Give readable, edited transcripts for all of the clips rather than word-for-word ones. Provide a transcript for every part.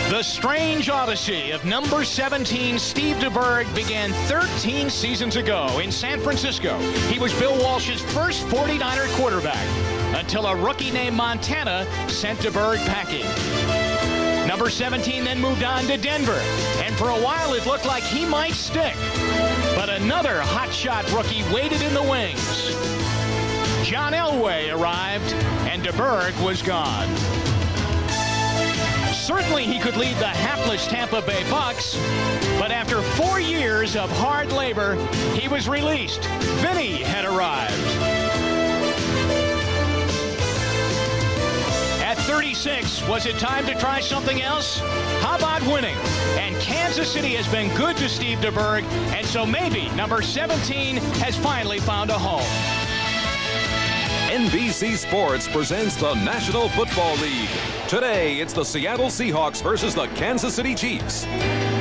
The strange odyssey of number 17 Steve Deberg began 13 seasons ago in San Francisco. He was Bill Walsh's first 49er quarterback until a rookie named Montana sent Deberg packing. Number 17 then moved on to Denver, and for a while it looked like he might stick. But another hotshot rookie waited in the wings. John Elway arrived, and Deberg was gone. Certainly he could lead the hapless Tampa Bay Bucks, but after 4 years of hard labor, he was released. Vinny had arrived. At 36, was it time to try something else? How about winning? And Kansas City has been good to Steve Deberg, and so maybe number 17 has finally found a home. NBC Sports presents the National Football League. Today, it's the Seattle Seahawks versus the Kansas City Chiefs.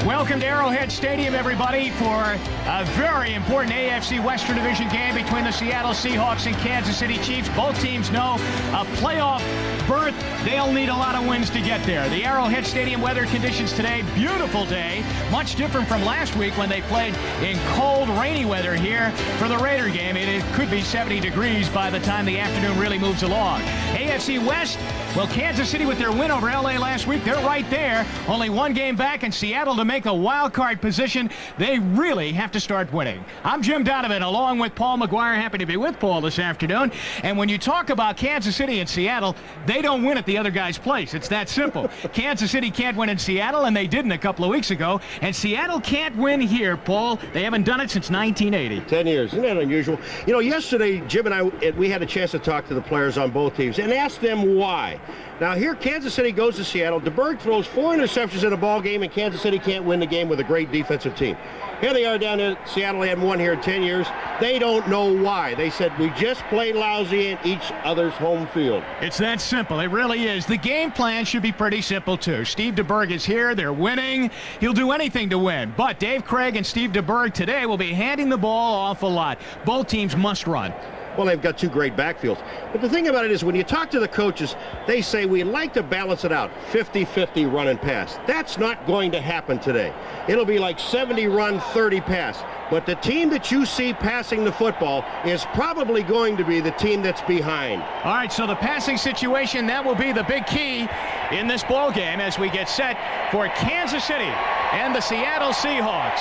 Welcome to Arrowhead Stadium, everybody, for a very important AFC Western Division game between the Seattle Seahawks and Kansas City Chiefs. Both teams know a playoff berth. They'll need a lot of wins to get there. The Arrowhead Stadium weather conditions today, beautiful day, much different from last week when they played in cold, rainy weather here for the Raider game. It could be 70 degrees by the time the afternoon really moves along. AFC West, well, Kansas City with their win over LA last week, they're right there. Only one game back, in Seattle to make a wild card position. They really have to start winning. I'm Jim Donovan, along with Paul McGuire. Happy to be with Paul this afternoon. And when you talk about Kansas City and Seattle, they don't win at the other guy's place. It's that simple. Kansas City can't win in Seattle, and they didn't a couple of weeks ago. And Seattle can't win here, Paul. They haven't done it since 1980. 10 years. Isn't that unusual? You know, yesterday, Jim and I, we had a chance to talk to the players on both teams and ask them why. Now here, Kansas City goes to Seattle. Deberg throws 4 interceptions in a ball game, and Kansas City can't win the game with a great defensive team. Here they are down in Seattle. They hadn't won here in 10 years. They don't know why. They said, we just play lousy in each other's home field. It's that simple. It really is. The game plan should be pretty simple, too. Steve Deberg is here. They're winning. He'll do anything to win. But Dave Craig and Steve Deberg today will be handing the ball an awful lot. Both teams must run. Well, they've got 2 great backfields. But the thing about it is, when you talk to the coaches, they say we like to balance it out, 50-50 run and pass. That's not going to happen today. It'll be like 70 run, 30 pass. But the team that you see passing the football is probably going to be the team that's behind. All right, so the passing situation, that will be the big key in this ball game as we get set for Kansas City and the Seattle Seahawks.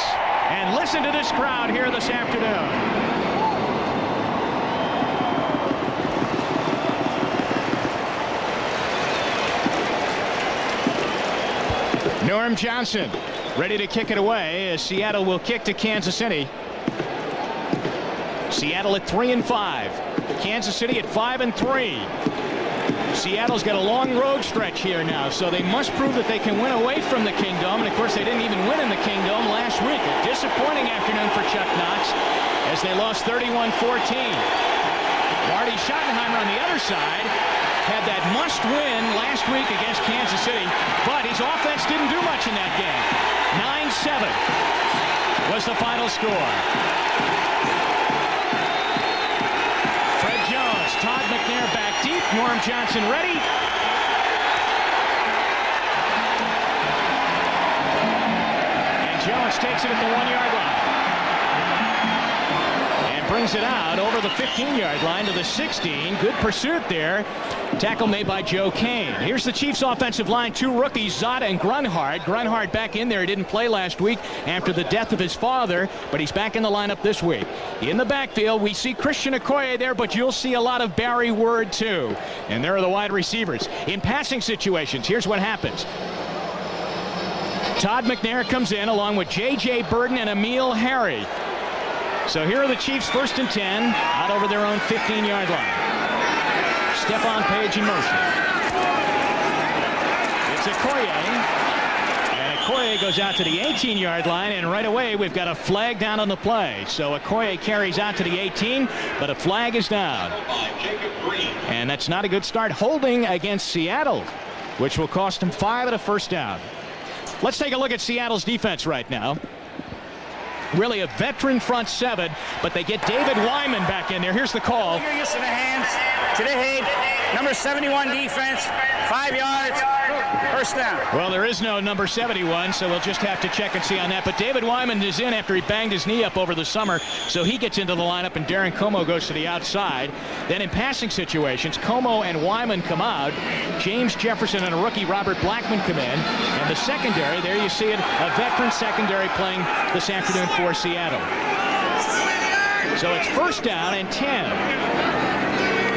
And listen to this crowd here this afternoon. Norm Johnson ready to kick it away as Seattle will kick to Kansas City. Seattle at 3-5. Kansas City at 5-3. Seattle's got a long road stretch here now, so they must prove that they can win away from the Kingdom. And of course, they didn't even win in the Kingdom last week. A disappointing afternoon for Chuck Knox as they lost 31-14. Marty Schottenheimer on the other side had that must-win last week against Kansas City, but his offense didn't do much in that game. 9-7 was the final score. Fred Jones, Todd McNair back deep, Norm Johnson ready. And Jones takes it at the 1-yard line. Brings it out over the 15-yard line to the 16. Good pursuit there. Tackle made by Joe Kane. Here's the Chiefs' offensive line. 2 rookies, Zada and Grunhard. Grunhard back in there. He didn't play last week after the death of his father, but he's back in the lineup this week. In the backfield, we see Christian Okoye there, but you'll see a lot of Barry Word, too. And there are the wide receivers. In passing situations, here's what happens. Todd McNair comes in along with J.J. Burden and Emil Harry. So here are the Chiefs 1st and 10 out over their own 15-yard line. Stephon Page in motion. It's Okoye. And Okoye goes out to the 18-yard line, and right away we've got a flag down on the play. So Okoye carries out to the 18, but a flag is down. And that's not a good start. Holding against Seattle, which will cost him 5 and a first down. Let's take a look at Seattle's defense right now. Really a veteran front 7, but they get David Wyman back in there. Here's the call. You're used to the hands. Today, number 71 defense, 5 yards, first down. Well, there is no number 71, so we'll just have to check and see on that. But David Wyman is in after he banged his knee up over the summer, so he gets into the lineup, and Darren Como goes to the outside. Then in passing situations, Como and Wyman come out. James Jefferson and a rookie, Robert Blackman, come in. And the secondary, there you see it, a veteran secondary playing this afternoon for Seattle. So it's first down and 10.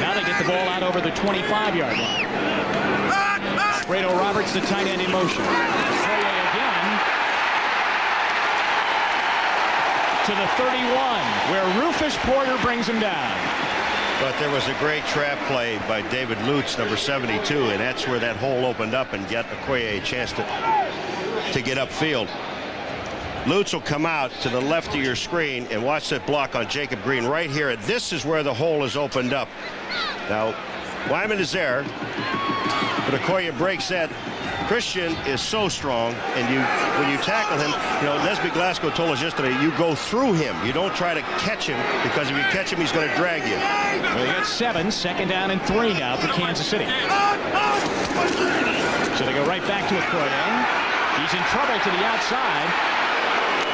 Now they get the ball out over the 25-yard line. Fredo Roberts, the tight end, in motion. Again to the 31, where Rufus Porter brings him down. But there was a great trap play by David Lutz, number 72, and that's where that hole opened up and got Okoye a chance to get upfield. Lutz will come out to the left of your screen and watch that block on Jacob Green right here. This is where the hole is opened up. Now, Wyman is there, but Okoye breaks that. Christian is so strong, and when you tackle him, Nesby Glasgow told us yesterday, you go through him. You don't try to catch him, because if you catch him, he's going to drag you. Well, they got 7, second down and 3 now for Kansas City. So they go right back to Okoye. He's in trouble to the outside.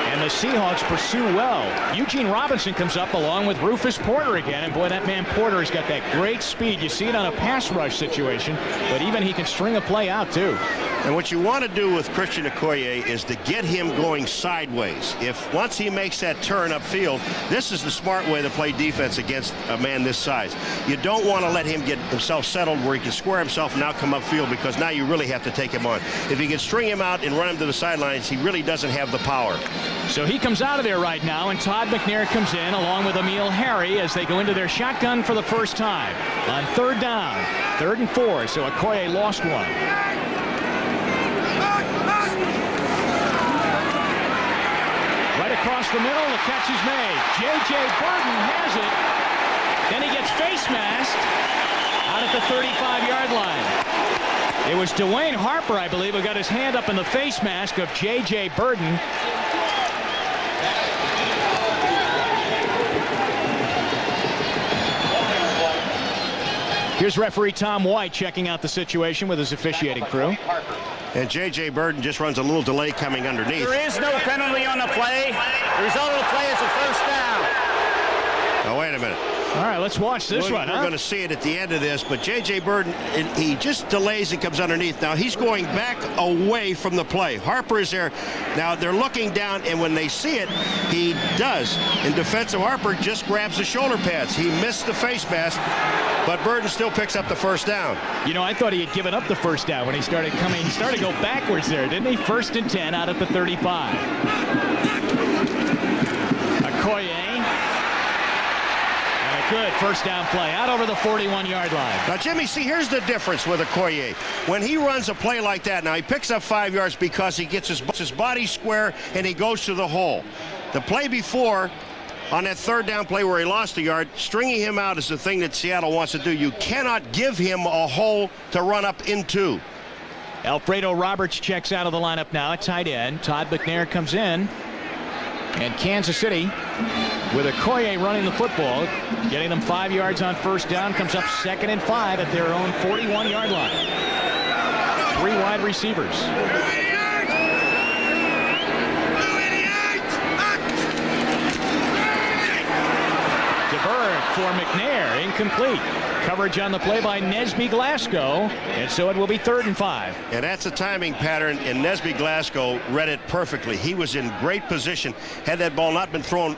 And the Seahawks pursue well. Eugene Robinson comes up along with Rufus Porter again. And boy, that man Porter has got that great speed. You see it on a pass rush situation, but even he can string a play out too. And what you want to do with Christian Okoye is to get him going sideways. Once he makes that turn upfield, this is the smart way to play defense against a man this size. You don't want to let him get himself settled where he can square himself and now come upfield, because now you really have to take him on. If you can string him out and run him to the sidelines, he really doesn't have the power. So he comes out of there right now, and Todd McNair comes in along with Emil Harry as they go into their shotgun for the first time on third down, 3rd and 4. So Okoye lost one. Right across the middle, the catch is made. J.J. Burton has it. Then he gets face masked out at the 35-yard line. It was Dwayne Harper, I believe, who got his hand up in the face mask of J.J. Burton. Here's referee Tom White checking out the situation with his officiating crew. And J.J. Burton just runs a little delay coming underneath. There is no penalty on the play. The result of the play is a first down. Now, wait a minute. All right, let's watch this one. We're going to see it at the end of this, but J.J. Burton, he just delays and comes underneath. Now, he's going back away from the play. Harper is there. Now, they're looking down, and when they see it, he does. In defensive, Harper just grabs the shoulder pads. He missed the face mask, but Burton still picks up the first down. I thought he had given up the first down when he started coming. He started to go backwards there, didn't he? 1st and 10 out at the 35. Okoye. Good first down play out over the 41-yard line. Now, Jimmy, see, here's the difference with Okoye. When he runs a play like that, now he picks up 5 yards because he gets his body square and he goes to the hole. The play before, on that 3rd down play where he lost a yard, stringing him out is the thing that Seattle wants to do. You cannot give him a hole to run up into. Alfredo Roberts checks out of the lineup now at tight end. Todd McNair comes in. And Kansas City, with Okoye running the football, getting them 5 yards on first down, comes up 2nd and 5 at their own 41-yard line. 3 wide receivers. Deberg for McNair, incomplete. Coverage on the play by Nesby Glasgow, and so it will be 3rd and 5. And that's a timing pattern, and Nesby Glasgow read it perfectly. He was in great position. Had that ball not been thrown,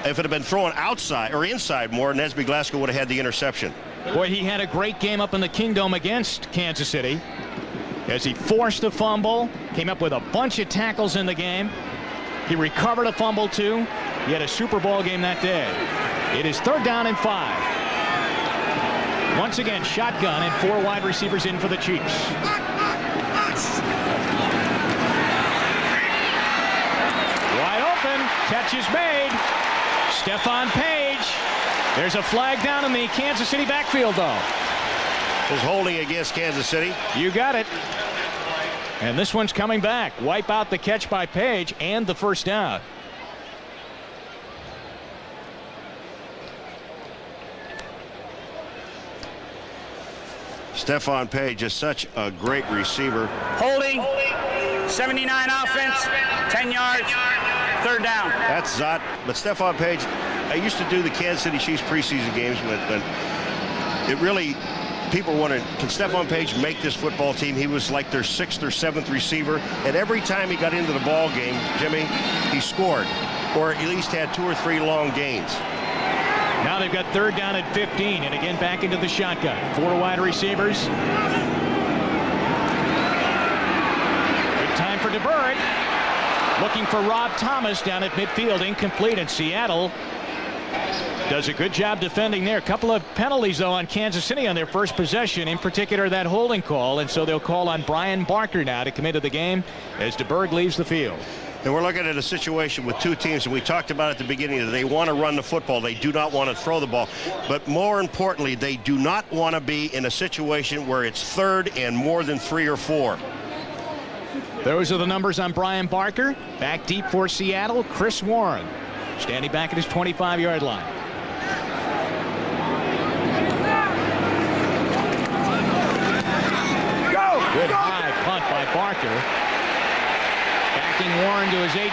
if it had been thrown outside or inside more, Nesby Glasgow would have had the interception. Boy, he had a great game up in the Kingdome against Kansas City as he forced a fumble, came up with a bunch of tackles in the game. He recovered a fumble too. He had a Super Bowl game that day. It is 3rd down and 5. Once again, shotgun and 4 wide receivers in for the Chiefs. Wide open, catch is made. Stephon Page. There's a flag down in the Kansas City backfield, though. Is holding against Kansas City. You got it. And this one's coming back. Wipe out the catch by Page and the first down. Stephon Page is such a great receiver. Holding, 79 offense, 10 yards, third down. That's Zot. But Stephon Page, I used to do the Kansas City Chiefs preseason games when it really, people were wondering, can Stephon Page make this football team? He was like their 6th or 7th receiver, and every time he got into the ball game, Jimmy, he scored, or at least had 2 or 3 long gains. Now they've got third down at 15, and again back into the shotgun. 4 wide receivers. Good time for Deberg. Looking for Rob Thomas down at midfield, incomplete, and Seattle does a good job defending there. A couple of penalties, though, on Kansas City on their first possession, in particular that holding call, and so they'll call on Brian Barker now to come into the game as Deberg leaves the field. And we're looking at a situation with 2 teams, and we talked about at the beginning that they want to run the football. They do not want to throw the ball. But more importantly, they do not want to be in a situation where it's 3rd and more than 3 or 4. Those are the numbers on Brian Barker. Back deep for Seattle, Chris Warren, standing back at his 25-yard line. Good high punt by Barker. Backing Warren to his 18.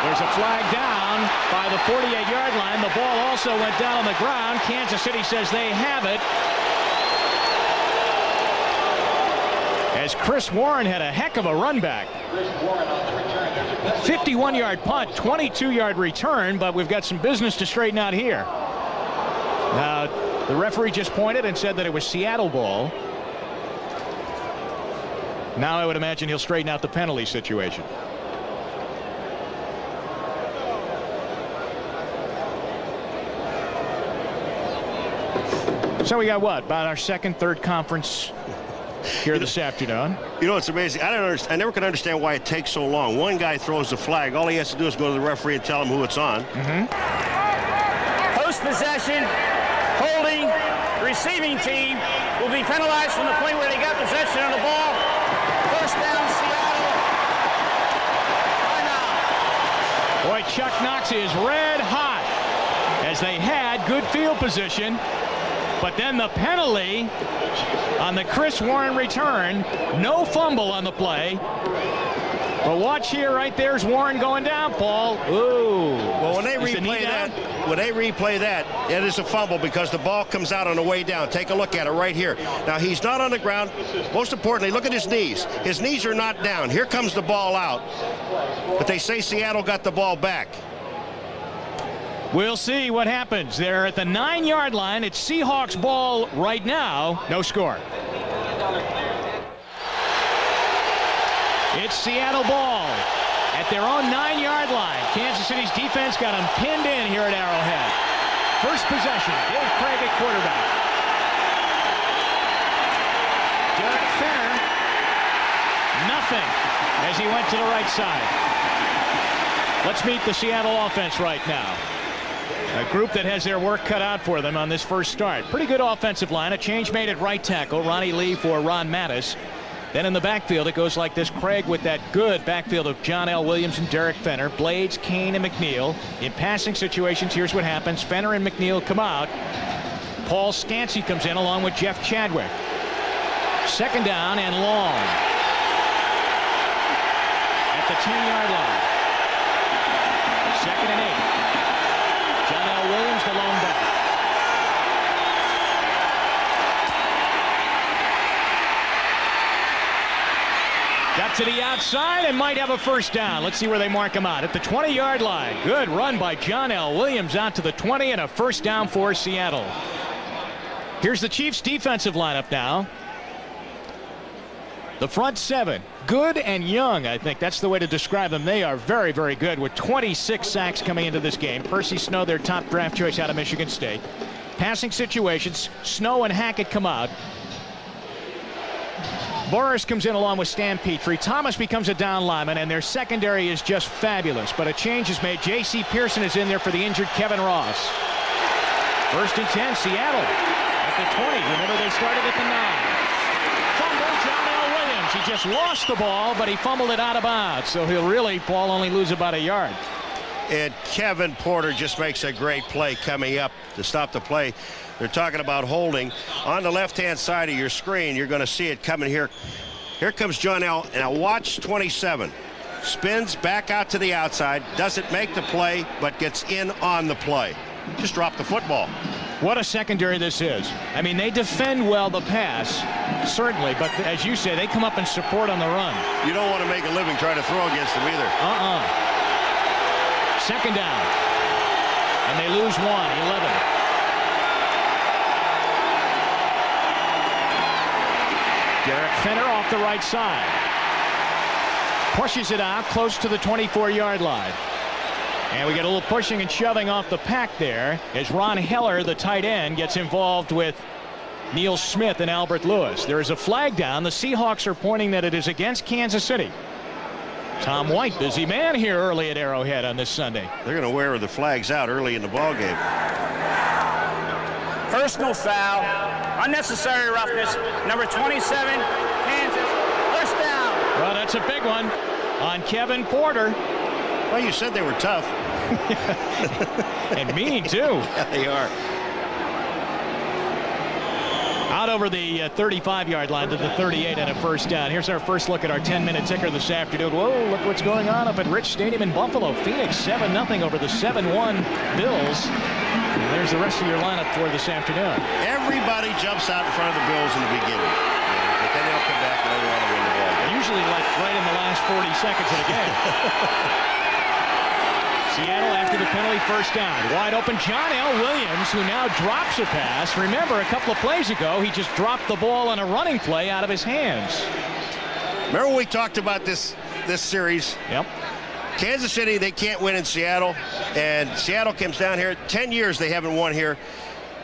There's a flag down by the 48-yard line. The ball also went down on the ground. Kansas City says they have it. As Chris Warren had a heck of a run back. 51-yard punt, 22-yard return, but we've got some business to straighten out here. Now, the referee just pointed and said that it was Seattle ball. Now I would imagine he'll straighten out the penalty situation. So we got what? About our second, third conference here this afternoon. You know, it's amazing. I never can understand why it takes so long. One guy throws the flag. All he has to do is go to the referee and tell him who it's on. Post possession, holding, receiving team will be penalized from the point where they got possession of the ball. First down, Seattle. Timeout. Boy, Chuck Knox is red hot as they had good field position. But then the penalty on the Chris Warren return. No fumble on the play. But watch here, right there's Warren going down, Paul. Ooh. Well, when they replay that, it is a fumble because the ball comes out on the way down. Take a look at it right here. Now, he's not on the ground. Most importantly, look at his knees. His knees are not down. Here comes the ball out. But they say Seattle got the ball back. We'll see what happens. They're at the 9-yard line. It's Seahawks ball right now. No score. It's Seattle ball at their own 9-yard line. Kansas City's defense got them pinned in here at Arrowhead. First possession, Dave Craig at quarterback. Derrick Fenner, nothing as he went to the right side. Let's meet the Seattle offense right now. A group that has their work cut out for them on this first start. Pretty good offensive line. A change made at right tackle. Ronnie Lee for Ron Mattis. Then in the backfield, it goes like this. Craig with that good backfield of John L. Williams and Derek Fenner. Blades, Kane, and McNeil. In passing situations, here's what happens. Fenner and McNeil come out. Paul Stancy comes in along with Jeff Chadwick. Second down and long. At the 10-yard line. Second and 8. John L. Williams, the lone back. Got to the outside and might have a first down. Let's see where they mark him out. At the 20-yard line. Good run by John L. Williams out to the 20 and a first down for Seattle. Here's the Chiefs' defensive lineup now. The front 7. Good and young, I think that's the way to describe them. They are very, very good with 26 sacks coming into this game. Percy Snow, their top draft choice out of Michigan State. Passing situations, Snow and Hackett come out. Boris comes in along with Stan Petrie. Thomas becomes a down lineman, and their secondary is just fabulous. But a change is made. J.C. Pearson is in there for the injured Kevin Ross. First and 10, Seattle at the 20. Remember, they started at the 9. He just lost the ball, but he fumbled it out of bounds, so he'll really, Paul, only lose about a yard. And Kevin Porter just makes a great play coming up to stop the play. They're talking about holding. On the left-hand side of your screen, you're going to see it coming here. Here comes John L. Now watch 27. Spins back out to the outside. Doesn't make the play, but gets in on the play. Just drop the football. What a secondary this is. I mean, they defend well the pass, certainly, but as you say, they come up and support on the run. You don't want to make a living trying to throw against them either. Second down. And they lose 1, 11. Derek Fenner off the right side. Pushes it out close to the 24-yard line. And we get a little pushing and shoving off the pack there as Ron Heller, the tight end, gets involved with Neil Smith and Albert Lewis. There is a flag down. The Seahawks are pointing that it is against Kansas City. Tom White, busy man here early at Arrowhead on this Sunday. They're going to wear the flags out early in the ball game. Personal foul, unnecessary roughness, number 27, Kansas, first down. Well, that's a big one on Kevin Porter. Well, you said they were tough. And mean, too. Yeah, they are. Out over the 35-yard line to the 38 and a first down. Here's our first look at our 10-minute ticker this afternoon. Whoa, look what's going on up at Rich Stadium in Buffalo. Phoenix 7-0 over the 7-1 Bills. And there's the rest of your lineup for this afternoon. Everybody jumps out in front of the Bills in the beginning. But then they'll come back and they want to win the ball game. Usually like right in the last 40 seconds of the game. Seattle after the penalty, first down. Wide open, John L. Williams, who now drops a pass. Remember, a couple of plays ago, he just dropped the ball on a running play out of his hands. Remember when we talked about this series? Yep. Kansas City, they can't win in Seattle. And Seattle comes down here. 10 years they haven't won here.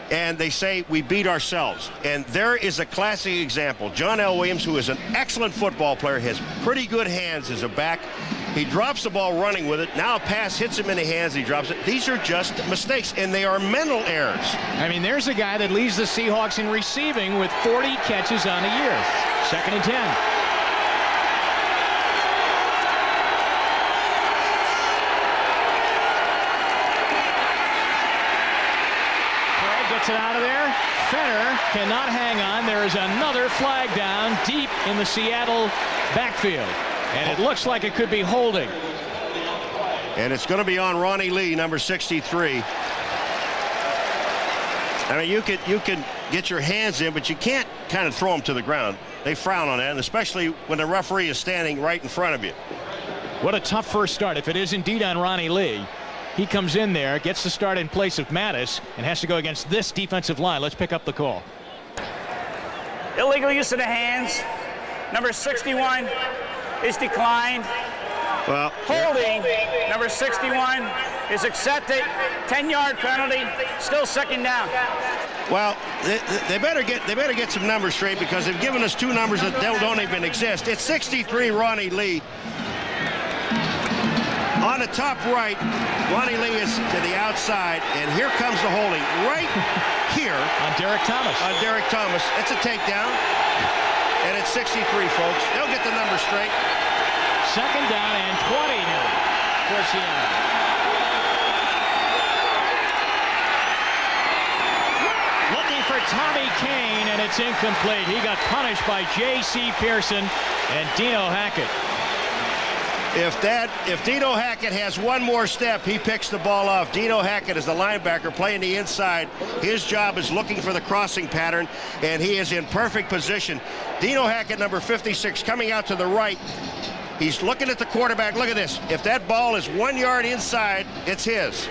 And they say we beat ourselves. And there is a classic example. John L. Williams, who is an excellent football player, has pretty good hands as a back. He drops the ball running with it. Now a pass hits him in the hands. He drops it. These are just mistakes, and they are mental errors. I mean, there's a guy that leads the Seahawks in receiving with 40 catches on a year. 2nd and 10. Gets it out of there. Fenner cannot hang on. There is another flag down deep in the Seattle backfield. And it looks like it could be holding. And it's going to be on Ronnie Lee, number 63. I mean, you can get your hands in, but you can't kind of throw them to the ground. They frown on that, and especially when the referee is standing right in front of you. What a tough first start. If it is indeed on Ronnie Lee, he comes in there, gets the start in place of Mattis, and has to go against this defensive line. Let's pick up the call. Illegal use of the hands, number 61 is declined. Well, holding, number 61 is accepted. 10-yard penalty, still second down. Well, they better get some numbers straight, because they've given us two numbers that don't even exist. It's 63 Ronnie Lee. On the top right, Ronnie Lee is to the outside, and here comes the holding right here. On Derrick Thomas. On Derrick Thomas. It's a takedown, and it's 63, folks. They'll get the numbers straight. 2nd down and 20 now for Seattle. Looking for Tommy Kane, and it's incomplete. He got punished by J.C. Pearson and Dino Hackett. If Dino Hackett has one more step, he picks the ball off. Dino Hackett is the linebacker playing the inside. His job is looking for the crossing pattern, and he is in perfect position. Dino Hackett, number 56, coming out to the right. He's looking at the quarterback. Look at this. If that ball is 1 yard inside, it's his.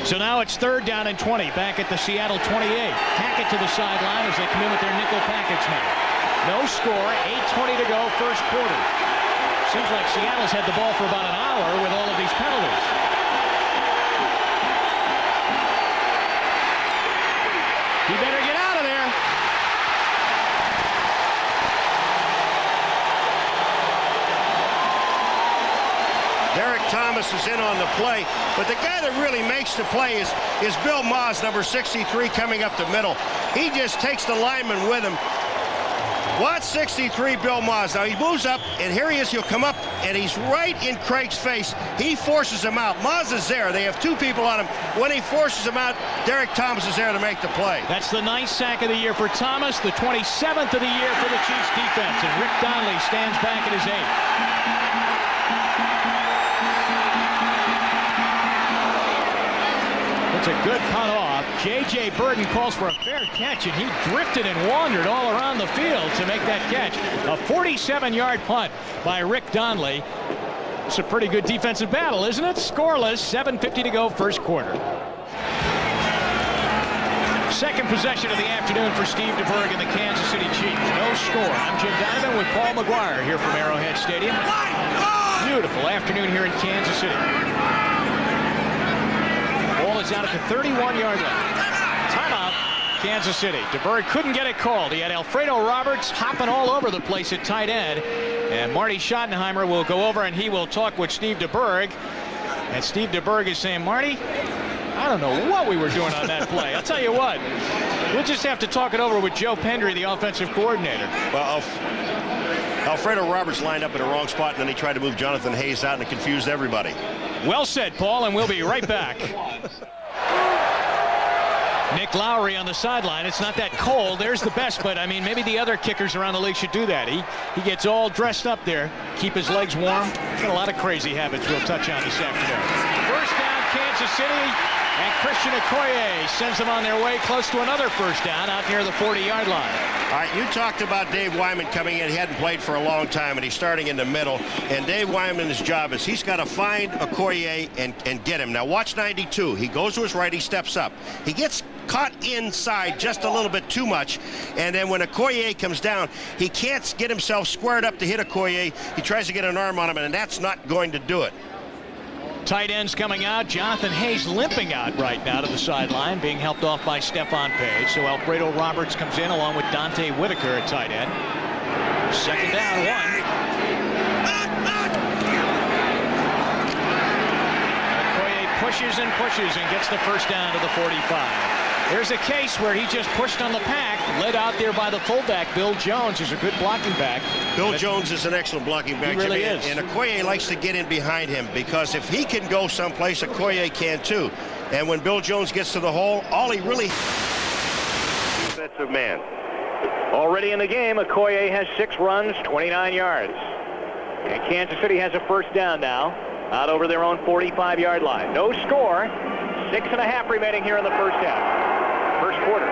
So now it's 3rd down and 20, back at the Seattle 28. Hackett to the sideline as they come in with their nickel package now. No score, 8:20 to go, first quarter. Seems like Seattle's had the ball for about an hour with all of these penalties. He better get out of there. Derrick Thomas is in on the play, but the guy that really makes the play is Bill Maas, number 63, coming up the middle. He just takes the lineman with him. Watch 63, Bill Maas. Now he moves up, and here he is. He'll come up, and he's right in Craig's face. He forces him out. Maas is there. They have two people on him. When he forces him out, Derrick Thomas is there to make the play. That's the 9th sack of the year for Thomas, the 27th of the year for the Chiefs defense, and Rick Donnelly stands back at his 8th. It's a good punt off. J.J. Burden calls for a fair catch, and he drifted and wandered all around the field to make that catch. A 47-yard punt by Rick Donnelly. It's a pretty good defensive battle, isn't it? Scoreless, 7:50 to go, first quarter. Second possession of the afternoon for Steve Deberg and the Kansas City Chiefs. No score. I'm Jim Donovan with Paul McGuire here from Arrowhead Stadium. Beautiful afternoon here in Kansas City. Ball is out at the 31-yard line. Timeout, Kansas City. Deberg couldn't get it called. He had Alfredo Roberts hopping all over the place at tight end. And Marty Schottenheimer will go over and he will talk with Steve Deberg. And Steve Deberg is saying, Marty, I don't know what we were doing on that play. I'll tell you what, we'll just have to talk it over with Joe Pendry, the offensive coordinator. Well, Alfredo Roberts lined up in the wrong spot, and then he tried to move Jonathan Hayes out, and it confused everybody. Well said, Paul, and we'll be right back. Nick Lowry on the sideline. It's not that cold. There's the best, but I mean, maybe the other kickers around the league should do that. He gets all dressed up there, keep his legs warm. Got a lot of crazy habits we'll touch on this afternoon. First down, Kansas City, and Christian Okoye sends them on their way close to another first down out near the 40-yard line. All right, you talked about Dave Wyman coming in. He hadn't played for a long time, and he's starting in the middle. And Dave Wyman's job is he's got to find Okoye and get him. Now, watch 92. He goes to his right. He steps up. He gets caught inside just a little bit too much. And then when Okoye comes down, he can't get himself squared up to hit Okoye. He tries to get an arm on him, and that's not going to do it. Tight ends coming out. Jonathan Hayes limping out right now to the sideline, being helped off by Stephon Page. So Alfredo Roberts comes in along with Dante Whitaker at tight end. Second down, 1. Okoye pushes and pushes and gets the first down to the 45. There's a case where he just pushed on the pack, led out there by the fullback, Bill Jones, who's a good blocking back. Bill Jones is an excellent blocking back. He really is. And Okoye likes to get in behind him because if he can go someplace, Okoye can too. And when Bill Jones gets to the hole, all he really defensive man. Already in the game, Okoye has 6 runs, 29 yards. And Kansas City has a first down now, out over their own 45-yard line. No score, 6.5 remaining here in the first half. First quarter.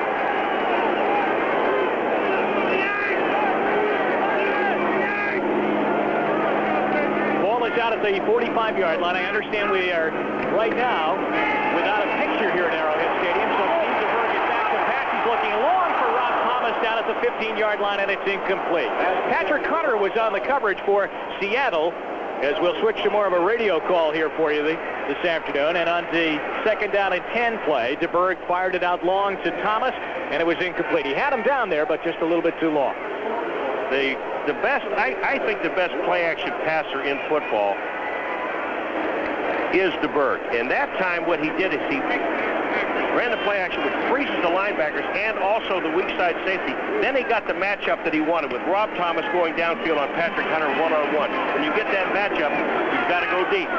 Ball is out at the 45-yard line. I understand we are right now without a picture here at Arrowhead Stadium. So Steve Deberg is back to pass. He's looking long for Rob Thomas down at the 15-yard line, and it's incomplete. Patrick Hunter was on the coverage for Seattle, as we'll switch to more of a radio call here for you this afternoon. And on the second down and 10 play, Deberg fired it out long to Thomas, and it was incomplete. He had him down there, but just a little bit too long. The best, I think the best play-action passer in football is Deberg. And that time what he did is he ran the play action which freezes the linebackers and also the weak side safety. Then he got the matchup that he wanted with Rob Thomas going downfield on Patrick Hunter one-on-one. When you get that matchup, you've got to go deep.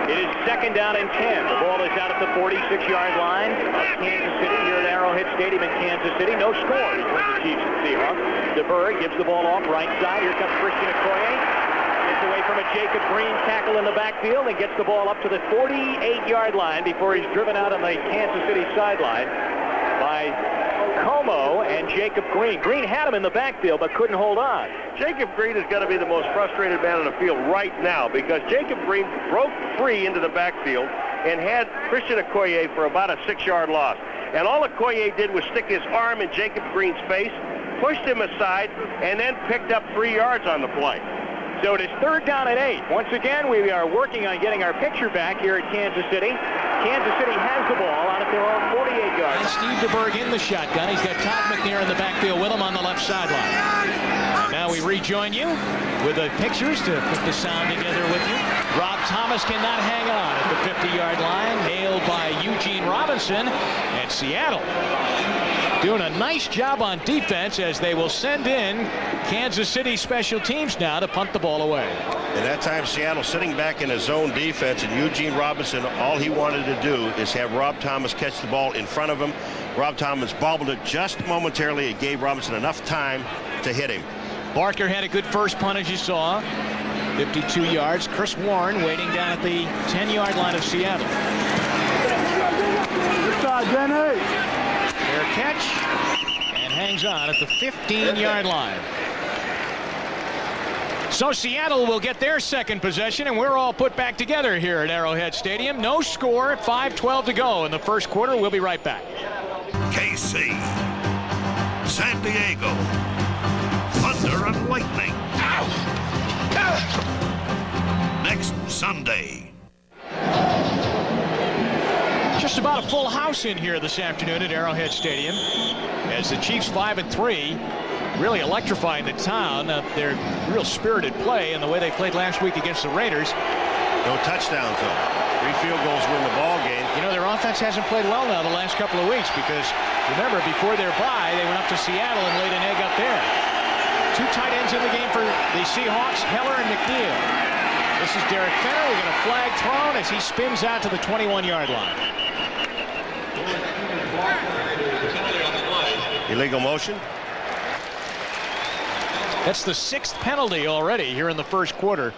It is second down and 10. The ball is out at the 46-yard line of Kansas City here at Arrowhead Stadium in Kansas City. No score between the Chiefs and Seahawks. Deberg gives the ball off right side. Here comes Christian Okoye. Gets away from a Jacob Green tackle in the backfield and gets the ball up to the 48-yard line before he's driven out on the Kansas City sideline by Como and Jacob Green. Green had him in the backfield but couldn't hold on. Jacob Green is going to be the most frustrated man on the field right now because Jacob Green broke free into the backfield and had Christian Okoye for about a 6-yard loss. And all Okoye did was stick his arm in Jacob Green's face, pushed him aside, and then picked up 3 yards on the play. So it is third down and 8. Once again, we are working on getting our picture back here at Kansas City. Kansas City has the ball out at their own 48 yards. And Steve Deberg in the shotgun. He's got Todd McNair in the backfield with him on the left sideline. And now we rejoin you with the pictures to put the sound together with you. Rob Thomas cannot hang on at the 50-yard line, nailed by Eugene Robinson, and Seattle doing a nice job on defense as they will send in Kansas City special teams now to punt the ball away. And that time Seattle sitting back in a zone defense, and Eugene Robinson, all he wanted to do is have Rob Thomas catch the ball in front of him. Rob Thomas bobbled it just momentarily. It gave Robinson enough time to hit him. Barker had a good first punt, as you saw. 52 yards. Chris Warren waiting down at the 10-yard line of Seattle. Fair catch, and hangs on at the 15-yard line. So Seattle will get their second possession, and we're all put back together here at Arrowhead Stadium. No score, 5:12 to go in the first quarter. We'll be right back. KC, San Diego, Thunder and Lightning. Next Sunday. Just about a full house in here this afternoon at Arrowhead Stadium as the Chiefs 5-3 really electrifying the town. Their real spirited play and the way they played last week against the Raiders. No touchdowns, though. 3 field goals win the ball game. You know, their offense hasn't played well now the last couple of weeks because, remember, before their bye, they went up to Seattle and laid an egg up there. 2 tight ends in the game for the Seahawks, Heller and McNeil. This is Derrick Fenner. We get a flag thrown as he spins out to the 21-yard line. Illegal motion. That's the 6th penalty already here in the first quarter.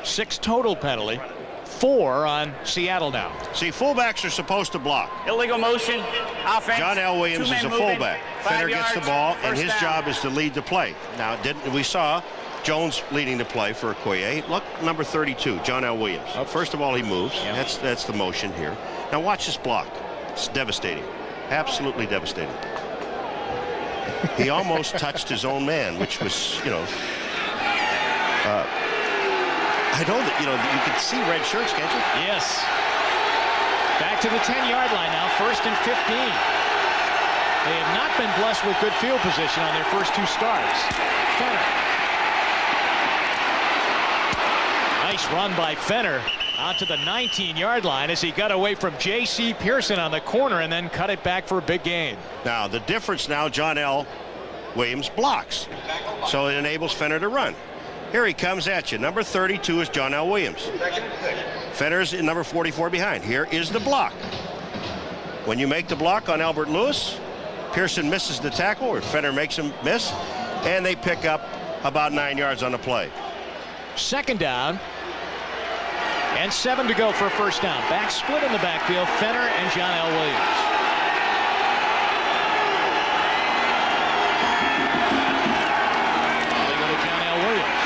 6 total penalty. 4 on Seattle now. See, fullbacks are supposed to block. Illegal motion, offense. John L. Williams is a fullback. Fenner gets the ball, and his down. job is to lead the play. Now, we saw Jones leading the play for Okoye. Look, number 32, John L. Williams. First of all, he moves. Yeah. That's the motion here. Now, watch this block. It's devastating. Absolutely devastating. He almost touched his own man, which was, you know, I know that, you know, you can see red shirts, can't you? Yes. Back to the 10-yard line now, 1st and 15. They have not been blessed with good field position on their first 2 starts. Fenner. Nice run by Fenner out to the 19-yard line as he got away from J.C. Pearson on the corner and then cut it back for a big gain. Now, the difference now, John L. Williams blocks. So it enables Fenner to run. Here he comes at you. Number 32 is John L. Williams. Fenner's in number 44 behind. Here is the block. When you make the block on Albert Lewis, Pearson misses the tackle, or Fenner makes him miss, and they pick up about 9 yards on the play. 2nd down. And 7 to go for a first down. Back split in the backfield, Fenner and John L. Williams. They go to John L. Williams.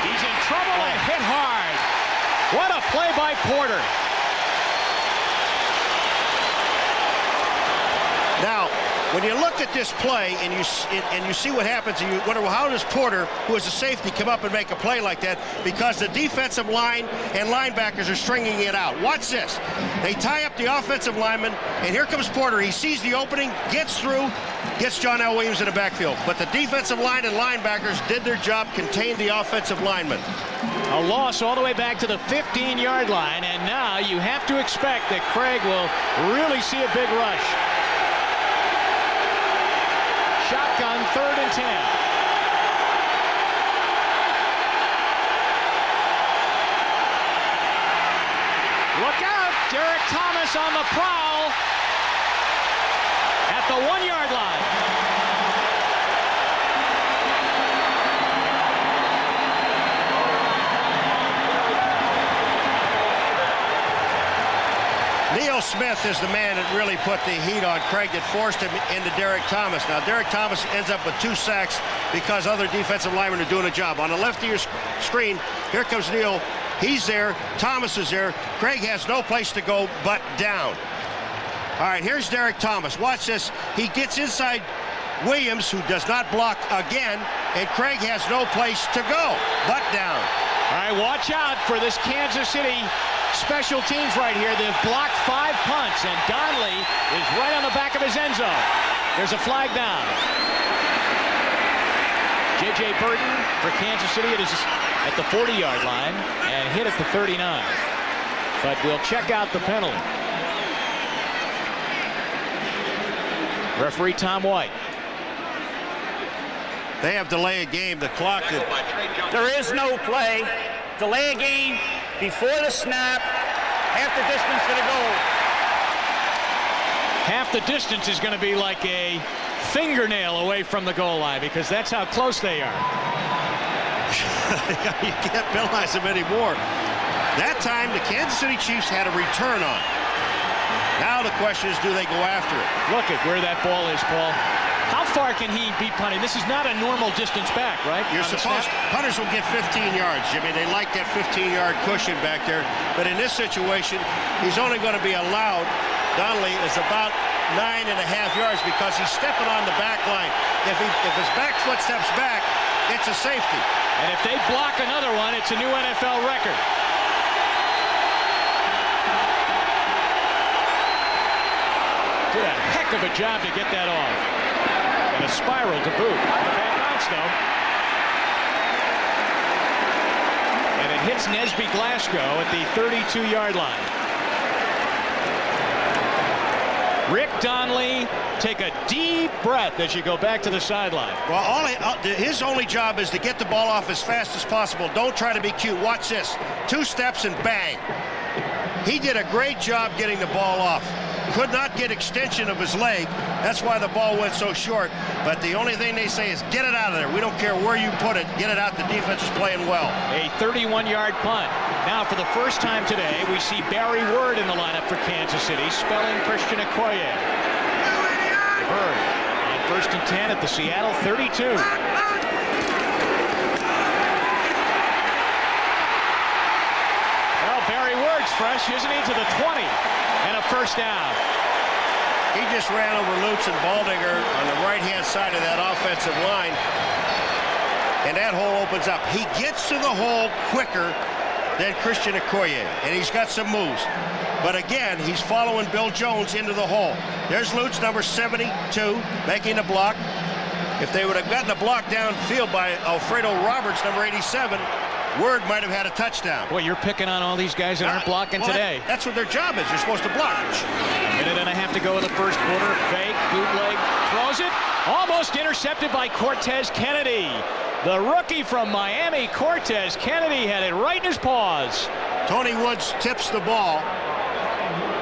He's in trouble and hit hard. What a play by Porter. Now, when you look at this play and you see what happens, and you wonder, well, how does Porter, who is a safety, come up and make a play like that? Because the defensive line and linebackers are stringing it out. Watch this. They tie up the offensive lineman, and here comes Porter. He sees the opening, gets through, gets John L. Williams in the backfield. But the defensive line and linebackers did their job, contained the offensive lineman. A loss all the way back to the 15-yard line, and now you have to expect that Craig will really see a big rush. Shotgun, 3rd and 10. Look out! Derrick Thomas on the prowl at the 1-yard line. Neil Smith is the man that really put the heat on Craig that forced him into Derrick Thomas. Now, Derrick Thomas ends up with 2 sacks because other defensive linemen are doing a job. On the left of your screen, here comes Neil. He's there. Thomas is there. Craig has no place to go but down. All right, here's Derrick Thomas. Watch this. He gets inside Williams, who does not block again, and Craig has no place to go but down. All right, watch out for this Kansas City special teams right here. They've blocked 5 punts, and Donnelly is right on the back of his end zone. There's a flag down. J.J. Burton for Kansas City. It is at the 40-yard line and hit at the 39. But we'll check out the penalty. Referee Tom White. They have delay a game. The clock. There is no play. Delay a game before the snap. Half the distance to the goal. Half the distance is going to be like a fingernail away from the goal line because that's how close they are. You can't penalize them anymore. That time, the Kansas City Chiefs had a return on. Now the question is, do they go after it? Look at where that ball is, Paul. How far can he be punting? This is not a normal distance back, right? You're supposed to. Punters will get 15 yards, Jimmy. They like that 15-yard cushion back there. But in this situation, he's only going to be allowed, Donnelly, is about 9.5 yards because he's stepping on the back line. If his back foot steps back, it's a safety. And if they block another one, it's a new NFL record. Did a heck of a job to get that off. And a spiral to boot. Bad bounce, though. And it hits Nesby Glasgow at the 32-yard line. Rick Donnelly, take a deep breath as you go back to the sideline. Well, his only job is to get the ball off as fast as possible. Don't try to be cute. Watch this. 2 steps and bang. He did a great job getting the ball off. Could not get extension of his leg. That's why the ball went so short. But the only thing they say is get it out of there. We don't care where you put it. Get it out. The defense is playing well. A 31-yard punt. Now, for the first time today, we see Barry Word in the lineup for Kansas City, spelling Christian Okoye. Bird on 1st and 10 at the Seattle 32. Well, Barry Word's fresh, isn't he, to the 20. And a first down. He just ran over Lutz and Baldinger on the right-hand side of that offensive line. And that hole opens up. He gets to the hole quicker than Christian Okoye. And he's got some moves. But again, he's following Bill Jones into the hole. There's Lutz, number 72, making the block. If they would have gotten the block downfield by Alfredo Roberts, number 87, Word might have had a touchdown. Boy, you're picking on all these guys that aren't blocking today. That's what their job is. You're supposed to block. A minute and a half to go in the first quarter. Fake, bootleg, throws it. Almost intercepted by Cortez Kennedy. The rookie from Miami, Cortez Kennedy, had it right in his paws. Tony Woods tips the ball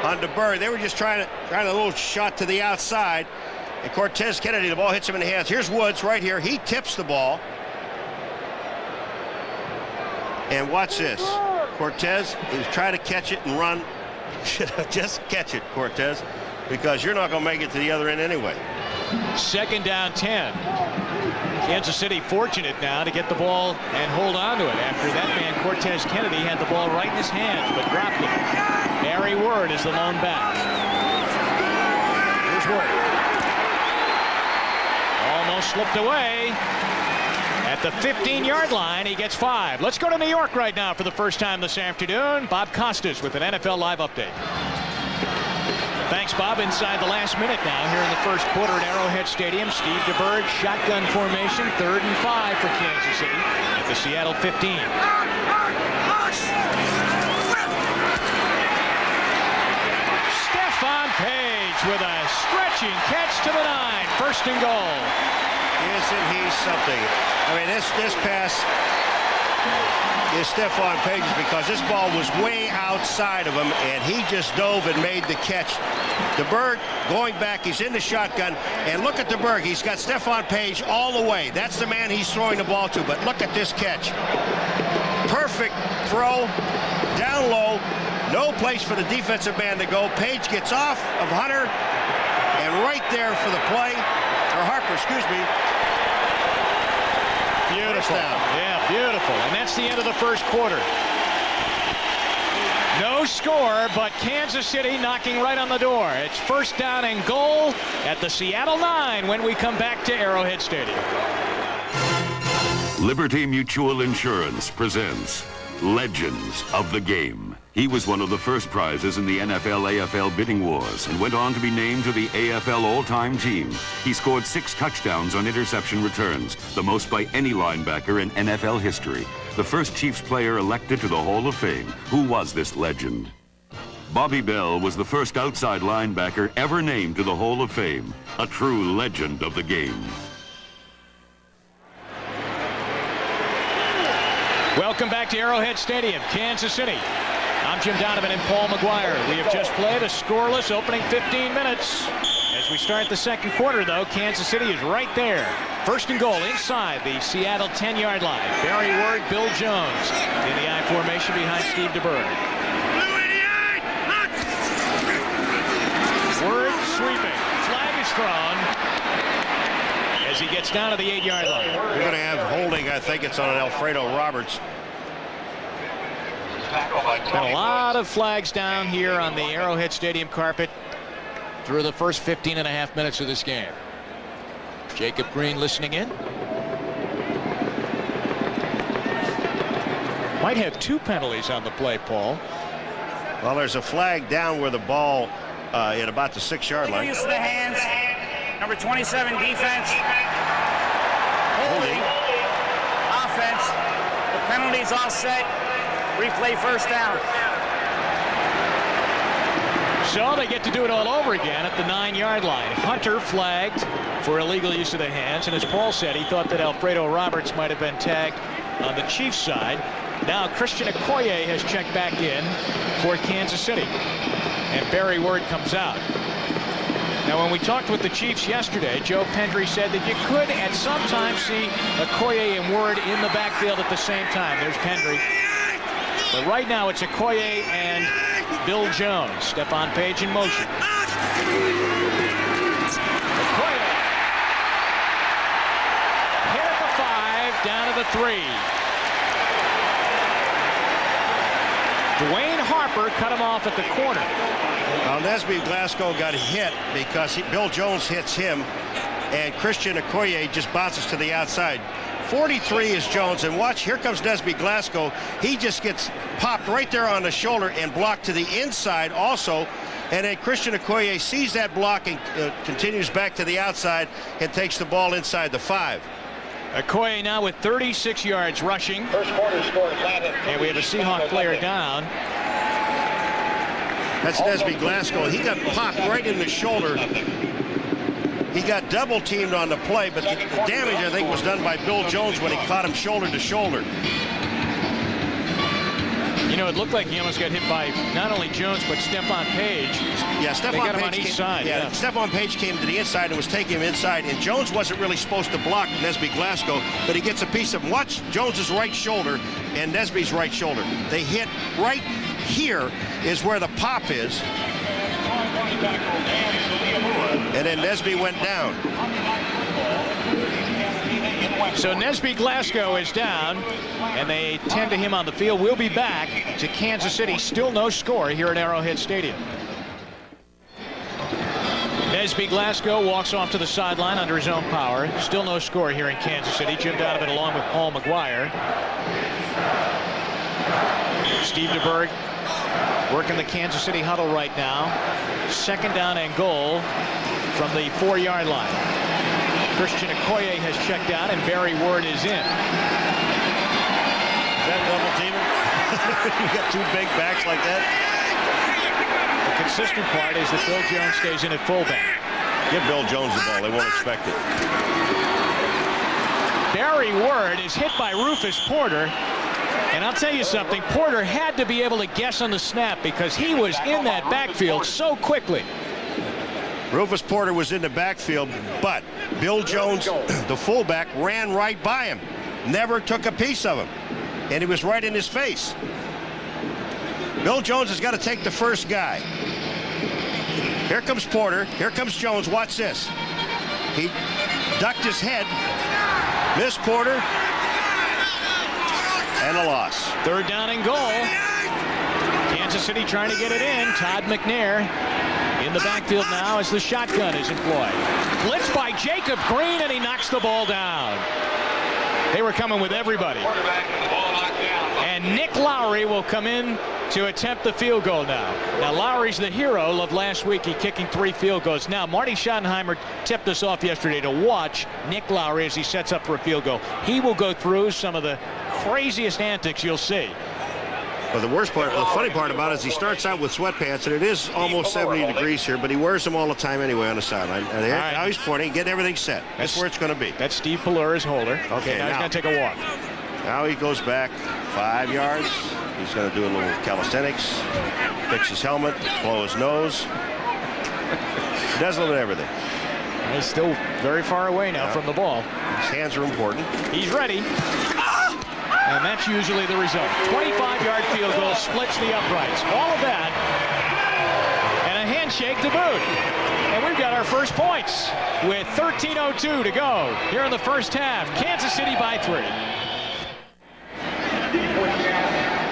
on Deberg. They were just trying a little shot to the outside. And Cortez Kennedy, the ball hits him in the hands. Here's Woods right here. He tips the ball. And watch this. Cortez is trying to catch it and run. Just catch it, Cortez, because you're not going to make it to the other end anyway. 2nd down 10. Kansas City fortunate now to get the ball and hold on to it after that man, Cortez Kennedy, had the ball right in his hands but dropped it. Barry Word is the lone back. Here's Word. Almost slipped away. At the 15-yard line, he gets 5. Let's go to New York right now for the first time this afternoon. Bob Costas with an NFL Live update. Thanks, Bob. Inside the last minute now here in the first quarter at Arrowhead Stadium. Steve Deberg, shotgun formation, 3rd and 5 for Kansas City at the Seattle 15. Stephon Page with a stretching catch to the 9. 1st and goal. Isn't he something? I mean, this pass is Stephon Page's because this ball was way outside of him, and he just dove and made the catch. Deberg going back, he's in the shotgun, and look at Deberg. He's got Stephon Page all the way. That's the man he's throwing the ball to, but look at this catch. Perfect throw, down low, no place for the defensive man to go. Page gets off of Hunter, and right there for the play, or Harper, excuse me. Beautiful. Yeah, beautiful. And that's the end of the first quarter. No score, but Kansas City knocking right on the door. It's 1st down and goal at the Seattle 9 when we come back to Arrowhead Stadium. Liberty Mutual Insurance presents legends of the game. He was one of the first prizes in the NFL-AFL bidding wars and went on to be named to the AFL all-time team. He scored 6 touchdowns on interception returns, the most by any linebacker in NFL history. The first Chiefs player elected to the Hall of Fame. Who was this legend? Bobby Bell was the first outside linebacker ever named to the Hall of Fame, a true legend of the game. Welcome back to Arrowhead Stadium, Kansas City. I'm Jim Donovan and Paul McGuire. We have just played a scoreless opening 15 minutes. As we start the second quarter, though, Kansas City is right there. First and goal inside the Seattle 10-yard line. Barry Word, Bill Jones in the I formation behind Steve Deberg. Word sweeping. Flag is thrown as he gets down to the 8-yard line. You're going to have holding, I think it's on an Alfredo Roberts. Been a lot of flags down here on the Arrowhead Stadium carpet through the first 15.5 minutes of this game. Jacob Green listening in. Might have 2 penalties on the play, Paul. Well, there's a flag down where the ball at about the 6-yard line. Use of the hands. Number 27 defense. Holding. Offense. The penalty's all set. Replay first down. So they get to do it all over again at the 9-yard line. Hunter flagged for illegal use of the hands, and as Paul said, he thought that Alfredo Roberts might have been tagged on the Chiefs side. Now Christian Okoye has checked back in for Kansas City, and Barry Word comes out. Now, when we talked with the Chiefs yesterday, Joe Pendry said that you could at some time see Okoye and Word in the backfield at the same time. There's Pendry. But right now it's Okoye and Bill Jones. Stephon Page in motion. Okoye. Hit at the 5, down to the 3. Dwayne Harper cut him off at the corner. Nesby Glasgow got hit because Bill Jones hits him, and Christian Okoye just bounces to the outside. 43 is Jones, and watch, here comes Nesby Glasgow. He just gets popped right there on the shoulder and blocked to the inside also. And then Christian Okoye sees that block and continues back to the outside and takes the ball inside the 5. Okoye now with 36 yards rushing. First quarter score, and we have a Seahawk player down. That's Nesby Glasgow. He got popped right in the shoulder. He got double teamed on the play, but the damage, I think, was done by Bill Jones when he caught him shoulder to shoulder. You know, it looked like he almost got hit by not only Jones, but Stephon Page. Yeah, They got him on each side. Yeah, Stephon Page came to the inside and was taking him inside, and Jones wasn't really supposed to block Nesby Glasgow, but he gets a piece of, watch Jones's right shoulder and Nesby's right shoulder. They hit right here is where the pop is. And then Nesby went down. So Nesby Glasgow is down, and they tend to him on the field. We'll be back to Kansas City. Still no score here at Arrowhead Stadium. Nesby Glasgow walks off to the sideline under his own power. Still no score here in Kansas City. Jim Donovan along with Paul McGuire. Steve Deberg working the Kansas City huddle right now. Second down and goal from the 4-yard line. Christian Okoye has checked out, and Barry Word is in. Is that double teamer? You got 2 big backs like that? The consistent part is that Bill Jones stays in at fullback. Give Bill Jones the ball. They won't expect it. Barry Word is hit by Rufus Porter. And I'll tell you something, Porter had to be able to guess on the snap because he was in that backfield so quickly. Rufus Porter was in the backfield, but Bill Jones, the fullback, ran right by him. Never took a piece of him. And he was right in his face. Bill Jones has got to take the first guy. Here comes Porter. Here comes Jones. Watch this. He ducked his head. Missed Porter. And a loss. Third down and goal. Kansas City trying to get it in. Todd McNair in the backfield now as the shotgun is employed. Blitz by Jacob Green, and he knocks the ball down. They were coming with everybody. And And Nick Lowry will come in to attempt the field goal now. Now, Lowry's the hero of last week. He kicking 3 field goals. Now, Marty Schottenheimer tipped us off yesterday to watch Nick Lowry as he sets up for a field goal. He will go through some of the craziest antics you'll see. Well, the worst part, the funny part about it is he starts out with sweatpants, and it is almost 70 degrees here, but he wears them all the time anyway on the sideline. And now he's pointing, getting everything set. That's where it's going to be. That's Steve Pelura's holder. Okay, now he's going to take a walk. Now he goes back 5 yards. He's going to do a little calisthenics, fix his helmet, blow his nose. He does a little bit of everything. He's still very far away now from the ball. His hands are important. He's ready. And that's usually the result. 25-yard field goal splits the uprights. All of that. And a handshake to boot. And we've got our first points with 13:02 to go here in the first half. Kansas City by 3.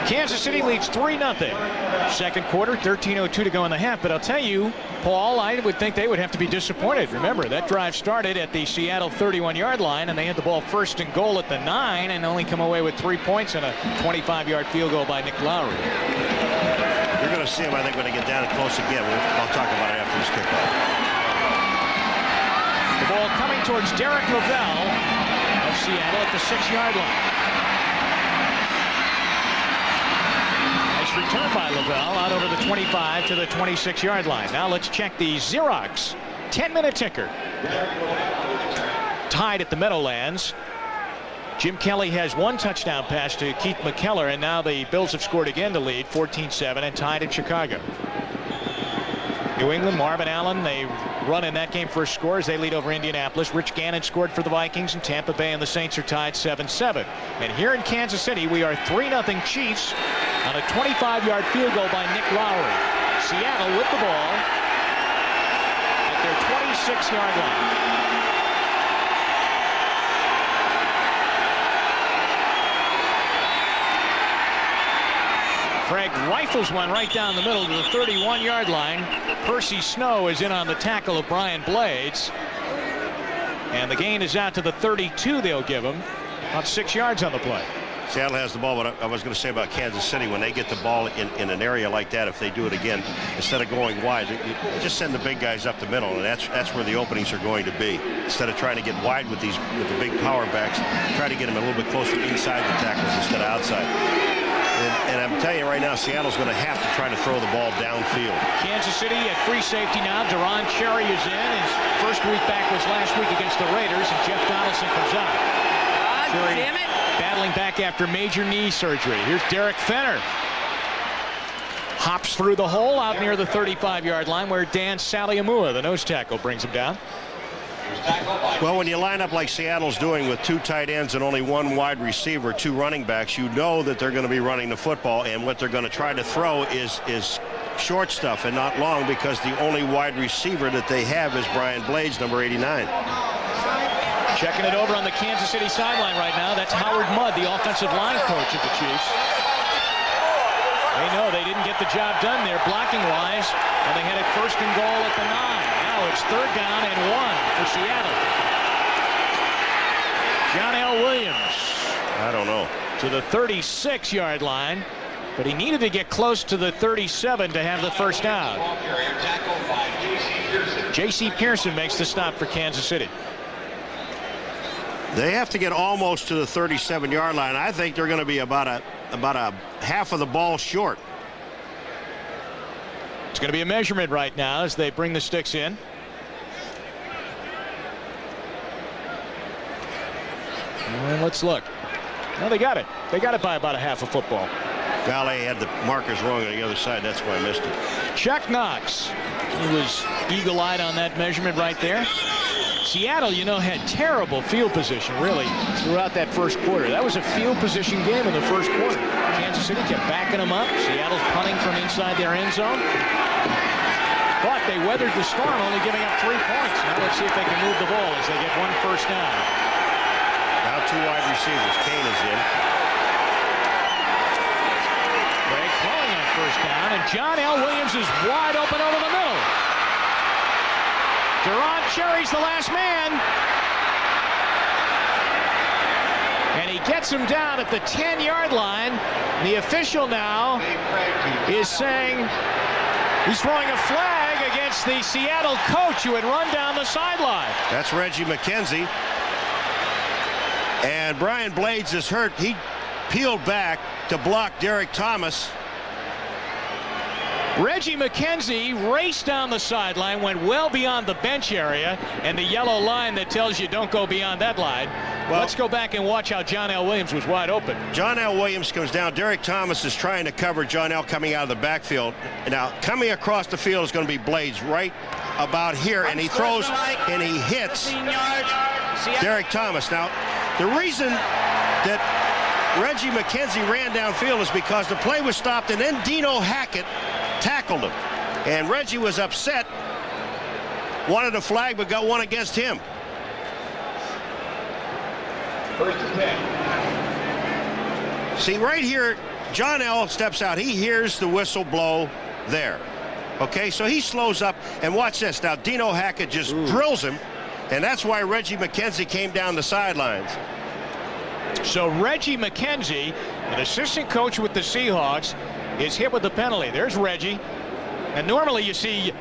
Kansas City leads 3-0. Second quarter, 13:02 to go in the half. But I'll tell you, Paul, I would think they would have to be disappointed. Remember, that drive started at the Seattle 31-yard line, and they had the ball first and goal at the 9 and only come away with 3 points and a 25-yard field goal by Nick Lowry. You're going to see him, I think, when they get down and close again. I'll talk about it after this kickoff. The ball coming towards Derrick Lavelle of Seattle at the 6-yard line. Return by Lavelle out over the 25 to the 26-yard line. Now let's check the Xerox 10-minute ticker. Tied at the Meadowlands. Jim Kelly has 1 touchdown pass to Keith McKellar, and now the Bills have scored again to lead 14-7 and tied in Chicago. New England, Marvin Allen, they run in that game first score as they lead over Indianapolis. Rich Gannon scored for the Vikings, and Tampa Bay and the Saints are tied 7-7. And here in Kansas City, we are 3-0 Chiefs on a 25-yard field goal by Nick Lowry. Seattle with the ball at their 26-yard line. Craig rifles one right down the middle to the 31-yard line. Percy Snow is in on the tackle of Brian Blades. And the gain is out to the 32 they'll give him. About 6 yards on the play. Seattle has the ball, but I was going to say about Kansas City, when they get the ball in an area like that, if they do it again, instead of going wide, you just send the big guys up the middle, and that's where the openings are going to be. Instead of trying to get wide with the big power backs, try to get them a little bit closer inside the tackles instead of outside. And I'm telling you right now, Seattle's going to have to try to throw the ball downfield. Kansas City at free safety now. Deron Cherry is in. His first week back was last week against the Raiders, and Jeff Donaldson comes out. Cherry battling back after major knee surgery. Here's Derek Fenner. Hops through the hole out near the 35-yard line where Dan Saliamua, the nose tackle, brings him down. Well, when you line up like Seattle's doing with 2 tight ends and only 1 wide receiver, 2 running backs, you know that they're going to be running the football, and what they're going to try to throw is short stuff and not long, because the only wide receiver that they have is Brian Blades, number 89. Checking it over on the Kansas City sideline right now. That's Howard Mudd, the offensive line coach of the Chiefs. They know they didn't get the job done there blocking-wise, and they had it first and goal at the 9. Now it's 3rd down and 1 for Seattle. John L. Williams. I don't know. To the 36-yard line, but he needed to get close to the 37 to have the first down. J.C. Pearson makes the stop for Kansas City. They have to get almost to the 37-yard line. I think they're going to be about a half of the ball short. It's going to be a measurement right now as they bring the sticks in. And let's look. Well, they got it. They got it by about a half a football. Golly, had the markers wrong on the other side. That's why I missed it. Chuck Knox. He was eagle-eyed on that measurement right there. Seattle, you know, had terrible field position, really, throughout that first quarter. That was a field position game in the first quarter. Kansas City kept backing them up. Seattle's punting from inside their end zone. But they weathered the storm, only giving up 3 points. Now let's see if they can move the ball as they get 1 first down. Now 2 wide receivers. Kane is in. Craig throwing on first down, and John L. Williams is wide open over the middle. Deron Cherry's the last man. And he gets him down at the 10-yard line. The official now is saying he's throwing a flag against the Seattle coach who had run down the sideline. That's Reggie McKenzie. And Brian Blades is hurt. He peeled back to block Derrick Thomas. Reggie McKenzie raced down the sideline, went well beyond the bench area and the yellow line that tells you don't go beyond that line. Well, let's go back and watch how John L. Williams was wide open. John L. Williams comes down. Derrick Thomas is trying to cover John L. coming out of the backfield. Now, coming across the field is going to be Blades right about here, and he throws and he hits Derrick Thomas. Now, the reason that Reggie McKenzie ran downfield is because the play was stopped, and then Dino Hackett tackled him. And Reggie was upset, wanted a flag, but got one against him. First and 10. See, right here, John L. steps out. He hears the whistle blow there. Okay, so he slows up, and watch this. Now, Dino Hackett just drills him, and that's why Reggie McKenzie came down the sidelines. So Reggie McKenzie, an assistant coach with the Seahawks, is hit with the penalty. There's Reggie. And normally you see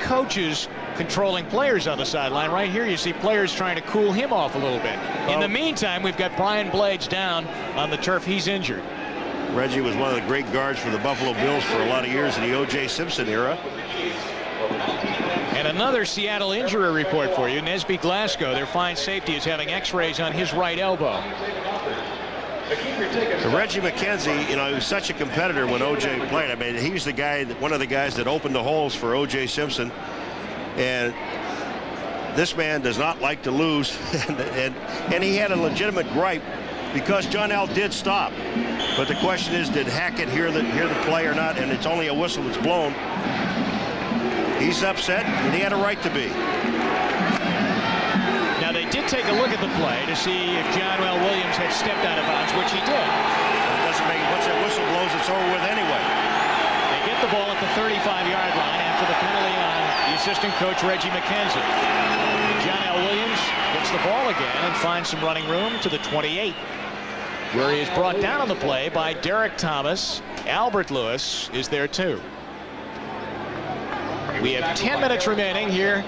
coaches controlling players on the sideline. Right here you see players trying to cool him off a little bit. In the meantime, we've got Brian Blades down on the turf. He's injured. Reggie was one of the great guards for the Buffalo Bills for a lot of years in the O.J. Simpson era. And another Seattle injury report for you. Nesby Glasgow, their fine safety, is having x-rays on his right elbow. Reggie McKenzie, you know, he was such a competitor when O.J. played. I mean, he was the guy, one of the guys that opened the holes for O.J. Simpson. And this man does not like to lose. and he had a legitimate gripe because John L. did stop. But the question is, did Hackett hear the play or not? And it's only a whistle that's blown. He's upset, and he had a right to be. Now, they did take a look at the play to see if John L. Williams had stepped out of bounds, which he did. It doesn't make it. Once that whistle blows, it's over with anyway. They get the ball at the 35-yard line after the penalty on the assistant coach, Reggie McKenzie. And John L. Williams gets the ball again and finds some running room to the 28, where he is brought down on the play by Derrick Thomas. Albert Lewis is there, too. We have 10 minutes remaining here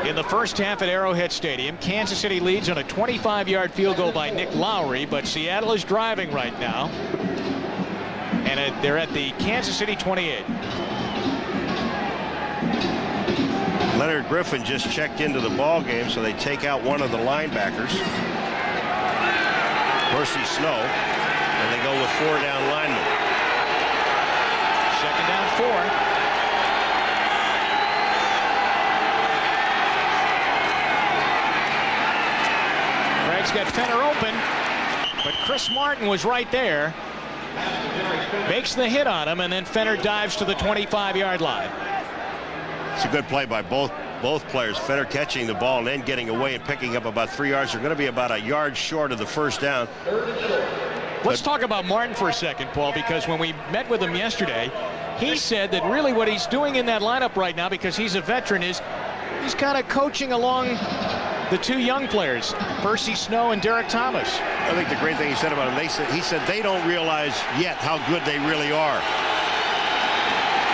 in the first half at Arrowhead Stadium. Kansas City leads on a 25-yard field goal by Nick Lowry, but Seattle is driving right now. And they're at the Kansas City 28. Leonard Griffin just checked into the ball game, so they take out one of the linebackers, Percy Snow, and they go with 4 down linemen. Second down 4. Craig's got Fenner open, but Chris Martin was right there. Makes the hit on him, and then Fenner dives to the 25-yard line. It's a good play by both players. Fenner catching the ball and then getting away and picking up about 3 yards. They're going to be about a yard short of the first down. Let's talk about Martin for a second, Paul, because when we met with him yesterday, he said that really what he's doing in that lineup right now, because he's a veteran, is he's kind of coaching along the 2 young players, Percy Snow and Derrick Thomas. I think the great thing he said about him, he said they don't realize yet how good they really are.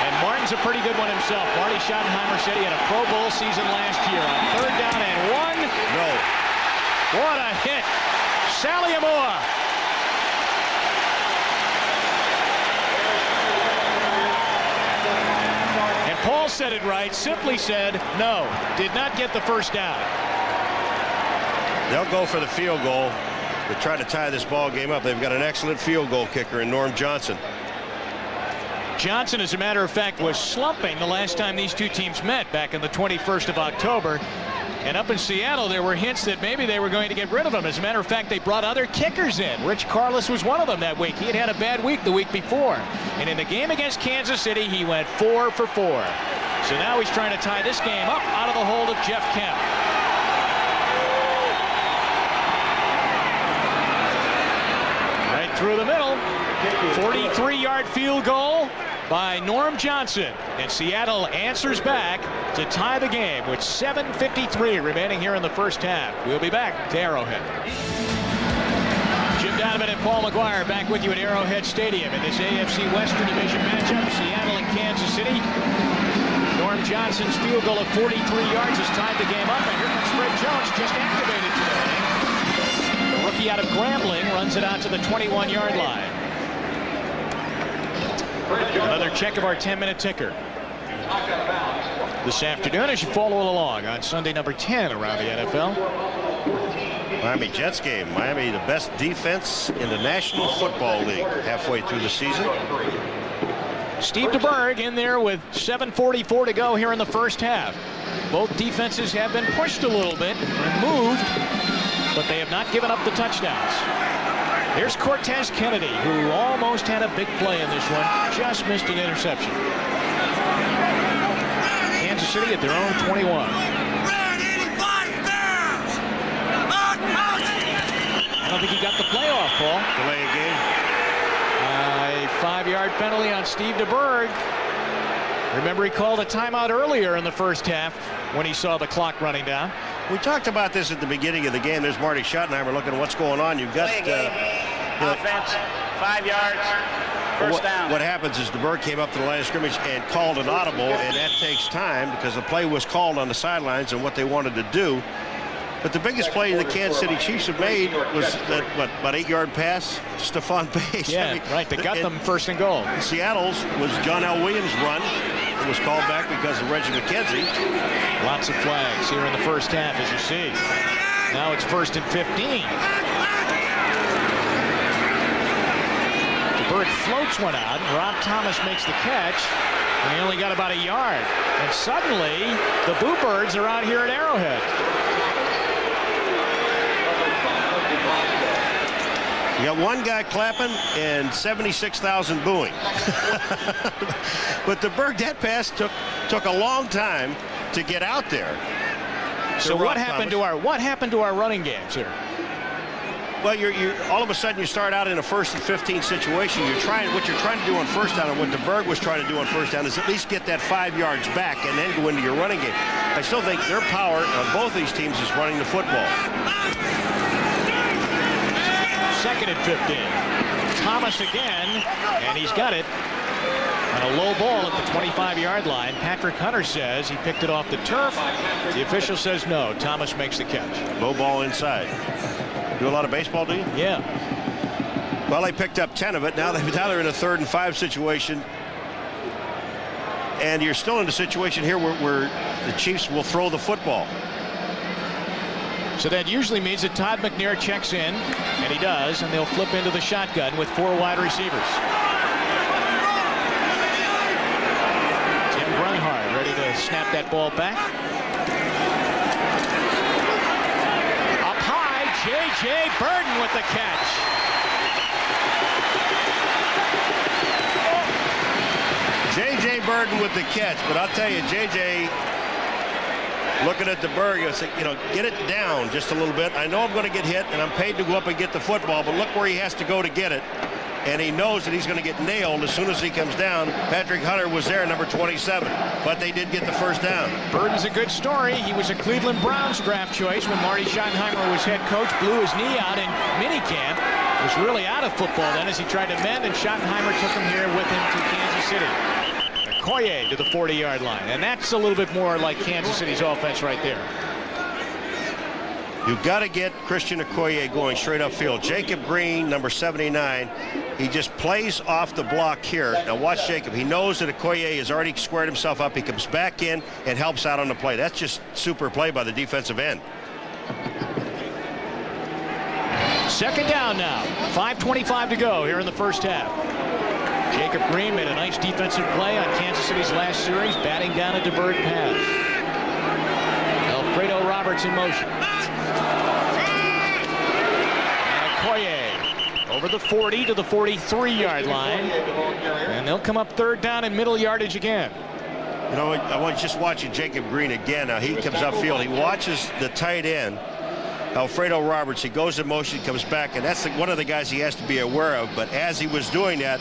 And Martin's a pretty good one himself. Marty Schottenheimer said he had a Pro Bowl season last year on 3rd down and 1. No. What a hit. Sally Amore. And Paul said it right, simply said no, did not get the first down. They'll go for the field goal to try to tie this ball game up. They've got an excellent field goal kicker in Norm Johnson. Johnson, as a matter of fact, was slumping the last time these 2 teams met back in the 21st of October. And up in Seattle, there were hints that maybe they were going to get rid of him. As a matter of fact, they brought other kickers in. Rich Carlos was one of them that week. He had had a bad week the week before. And in the game against Kansas City, he went 4 for 4. So now he's trying to tie this game up out of the hold of Jeff Kemp. Right through the middle. 43-yard field goal by Norm Johnson, and Seattle answers back to tie the game with 7:53 remaining here in the first half. We'll be back to Arrowhead. Jim Donovan and Paul McGuire back with you at Arrowhead Stadium in this AFC Western Division matchup. Seattle and Kansas City. Norm Johnson's field goal of 43 yards has tied the game up, and here comes Fred Jones, just activated today. The rookie out of Grambling runs it out to the 21-yard line. Another check of our 10-minute ticker this afternoon as you follow along on Sunday number 10 around the NFL. Miami Jets game. Miami, the best defense in the National Football League halfway through the season. Steve Deberg in there with 7:44 to go here in the first half. Both defenses have been pushed a little bit and moved, but they have not given up the touchdowns. Here's Cortez Kennedy, who almost had a big play in this one, just missed an interception. Kansas City at their own 21. I don't think he got the play off, Paul. Delay a game. A 5-yard penalty on Steve Deberg. Remember, he called a timeout earlier in the first half when he saw the clock running down. We talked about this at the beginning of the game. There's Marty Schottenheimer looking at what's going on. You've got offense, 5 yards, first down. What happens is Deberg came up to the line of scrimmage and called an audible, and that takes time because the play was called on the sidelines and what they wanted to do. But the biggest play the Kansas City Chiefs have made was that, about 8-yard pass to Stephon Diggs. Yeah, right. They got them first and goal. Seattle's was John L. Williams' run. It was called back because of Reggie McKenzie. Lots of flags here in the first half, as you see. Now it's 1st and 15. Deberg floats one out, and Rob Thomas makes the catch, and he only got about a yard. And suddenly, the Boo Birds are out here at Arrowhead. You got one guy clapping and 76,000 booing. But Deberg, that pass took a long time to get out there. So what happened to our running games here? Well, you're all of a sudden you start out in a 1st and 15 situation. What you're trying to do on first down, and what Deberg was trying to do on first down, is at least get that 5 yards back and then go into your running game. I still think their power on both these teams is running the football. 2nd and 15. Thomas again, and he's got it on a low ball at the 25-yard line. Patrick Hunter says he picked it off the turf. The official says no. Thomas makes the catch. Low ball inside. Do a lot of baseball, do you? Yeah. Well, they picked up 10 of it. Now they're in a 3rd and 5 situation. And you're still in a situation here where the Chiefs will throw the football. So that usually means that Todd McNair checks in, and he does, and they'll flip into the shotgun with 4 wide receivers. Tim Grunhard ready to snap that ball back. Up high, J.J. Burden with the catch. J.J. Burden with the catch, but I'll tell you, J.J. looking at Deberg, I said, get it down just a little bit. I know I'm going to get hit, and I'm paid to go up and get the football, but look where he has to go to get it. And he knows that he's going to get nailed as soon as he comes down. Patrick Hunter was there, number 27, but they did get the first down. Burden's a good story. He was a Cleveland Browns draft choice when Marty Schottenheimer was head coach, blew his knee out in minicamp. Was really out of football then as he tried to mend, and Schottenheimer took him here with him to Kansas City. Okoye to the 40-yard line, and that's a little bit more like Kansas City's offense right there. You've got to get Christian Okoye going straight upfield. Jacob Green, number 79, he just plays off the block here. Now watch Jacob. He knows that Okoye has already squared himself up. He comes back in and helps out on the play. That's just super play by the defensive end. 2nd down now. 5:25 to go here in the first half. Jacob Green made a nice defensive play on Kansas City's last series, batting down a Deberg pass. Alfredo Roberts in motion. And Okoye over the 40 to the 43-yard line. And they'll come up 3rd down and middle yardage again. I want just watching Jacob Green again. Now he comes upfield. He watches the tight end, Alfredo Roberts. He goes in motion, comes back, and that's one of the guys he has to be aware of. But as he was doing that,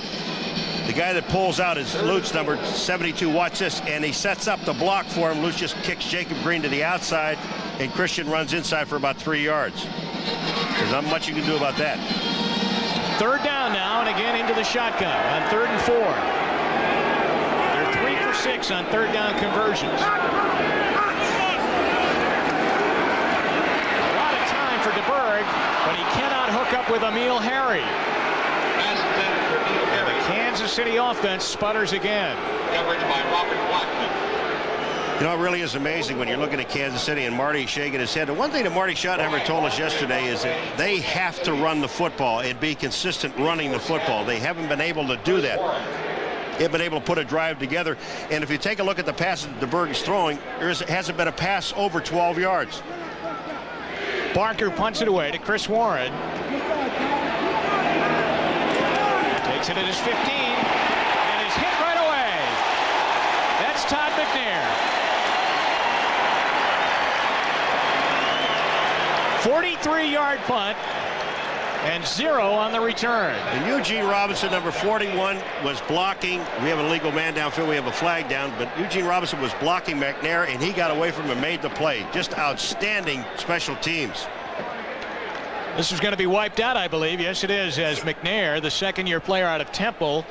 the guy that pulls out is Lutz, number 72. Watch this, and he sets up the block for him. Lutz just kicks Jacob Green to the outside, and Christian runs inside for about 3 yards. There's not much you can do about that. Third down now, and again into the shotgun on 3rd and 4. They're 3 for 6 on third down conversions. A lot of time for Deberg, but he cannot hook up with Emil Harry. And the Kansas City offense sputters again. Coverage by Robert Blackman. You know, it really is amazing when you're looking at Kansas City and Marty shaking his head. The one thing that Marty Schottenheimer told us yesterday is that they have to run the football and be consistent running the football. They haven't been able to do that. They've been able to put a drive together. And if you take a look at the passes that Deberg is throwing, there hasn't been a pass over 12 yards. Barker punts it away to Chris Warren. Takes it at his 15 and is hit right away. That's Todd McNair. 43-yard punt and 0 on the return. And Eugene Robinson, number 41, was blocking. We have a legal man downfield. We have a flag down. But Eugene Robinson was blocking McNair, and he got away from him and made the play. Just outstanding special teams. This is going to be wiped out, I believe. Yes, it is, as McNair, the second-year player out of Temple,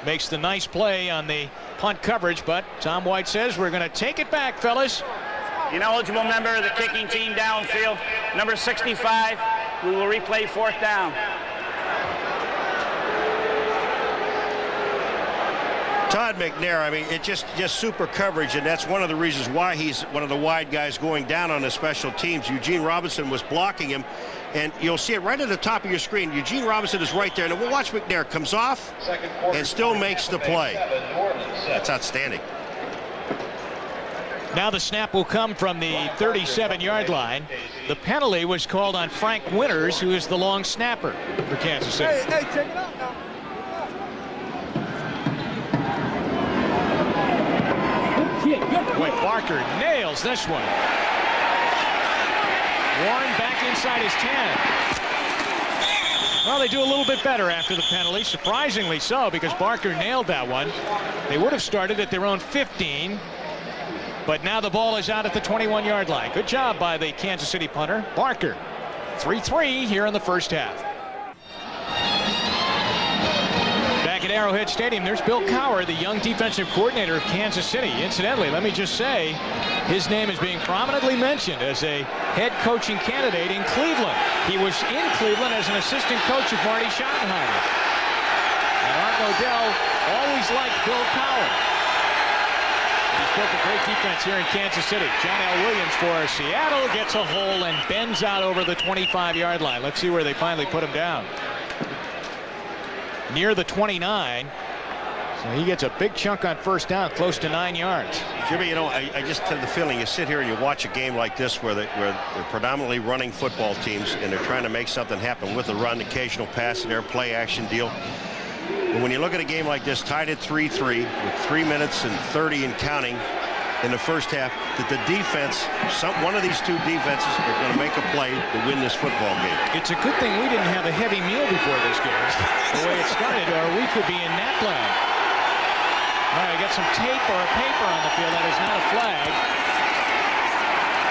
makes the nice play on the punt coverage. But Tom White says, we're going to take it back, fellas. Ineligible member of the kicking team downfield, number 65. We will replay 4th down. Todd McNair, I mean, it's just super coverage, and that's one of the reasons why he's one of the wide guys going down on the special teams. Eugene Robinson was blocking him, and you'll see it right at the top of your screen. Eugene Robinson is right there, and we'll watch McNair comes off and still makes the play. That's outstanding. Now the snap will come from the 37-yard line. The penalty was called on Frank Winters, who is the long snapper for Kansas City. Hey, check it out now. Boy, Barker nails this one. Warren back inside his 10. Well, they do a little bit better after the penalty, surprisingly so, because Barker nailed that one. They would have started at their own 15. But now the ball is out at the 21-yard line. Good job by the Kansas City punter, Barker. 3-3 here in the first half. Back at Arrowhead Stadium, there's Bill Cowher, the young defensive coordinator of Kansas City. Incidentally, let me just say, his name is being prominently mentioned as a head coaching candidate in Cleveland. He was in Cleveland as an assistant coach of Marty Schottenheimer. And Art Modell always liked Bill Cowher. He's built a great defense here in Kansas City. John L. Williams for Seattle gets a hole and bends out over the 25-yard line. Let's see where they finally put him down. Near the 29. So he gets a big chunk on first down, close to 9 yards. Jimmy, you know, I just have the feeling you sit here and you watch a game like this where they're predominantly running football teams and they're trying to make something happen with a run, occasional pass in their play action deal. But when you look at a game like this, tied at 3-3 with 3 minutes and 30 and counting in the first half, that the defense, one of these two defenses are going to make a play to win this football game. It's a good thing we didn't have a heavy meal before this game, the way it started, or we could be in Napland. All right, I got some tape or a paper on the field. That is not a flag.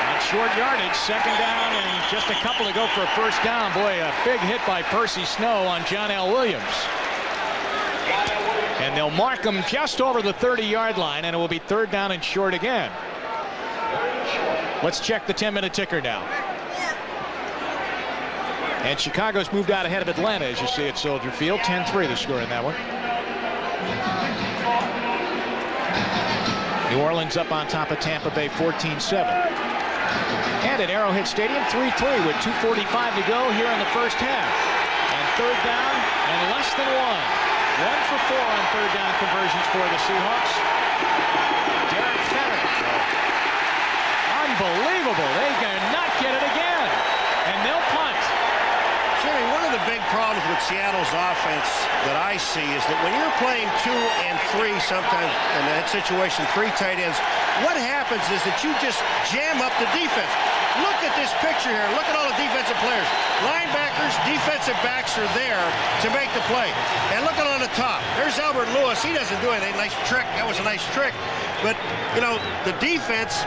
On short yardage, second down, and just a couple to go for a first down. Boy, a big hit by Percy Snow on John L. Williams. And they'll mark him just over the 30-yard line, and it will be third down and short again. Let's check the 10-minute ticker now. And Chicago's moved out ahead of Atlanta, as you see at Soldier Field. 10-3 the score in that one. New Orleans up on top of Tampa Bay 14-7. And at Arrowhead Stadium, 3-3 with 2:45 to go here in the first half. And third down and less than 1. 1 for 4 on third down conversions for the Seahawks. Derrick Thomas. Unbelievable. They cannot get it again. And they'll punt. Jimmy, one of the big problems with Seattle's offense that I see is that when you're playing 2 and 3, sometimes in that situation, 3 tight ends, what happens is that you just jam up the defense. Look at this picture here. Look at all the defensive players. Linebackers, defensive backs are there to make the play. And look at on the top. There's Albert Lewis. He doesn't do anything. Nice trick. That was a nice trick. But, you know, the defense,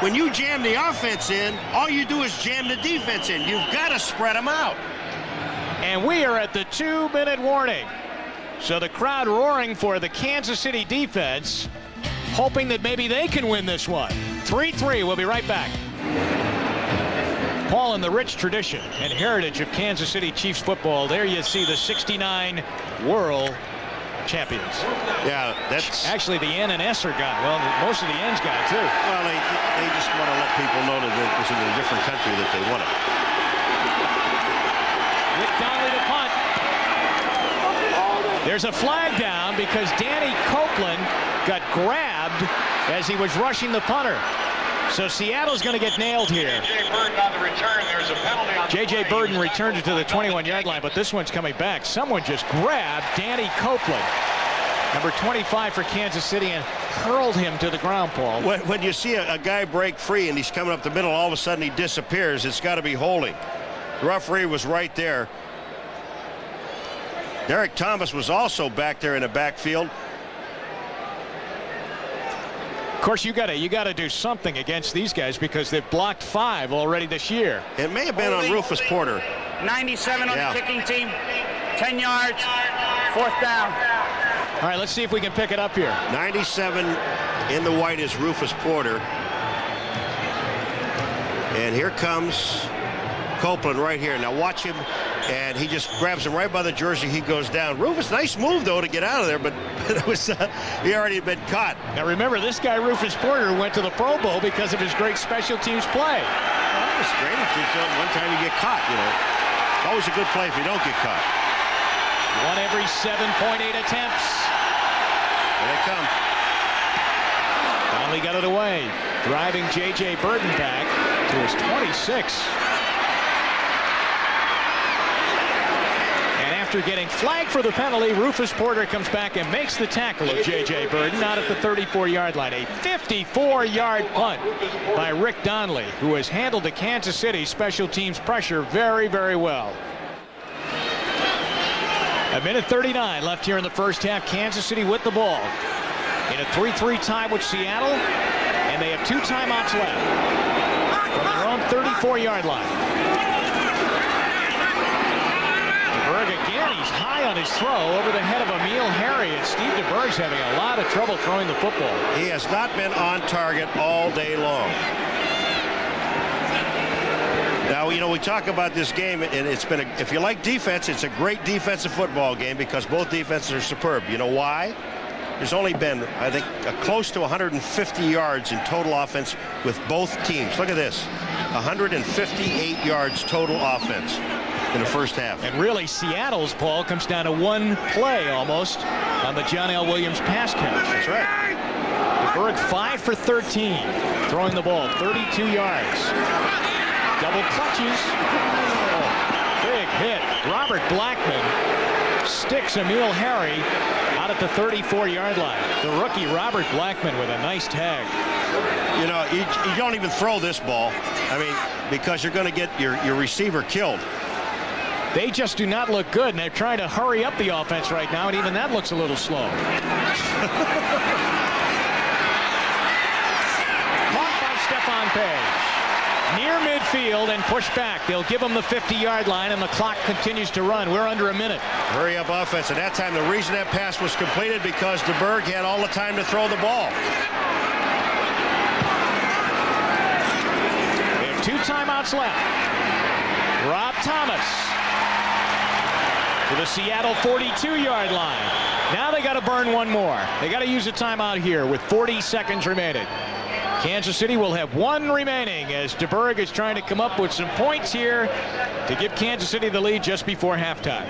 when you jam the offense in, all you do is jam the defense in. You've got to spread them out. And we are at the 2-minute warning. So the crowd roaring for the Kansas City defense, hoping that maybe they can win this one. 3-3. We'll be right back. Paul, in the rich tradition and heritage of Kansas City Chiefs football, there you see the '69 World Champions. Yeah, that's actually the N and S are gone. Well, most of the N's got it too. Well, they just want to let people know that it was in a different country that they won it. Rick Donnelly to punt. There's a flag down because Danny Copeland got grabbed as he was rushing the punter. So Seattle's going to get nailed here. J.J. Burden on the return. There's a penalty on J.J. Burden returned it to the 21-yard line, but this one's coming back. Someone just grabbed Danny Copeland, number 25 for Kansas City, and hurled him to the ground, Paul. When you see a guy break free and he's coming up the middle, all of a sudden he disappears, it's got to be holding. The referee was right there. Derrick Thomas was also back there in the backfield. Of course, you gotta do something against these guys because they've blocked 5 already this year. It may have been on Rufus Porter. 97 on the kicking team. 10 yards. 4th down. All right, let's see if we can pick it up here. 97 in the white is Rufus Porter. And here comes Copeland right here. Now watch him, and he just grabs him right by the jersey. He goes down. Rufus, nice move though to get out of there, but it was he already had been caught. Now remember, this guy Rufus Porter went to the Pro Bowl because of his great special teams play. Well, that was great. One time you get caught, you know. It's always a good play if you don't get caught. 1 every 7.8 attempts. Here they come. Finally got it away. Driving J.J. Burden back to his 26. After getting flagged for the penalty, Rufus Porter comes back and makes the tackle of J.J. Burden out at the 34-yard line. A 54-yard punt by Rick Donnelly, who has handled the Kansas City special teams pressure very, very well. 1:39 left here in the first half. Kansas City with the ball in a 3-3 tie with Seattle, and they have 2 timeouts left from their own 34-yard line. Again, he's high on his throw over the head of Emil Harry, and Steve Deberg's having a lot of trouble throwing the football. He has not been on target all day long. Now, you know, we talk about this game, and it's been, if you like defense, it's a great defensive football game because both defenses are superb. You know why? There's only been, I think, close to 150 yards in total offense with both teams. Look at this, 158 yards total offense in the first half. And really, Seattle's, Paul, comes down to 1 play almost on the John L. Williams pass catch. That's right. Deberg 5 for 13, throwing the ball 32 yards. Double clutches. Oh, big hit. Robert Blackman sticks Emil Harry out at the 34-yard line. The rookie Robert Blackman with a nice tag. You know, you don't even throw this ball. I mean, because you're going to get your receiver killed. They just do not look good, and they're trying to hurry up the offense right now, and even that looks a little slow. Caught by Stephon Page. Near midfield and pushed back. They'll give him the 50-yard line, and the clock continues to run. We're under a minute. Hurry up offense. At that time, the reason that pass was completed because Deberg had all the time to throw the ball. We have 2 timeouts left. Rob Thomas to the Seattle 42-yard line. Now they got to burn 1 more. They got to use a timeout here with 40 seconds remaining. Kansas City will have 1 remaining as Deberg is trying to come up with some points here to give Kansas City the lead just before halftime.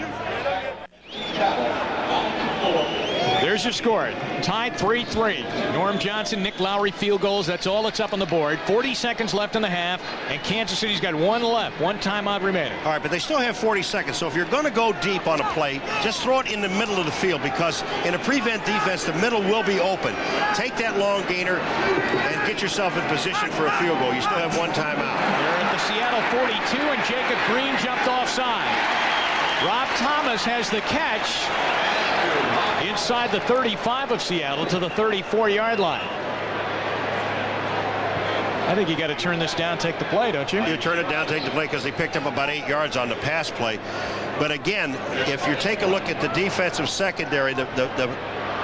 There's your score. Tied 3-3. Norm Johnson, Nick Lowry field goals. That's all that's up on the board. 40 seconds left in the half, and Kansas City's got 1 left. 1 timeout remaining. All right, but they still have 40 seconds. So if you're going to go deep on a play, just throw it in the middle of the field because in a prevent defense, the middle will be open. Take that long gainer and get yourself in position for a field goal. You still have 1 timeout. They're at the Seattle 42, and Jacob Green jumped offside. Rob Thomas has the catch inside the 35 of Seattle to the 34-yard line. I think you got to turn this down, take the play, don't you? You turn it down, take the play, because they picked up about 8 yards on the pass play. But again, if you take a look at the defensive secondary, the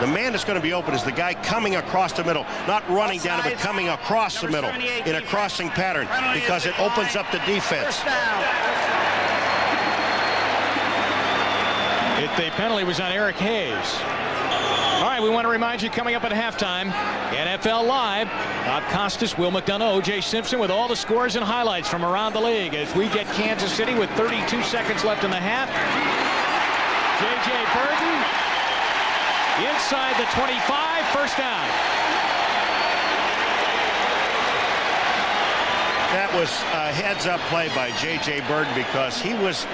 man that's going to be open is the guy coming across the middle, not running down it, but coming across the middle in a crossing pattern, because it opens up the defense. The penalty was on Eric Hayes. All right, we want to remind you, coming up at halftime, NFL Live, Bob Costas, Will McDonough, O.J. Simpson with all the scores and highlights from around the league as we get Kansas City with 32 seconds left in the half. J.J. Burton inside the 25, first down. That was a heads-up play by J.J. Burton, because he was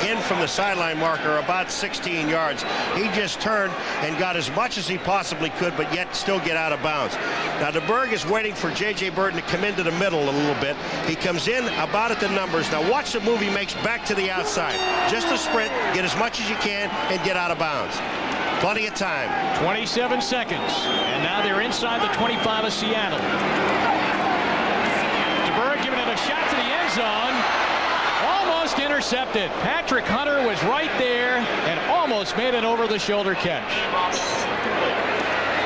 in from the sideline marker about 16 yards. He just turned and got as much as he possibly could, but yet still get out of bounds. Now, Deberg is waiting for J.J. Burton to come into the middle a little bit. He comes in about at the numbers. Now, watch the move he makes back to the outside. Just a sprint, get as much as you can, and get out of bounds. Plenty of time. 27 seconds, and now they're inside the 25 of Seattle. Deberg giving it a shot to the end zone. Almost intercepted. Patrick Hunter was right there and almost made an over-the-shoulder catch.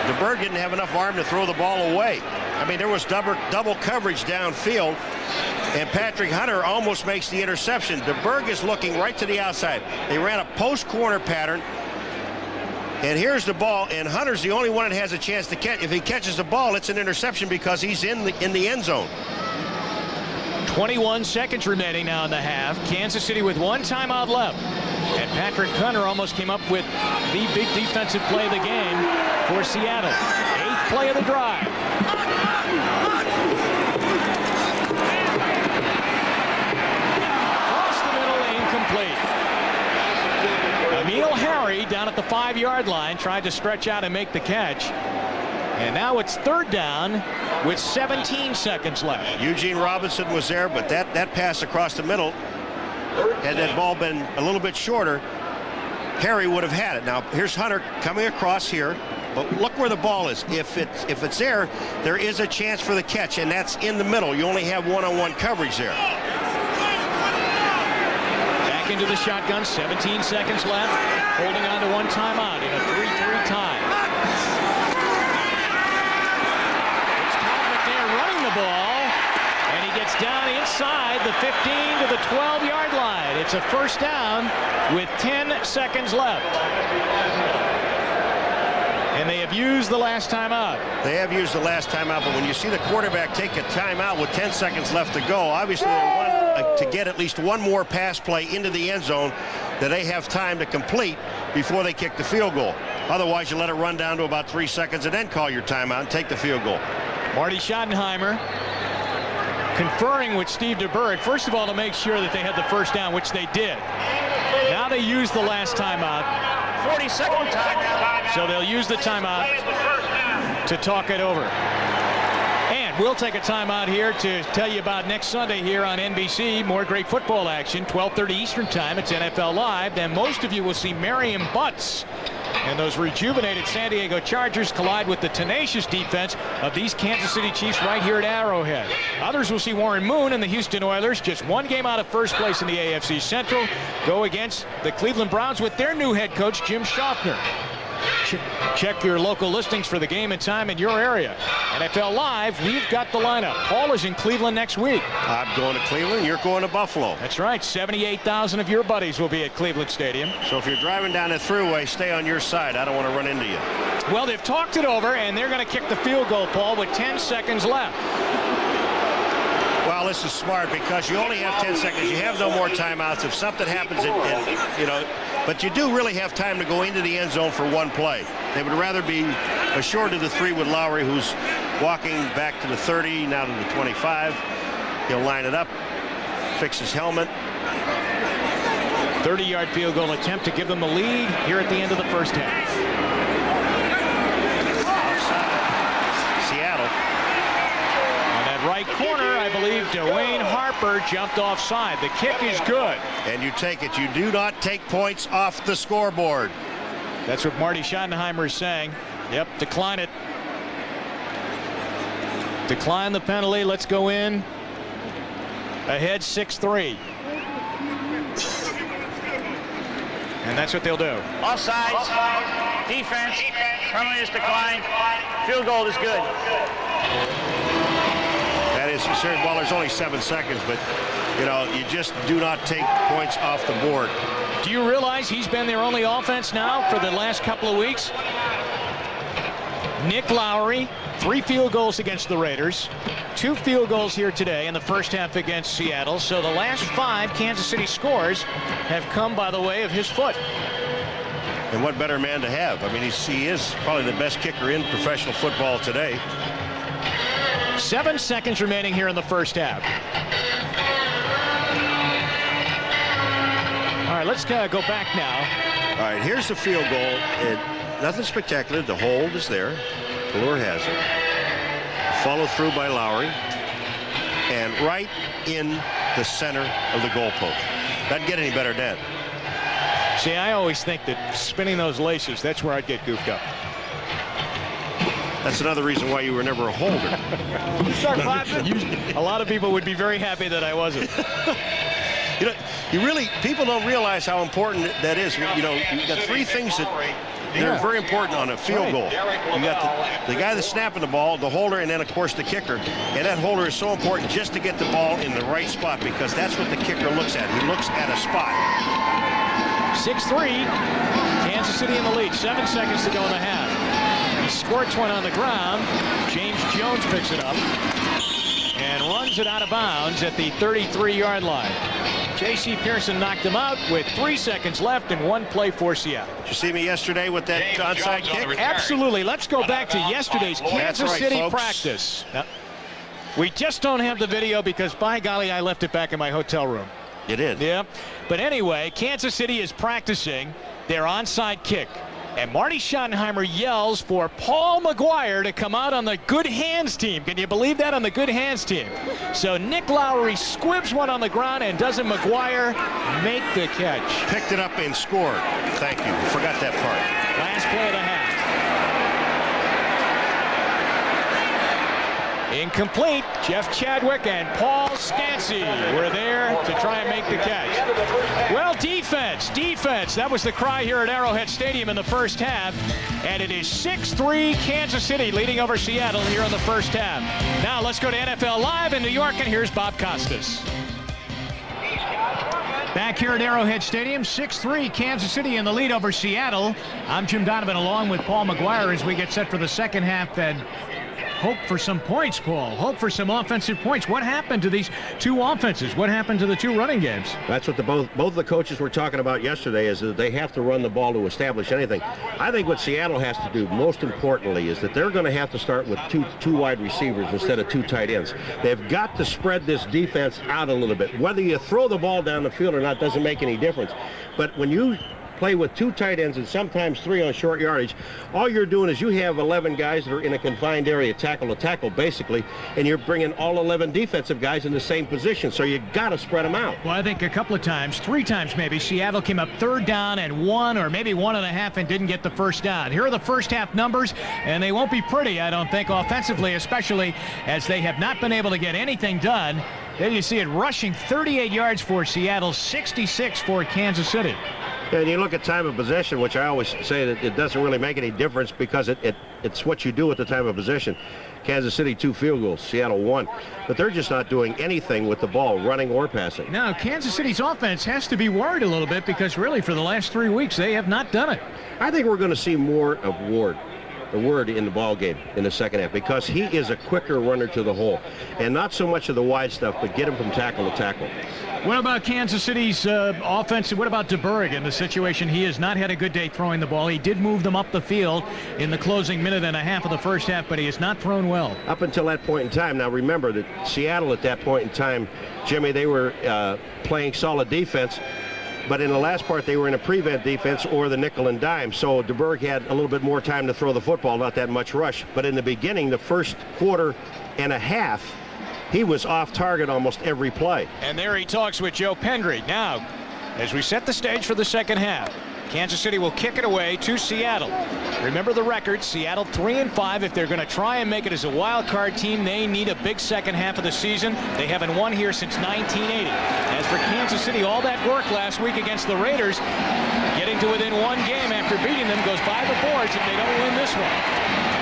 Deberg didn't have enough arm to throw the ball away. I mean, there was double coverage downfield, and Patrick Hunter almost makes the interception. Deberg is looking right to the outside. They ran a post-corner pattern, and here's the ball, and Hunter's the only one that has a chance to catch. If he catches the ball, it's an interception because he's in the end zone. 21 seconds remaining now in the half. Kansas City with one timeout left. And Patrick Hunter almost came up with the big defensive play of the game for Seattle. 8th play of the drive. Across the middle, incomplete. Emil Harry down at the 5-yard line tried to stretch out and make the catch. And now it's third down with 17 seconds left. Eugene Robinson was there, but that pass across the middle, had that ball been a little bit shorter, Harry would have had it. Now, here's Hunter coming across here, but look where the ball is. If it's there, there is a chance for the catch, and that's in the middle. You only have one-on-one coverage there. Back into the shotgun, 17 seconds left, holding on to one timeout in a 3-3 tie. Ball, and he gets down inside the 15 to the 12-yard line. It's a first down with 10 seconds left. And they have used the last timeout. They have used the last timeout, but when you see the quarterback take a timeout with 10 seconds left to go, obviously they want to get at least one more pass play into the end zone that they have time to complete before they kick the field goal. Otherwise, you let it run down to about 3 seconds and then call your timeout and take the field goal. Marty Schottenheimer conferring with Steve Deberg, first of all, to make sure that they had the first down, which they did. Now they use the last timeout. 40-second timeout. So they'll use the timeout to talk it over. And we'll take a timeout here to tell you about next Sunday here on NBC. More great football action, 12:30 Eastern Time. It's NFL Live. And most of you will see Merriam Butts and those rejuvenated San Diego Chargers collide with the tenacious defense of these Kansas City Chiefs right here at Arrowhead. Others will see Warren Moon and the Houston Oilers, just one game out of first place in the AFC Central, go against the Cleveland Browns with their new head coach, Jim Schaffner. Check your local listings for the game and time in your area. NFL Live, we've got the lineup. Paul is in Cleveland next week. I'm going to Cleveland. You're going to Buffalo. That's right. 78,000 of your buddies will be at Cleveland Stadium. So if you're driving down the thruway, stay on your side. I don't want to run into you. Well, they've talked it over, and they're going to kick the field goal, Paul, with 10 seconds left. Well, this is smart because you only have 10 seconds. You have no more timeouts. If something happens, but you do really have time to go into the end zone for one play. They would rather be assured of the 3 with Lowry, who's walking back to the 30, now to the 25. He'll line it up, fix his helmet. 30-yard field goal attempt to give them the lead here at the end of the first half. Seattle. On that right corner, I believe Dwayne Harper jumped offside. The kick is good. And you take it. You do not take points off the scoreboard. That's what Marty Schottenheimer is saying. Yep, decline it. Decline the penalty. Let's go in. Ahead 6-3. And that's what they'll do. Offsides. Defense. Penalty is declined. Field goal is good. That is serious. Well, there's only 7 seconds, but, you know, you just do not take points off the board. Do you realize he's been their only offense now for the last couple of weeks? Nick Lowry, 3 field goals against the Raiders, 2 field goals here today in the first half against Seattle. So the last 5 Kansas City scores have come by the way of his foot. And what better man to have? I mean, he is probably the best kicker in professional football today. 7 seconds remaining here in the first half. All right, let's go back now. All right, here's the field goal. Nothing spectacular. The hold is there. Lure has it. Follow through by Lowry. And right in the center of the goalpost. Doesn't get any better than that. See, I always think that spinning those laces, that's where I'd get goofed up. That's another reason why you were never a holder. A lot of people would be very happy that I wasn't. You know, people don't realize how important that is. You know, you've got 3 things that they're very important on a field goal. You got the guy that's snapping the ball, the holder, and then, of course, the kicker. And that holder is so important just to get the ball in the right spot because that's what the kicker looks at. He looks at a spot. 6-3. Kansas City in the lead. 7 seconds to go in the half. He squirts one on the ground. James Jones picks it up and runs it out of bounds at the 33-yard line. J.C. Pearson knocked him out with 3 seconds left and 1 play for Seattle. Did you see me yesterday with that onside kick? Absolutely. Let's go back to yesterday's Kansas City practice. Now, we just don't have the video because, by golly, I left it back in my hotel room. You did? Yeah. But anyway, Kansas City is practicing their onside kick. And Marty Schottenheimer yells for Paul McGuire to come out on the good hands team. Can you believe that, on the good hands team? So Nick Lowry squibs one on the ground, and doesn't McGuire make the catch? Picked it up and scored. Thank you. Forgot that part. Last play of the half. Incomplete. Jeff Chadwick and Paul Scansey were there to try and make the catch. Well, defense. That was the cry here at Arrowhead Stadium in the first half. And it is 6-3 Kansas City leading over Seattle here in the first half. Now let's go to NFL Live in New York, and here's Bob Costas. Back here at Arrowhead Stadium, 6-3 Kansas City in the lead over Seattle. I'm Jim Donovan along with Paul McGuire as we get set for the second half and hope for some points, Paul. Hope for some offensive points. What happened to these 2 offenses? What happened to the 2 running games? That's what both of the coaches were talking about yesterday, is that they have to run the ball to establish anything. I think what Seattle has to do, most importantly, is that they're going to have to start with two wide receivers instead of 2 tight ends. They've got to spread this defense out a little bit. Whether you throw the ball down the field or not doesn't make any difference. But when you play with 2 tight ends and sometimes 3 on short yardage, all you're doing is you have 11 guys that are in a confined area, tackle to tackle basically, and you're bringing all 11 defensive guys in the same position, so you got to spread them out. Well, I think a couple of times, 3 times maybe, Seattle came up 3rd down and 1 or maybe 1.5 and didn't get the first down. Here are the first half numbers, and they won't be pretty, I don't think, offensively, especially as they have not been able to get anything done. There you see it rushing 38 yards for Seattle, 66 for Kansas City. And you look at time of possession, which I always say that it doesn't really make any difference because it's what you do at the time of possession. Kansas City 2 field goals, Seattle 1. But they're just not doing anything with the ball, running or passing. Now, Kansas City's offense has to be worried a little bit because really for the last 3 weeks they have not done it. I think we're going to see more of Ward in the ball game in the second half because he is a quicker runner to the hole. And not so much of the wide stuff, but get him from tackle to tackle. What about Kansas City's offense? What about Deberg in the situation? He has not had a good day throwing the ball. He did move them up the field in the closing minute and a half of the first half, but he has not thrown well. Up until that point in time. Now remember that Seattle at that point in time, Jimmy, they were playing solid defense. But in the last part, they were in a prevent defense or the nickel and dime. So Deberg had a little bit more time to throw the football, not that much rush. But in the beginning, the first quarter and a half, he was off target almost every play. And there he talks with Joe Pendry. Now, as we set the stage for the second half, Kansas City will kick it away to Seattle. Remember the record, Seattle 3-5. If they're going to try and make it as a wild card team, they need a big second half of the season. They haven't won here since 1980. As for Kansas City, all that work last week against the Raiders, getting to within one game after beating them, goes by the boards if they don't win this one.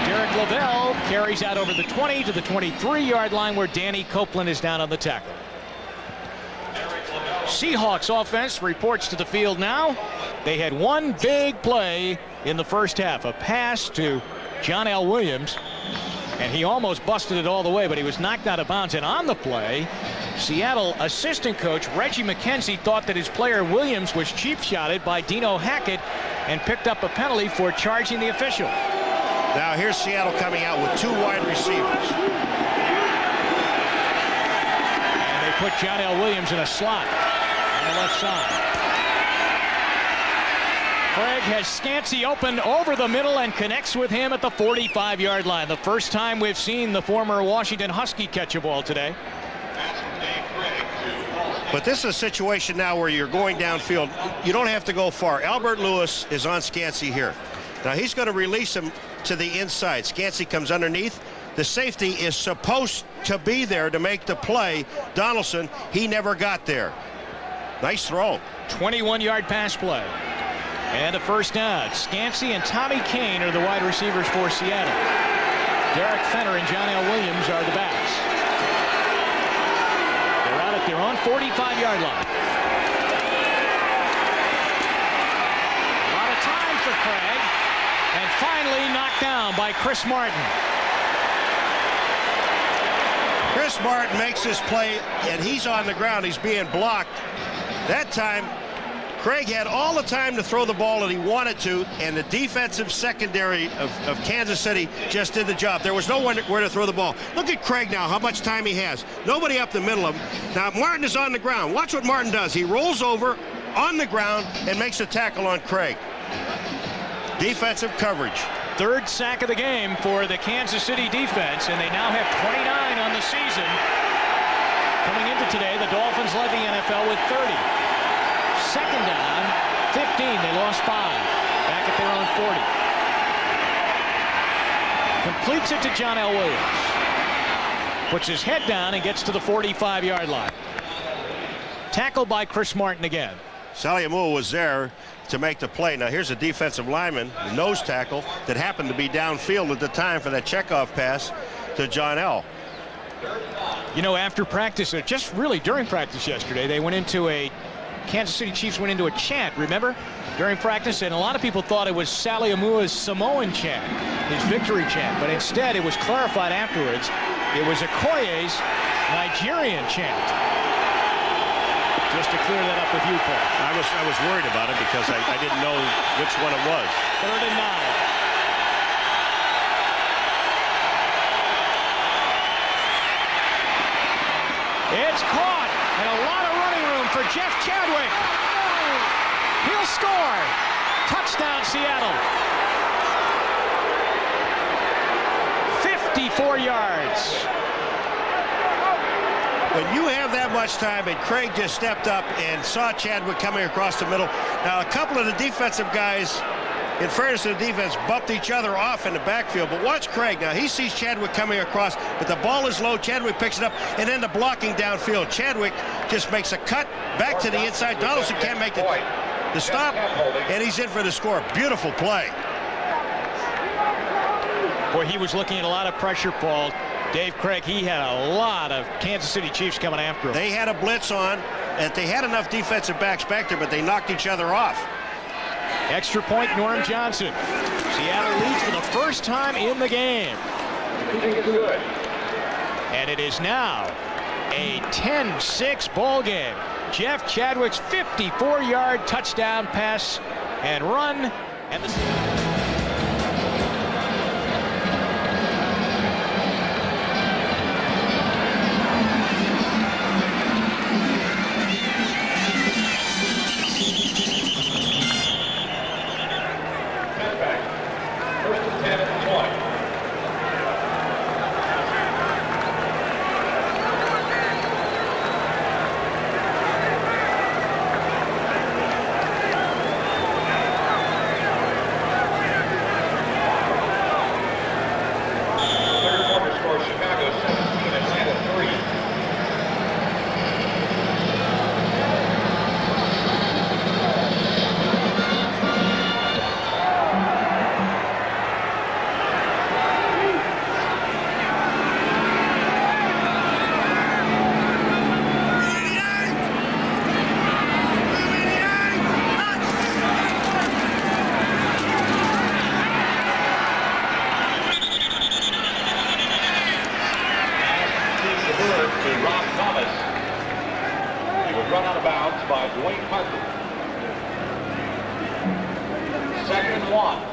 Derrick Lavelle carries out over the 20 to the 23-yard line where Danny Copeland is down on the tackle. Seahawks offense reports to the field now. They had one big play in the first half, a pass to John L. Williams, and he almost busted it all the way, but he was knocked out of bounds. And on the play, Seattle assistant coach Reggie McKenzie thought that his player Williams was cheap-shotted by Dino Hackett and picked up a penalty for charging the official. Now here's Seattle coming out with two wide receivers. And they put John L. Williams in a slot on the left side. Craig has Scansey open over the middle and connects with him at the 45-yard line. The first time we've seen the former Washington Husky catch a ball today. But this is a situation now where you're going downfield. You don't have to go far. Albert Lewis is on Scansey here. Now he's going to release him to the inside. Scansey comes underneath. The safety is supposed to be there to make the play. Donaldson, he never got there. Nice throw. 21-yard pass play. And a first down. Scansey and Tommy Kane are the wide receivers for Seattle. Derek Fenner and John L. Williams are the backs. They're out at their own 45-yard line. A lot of time for Craig. And finally knocked down by Chris Martin. Chris Martin makes this play, and he's on the ground. He's being blocked. That time, Craig had all the time to throw the ball that he wanted to, and the defensive secondary of Kansas City just did the job. There was no one where to throw the ball. Look at Craig now, how much time he has. Nobody up the middle of him. Now, Martin is on the ground. Watch what Martin does. He rolls over on the ground and makes a tackle on Craig. Defensive coverage. Third sack of the game for the Kansas City defense, and they now have 29 on the season. Coming into today, the Dolphins led the NFL with 30. Second down, 15. They lost 5. Back at their own 40. Completes it to John L. Williams. Puts his head down and gets to the 45-yard line. Tackled by Chris Martin again. Saliamu was there to make the play. Now here's a defensive lineman, the nose tackle, that happened to be downfield at the time for that checkoff pass to John L. You know, after practice, or just really during practice yesterday, they went into a Kansas City Chiefs went into a chant, remember, during practice, and a lot of people thought it was Saliamua's Samoan chant, his victory chant, but instead it was clarified afterwards. It was Okoye's Nigerian chant. Just to clear that up with you, Paul. I was worried about it because I didn't know which one it was. 3rd and 9. It's caught, and a lot of running room for Jeff Chadwick. He'll score. Touchdown, Seattle. 54 yards. When you have that much time, and Craig just stepped up and saw Chadwick coming across the middle. Now, a couple of the defensive guys, in fairness to the defense, bumped each other off in the backfield. But watch Craig now. He sees Chadwick coming across, but the ball is low. Chadwick picks it up, and then the blocking downfield. Chadwick just makes a cut back to the inside. Donaldson can't make the stop, and he's in for the score. Beautiful play. Boy, he was looking at a lot of pressure, Paul. Dave Craig, he had a lot of Kansas City Chiefs coming after him. They had a blitz on, and they had enough defensive backs back there, but they knocked each other off. Extra point, Norm Johnson. Seattle leads for the first time in the game. And it is now a 10-6 ball game. Jeff Chadwick's 54-yard touchdown pass and run, and the by Dwayne Parker. 2nd and 1.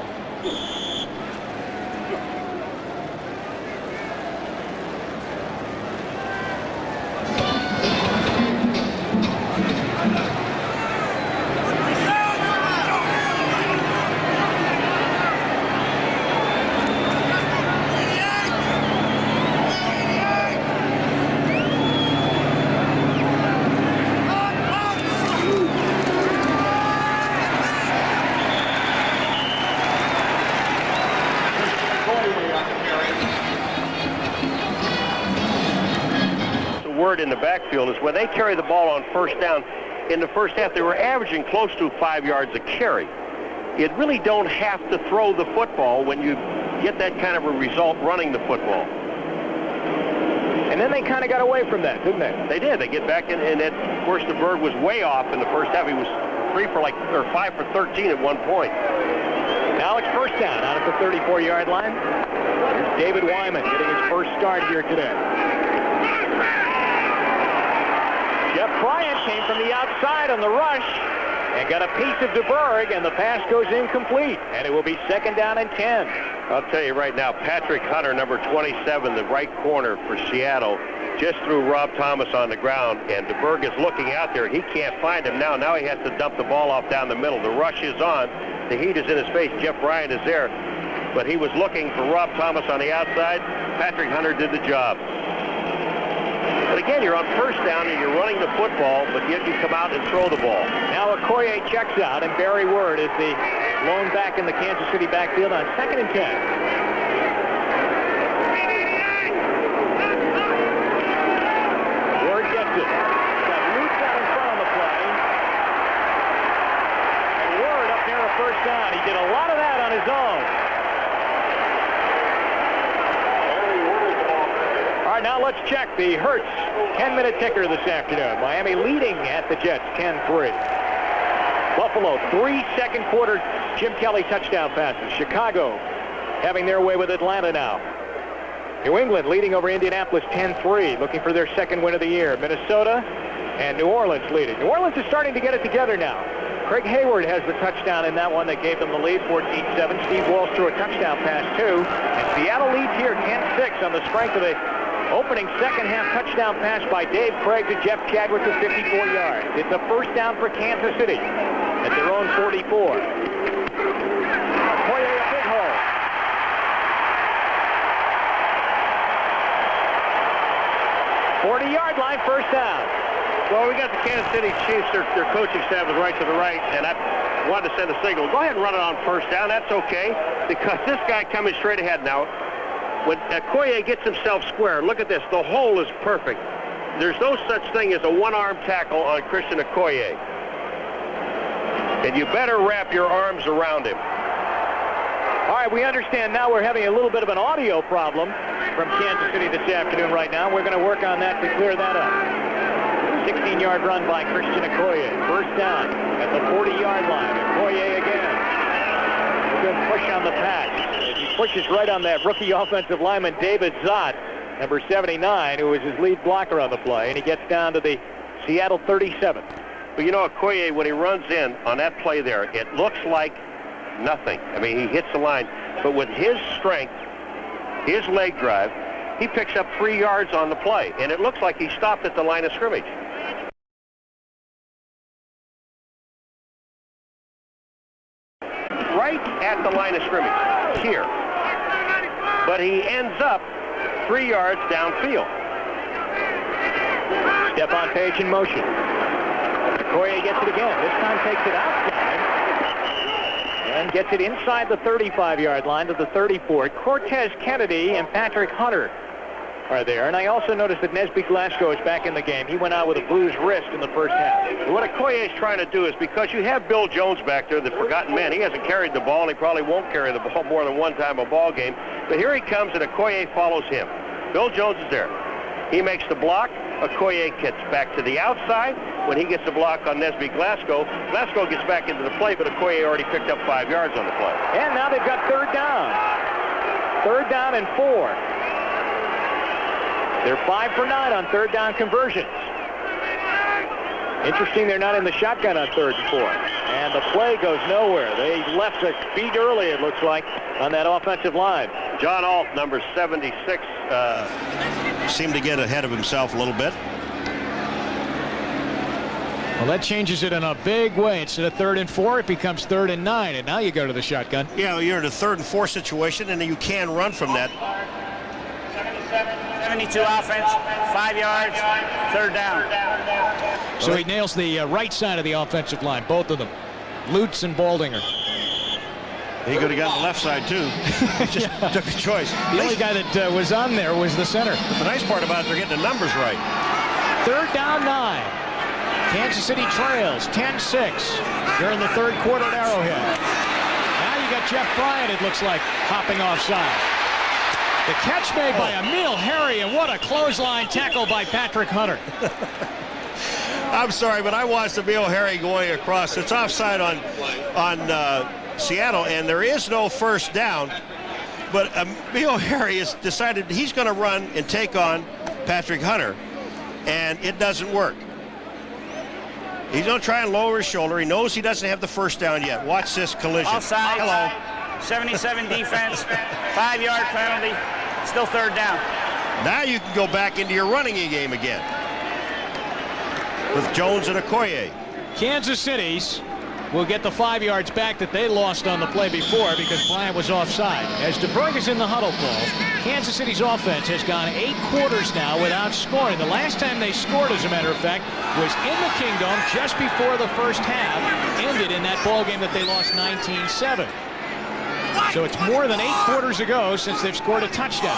In the backfield is when they carry the ball on first down. In the first half, they were averaging close to 5 yards a carry. You really don't have to throw the football when you get that kind of a result running the football. And then they kind of got away from that, didn't they? They did. They get back in, and then, of course, Deberg was way off in the first half. He was 5 for 13 at one point. Now it's first down out at the 34-yard line. Here's David Wyman getting his first start here today. Jeff Bryant came from the outside on the rush and got a piece of Deberg, and the pass goes incomplete, and it will be 2nd down and 10. I'll tell you right now, Patrick Hunter, number 27, the right corner for Seattle, just threw Rob Thomas on the ground, and Deberg is looking out there. He can't find him now. Now he has to dump the ball off down the middle. The rush is on. The heat is in his face. Jeff Bryant is there, but he was looking for Rob Thomas on the outside. Patrick Hunter did the job. But again, you're on first down and you're running the football, but yet you come out and throw the ball. Now Okoye checks out, and Barry Word is the lone back in the Kansas City backfield on 2nd and 10. Word gets it. Got Luke out in front on the play. And Word up near a first down. He did a lot of that on his own. All right, now let's check the Hertz 10-minute ticker this afternoon. Miami leading at the Jets 10-3. Buffalo, 3 second-quarter Jim Kelly touchdown passes. Chicago having their way with Atlanta now. New England leading over Indianapolis 10-3, looking for their 2nd win of the year. Minnesota and New Orleans leading. New Orleans is starting to get it together now. Craig Hayward has the touchdown in that one that gave them the lead, 14-7. Steve Walsh threw a touchdown pass, too. And Seattle leads here 10-6 on the strength of the opening second-half touchdown pass by Dave Craig to Jeff Chadwick of 54 yards. It's a first down for Kansas City at their own 44. Okoye a big hole. '40-yard line, first down. Well, we got the Kansas City Chiefs. Their coaching staff is right to the right, and I wanted to send a signal. Go ahead and run it on first down. That's okay, because this guy coming straight ahead now. When Okoye gets himself square, look at this. The hole is perfect. There's no such thing as a one-arm tackle on Christian Okoye. And you better wrap your arms around him. All right, we understand now we're having a little bit of an audio problem from Kansas City this afternoon right now. We're going to work on that to clear that up. 16-yard run by Christian Okoye. First down at the 40-yard line. Okoye again. Good push on the pass. He pushes right on that rookie offensive lineman, David Zott, number 79, who was his lead blocker on the play, and he gets down to the Seattle 37. But you know, Okoye, when he runs in on that play there, it looks like nothing. I mean, he hits the line, but with his strength, his leg drive, he picks up 3 yards on the play, and it looks like he stopped at the line of scrimmage. Right at the line of scrimmage, here. But he ends up 3 yards downfield. Stephon Page in motion. Okoye gets it again. This time takes it outside and gets it inside the 35-yard line to the 34. Cortez Kennedy and Patrick Hunter are there. And I also noticed that Nesby Glasgow is back in the game. He went out with a bruised wrist in the first half. What Okoye is trying to do is, because you have Bill Jones back there, the forgotten man, he hasn't carried the ball, and he probably won't carry the ball more than one time a ball game. But here he comes, and Okoye follows him. Bill Jones is there. He makes the block. Okoye gets back to the outside. When he gets the block on Nesby Glasgow, Glasgow gets back into the play, but Okoye already picked up 5 yards on the play. And now they've got third down. Third down and 4. They're 5 for 9 on third down conversions. Interesting they're not in the shotgun on 3rd and 4. And the play goes nowhere. They left a beat early, it looks like, on that offensive line. John Alt, number 76, seemed to get ahead of himself a little bit. Well, that changes it in a big way. Instead of 3rd and 4, it becomes 3rd and 9, and now you go to the shotgun. Yeah, well, you're in a 3rd and 4 situation, and you can run from that. 72 offense, 5 yards, 3rd down. So he nails the right side of the offensive line, both of them, Lutz and Baldinger. He could have gotten the left side, too. He just took a choice. The only guy that was on there was the center. But the nice part about it, they're getting the numbers right. 3rd down 9. Kansas City trails 10-6 during the 3rd quarter at Arrowhead. Now you got Jeff Bryant, it looks like, hopping offside. The catch made by Emil Harry, and what a clothesline tackle by Patrick Hunter. I'm sorry, but I watched Emil Harry going across. It's offside on Seattle, and there is no first down. But Emil Harry has decided he's going to run and take on Patrick Hunter, and it doesn't work. He's going to try and lower his shoulder. He knows he doesn't have the first down yet. Watch this collision. Offside. Hello. 77 defense, 5-yard penalty, still 3rd down. Now you can go back into your running game again with Jones and Okoye. Kansas City's will get the 5 yards back that they lost on the play before because Bryant was offside. As Deberg is in the huddle, Paul, Kansas City's offense has gone 8 quarters now without scoring. The last time they scored, as a matter of fact, was in the Kingdom just before the first half ended in that ball game that they lost 19-7. So it's more than 8 quarters ago since they've scored a touchdown.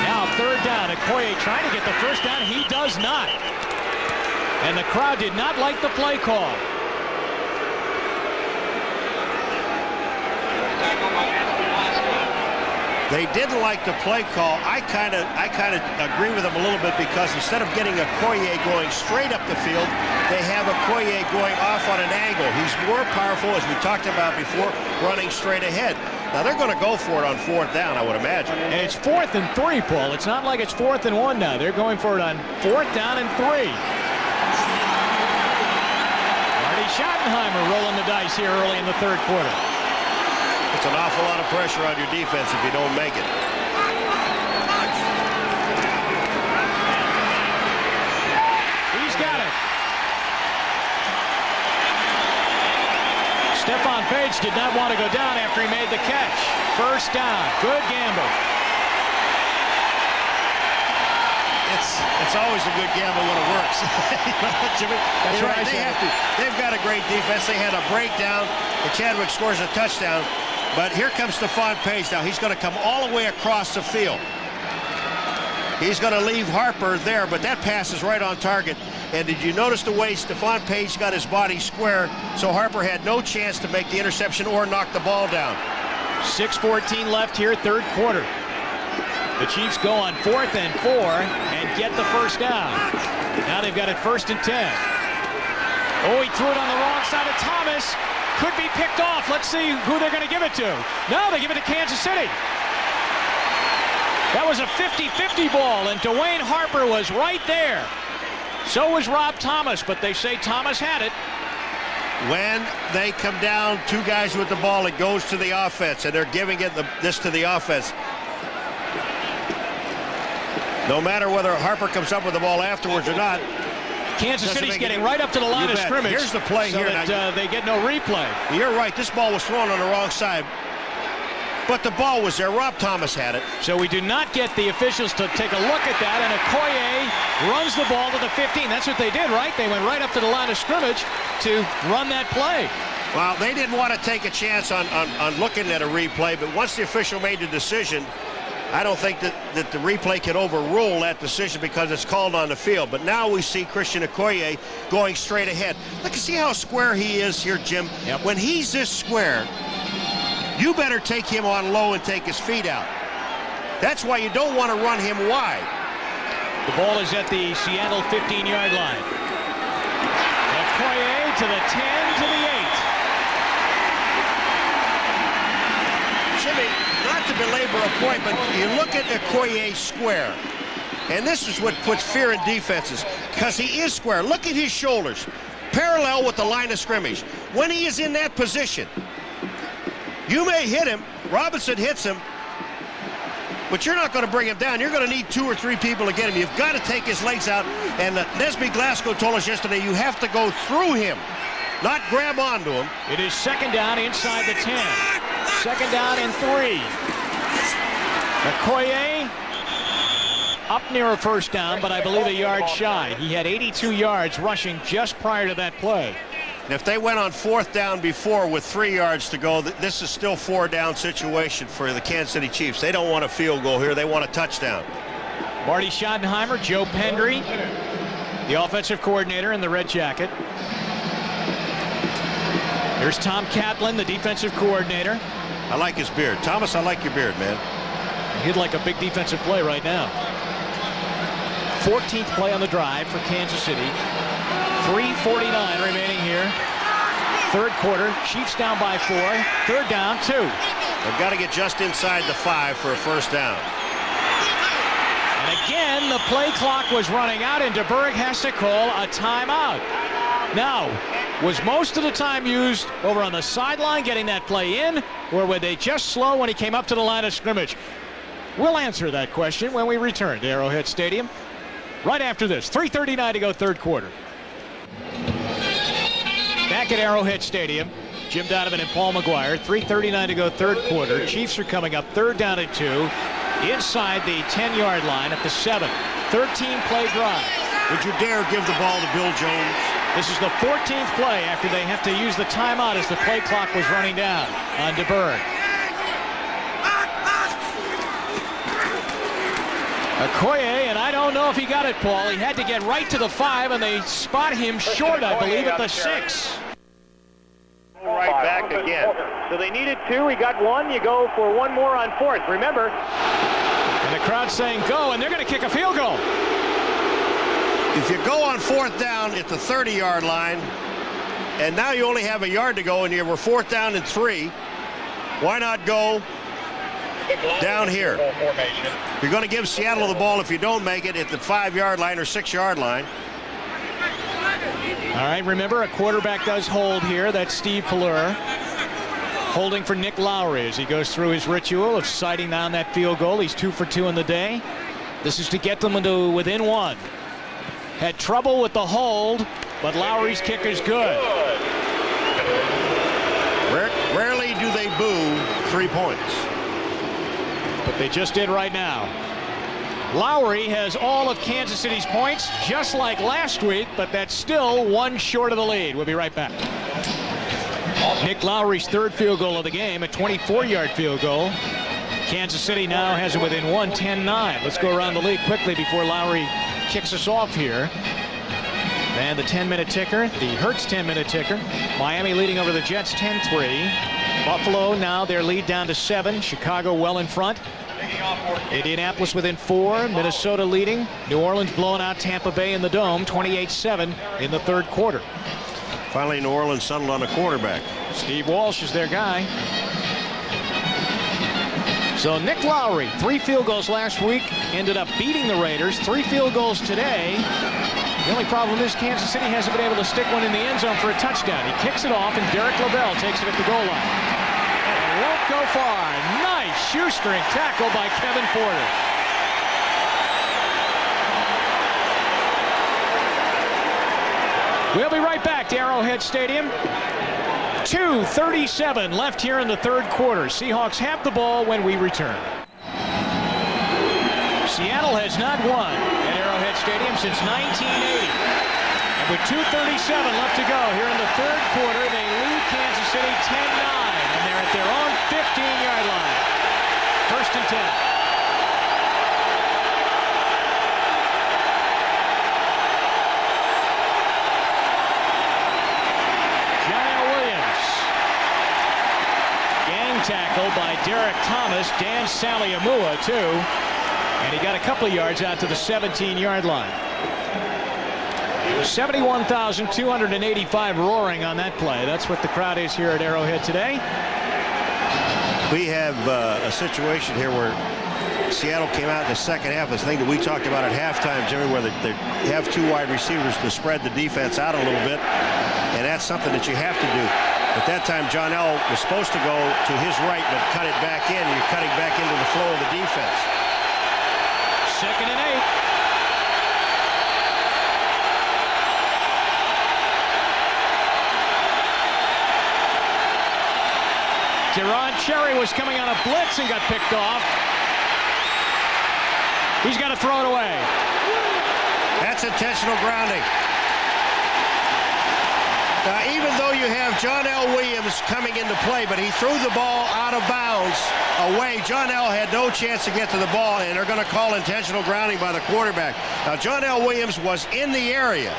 Now 3rd down. Okoye trying to get the first down. He does not. And the crowd did not like the play call. They didn't like the play call. I kind of agree with them a little bit because instead of getting Okoye going straight up the field, they have Okoye going off on an angle. He's more powerful, as we talked about before, running straight ahead. Now they're going to go for it on 4th down, I would imagine. And it's 4th and 3, Paul. It's not like it's 4th and 1 now. They're going for it on 4th down and 3. Marty Schottenheimer rolling the dice here early in the 3rd quarter. It's an awful lot of pressure on your defense if you don't make it. He's got it. Stephon Page did not want to go down after he made the catch. First down. Good gamble. It's always a good gamble when it works. That's right. They've got a great defense. They had a breakdown, and Chadwick scores a touchdown. But here comes Stephon Page now. He's going to come all the way across the field. He's going to leave Harper there, but that pass is right on target. And did you notice the way Stephon Page got his body square so Harper had no chance to make the interception or knock the ball down? 6:14 left here, 3rd quarter. The Chiefs go on 4th and 4 and get the first down. Now they've got it 1st and 10. Oh, he threw it on the wrong side of Thomas. Could be picked off. Let's see who they're going to give it to. No, they give it to Kansas City. That was a 50-50 ball, and Dwayne Harper was right there. So was Rob Thomas, but they say Thomas had it. When they come down 2 guys with the ball, it goes to the offense, and they're giving this to the offense. No matter whether Harper comes up with the ball afterwards or not. Kansas City's getting right up to the line of scrimmage. Here's the play so here. That, they get no replay. You're right. This ball was thrown on the wrong side. But the ball was there. Rob Thomas had it. So we do not get the officials to take a look at that. And Okoye runs the ball to the 15. That's what they did, right? They went right up to the line of scrimmage to run that play. Well, they didn't want to take a chance on looking at a replay. But once the official made the decision, I don't think that the replay can overrule that decision because it's called on the field. But now we see Christian Okoye going straight ahead. Look, see how square he is here, Jim? Yep. When he's this square, you better take him on low and take his feet out. That's why you don't want to run him wide. The ball is at the Seattle 15-yard line. Okoye to the 10, to the 8. Jimmy, not to belabor a point, but you look at Okoye square. And this is what puts fear in defenses, because he is square. Look at his shoulders, parallel with the line of scrimmage. When he is in that position, you may hit him. Robinson hits him, but you're not going to bring him down. You're going to need 2 or 3 people to get him. You've got to take his legs out. And Nesby Glasgow told us yesterday, you have to go through him, not grab onto him. It is second down inside the 10. Second down and 3. Okoye up near a first down, but I believe a yard shy. He had 82 yards rushing just prior to that play. And if they went on 4th down before with 3 yards to go, this is still 4-down situation for the Kansas City Chiefs. They don't want a field goal here. They want a touchdown. Marty Schottenheimer, Joe Pendry, the offensive coordinator in the red jacket. Here's Tom Catlin, the defensive coordinator. I like his beard. Thomas, I like your beard, man. He'd like a big defensive play right now. 14th play on the drive for Kansas City. 3:49 remaining here. Third quarter. Chiefs down by 4. Third down, 2. They've got to get just inside the 5 for a first down. And again, the play clock was running out, and Deberg has to call a timeout. Now, was most of the time used over on the sideline getting that play in, or were they just slow when he came up to the line of scrimmage? We'll answer that question when we return to Arrowhead Stadium right after this. 3:39 to go, third quarter. Back at Arrowhead Stadium, Jim Donovan and Paul McGuire. 3:39 to go, third quarter. Chiefs are coming up, third down and 2 inside the 10-yard line at the 7. 13-play drive. Would you dare give the ball to Bill Jones? This is the 14th play after they have to use the timeout as the play clock was running down on Deberg. Okoye, and I don't know if he got it, Paul. He had to get right to the 5, and they spot him short, I believe, at the 6. Right back again. So they needed 2. He got 1. You go for 1 more on 4th. Remember. And the crowd's saying go, and they're going to kick a field goal. If you go on 4th down at the 30-yard line, and now you only have a yard to go, and you were 4th down and 3, why not go down here? You're going to give Seattle the ball if you don't make it at the 5-yard line or 6-yard line. All right, remember, a quarterback does hold here. That's Steve Deberg. Holding for Nick Lowry as he goes through his ritual of sighting down that field goal. He's 2 for 2 in the day. This is to get them into within 1. Had trouble with the hold, but Lowry's kick is good. Rarely do they boo 3 points. But they just did right now. Lowry has all of Kansas City's points, just like last week, but that's still 1 short of the lead. We'll be right back. Nick Lowry's 3rd field goal of the game, a 24-yard field goal. Kansas City now has it within 1, 10-9. Let's go around the league quickly before Lowry kicks us off here. And the 10-minute ticker, the Hurts 10-minute ticker. Miami leading over the Jets 10-3. Buffalo now their lead down to 7. Chicago well in front. Indianapolis within 4. Minnesota leading. New Orleans blowing out Tampa Bay in the Dome 28-7 in the third quarter. Finally, New Orleans settled on a quarterback. Steve Walsh is their guy. So Nick Lowry, 3 field goals last week, ended up beating the Raiders. 3 field goals today. The only problem is Kansas City hasn't been able to stick one in the end zone for a touchdown. He kicks it off, and Derek LaBelle takes it at the goal line. And won't go far. Nice shoestring tackle by Kevin Porter. We'll be right back to Arrowhead Stadium. 2:37 left here in the third quarter. Seahawks have the ball when we return. Seattle has not won at Arrowhead Stadium since 1980. And with 2:37 left to go here in the third quarter, they lead Kansas City 10-9, and they're at their own 15-yard line. First and 10. Tackle by Derrick Thomas, Dan Saliamua too, and he got a couple of yards out to the 17-yard line. 71,285 roaring on that play. That's what the crowd is here at Arrowhead today. We have a situation here where Seattle came out in the second half, this thing that we talked about at halftime, Jimmy, where they have two wide receivers to spread the defense out a little bit, and that's something that you have to do. At that time, John L. was supposed to go to his right, but cut it back in, and you're cutting back into the flow of the defense. 2nd and 8. Deron Cherry was coming on a blitz and got picked off. He's got to throw it away. That's intentional grounding. Now, even though you have John L. Williams coming into play, but he threw the ball out of bounds away. John L. had no chance to get to the ball, and they're going to call intentional grounding by the quarterback. Now, John L. Williams was in the area,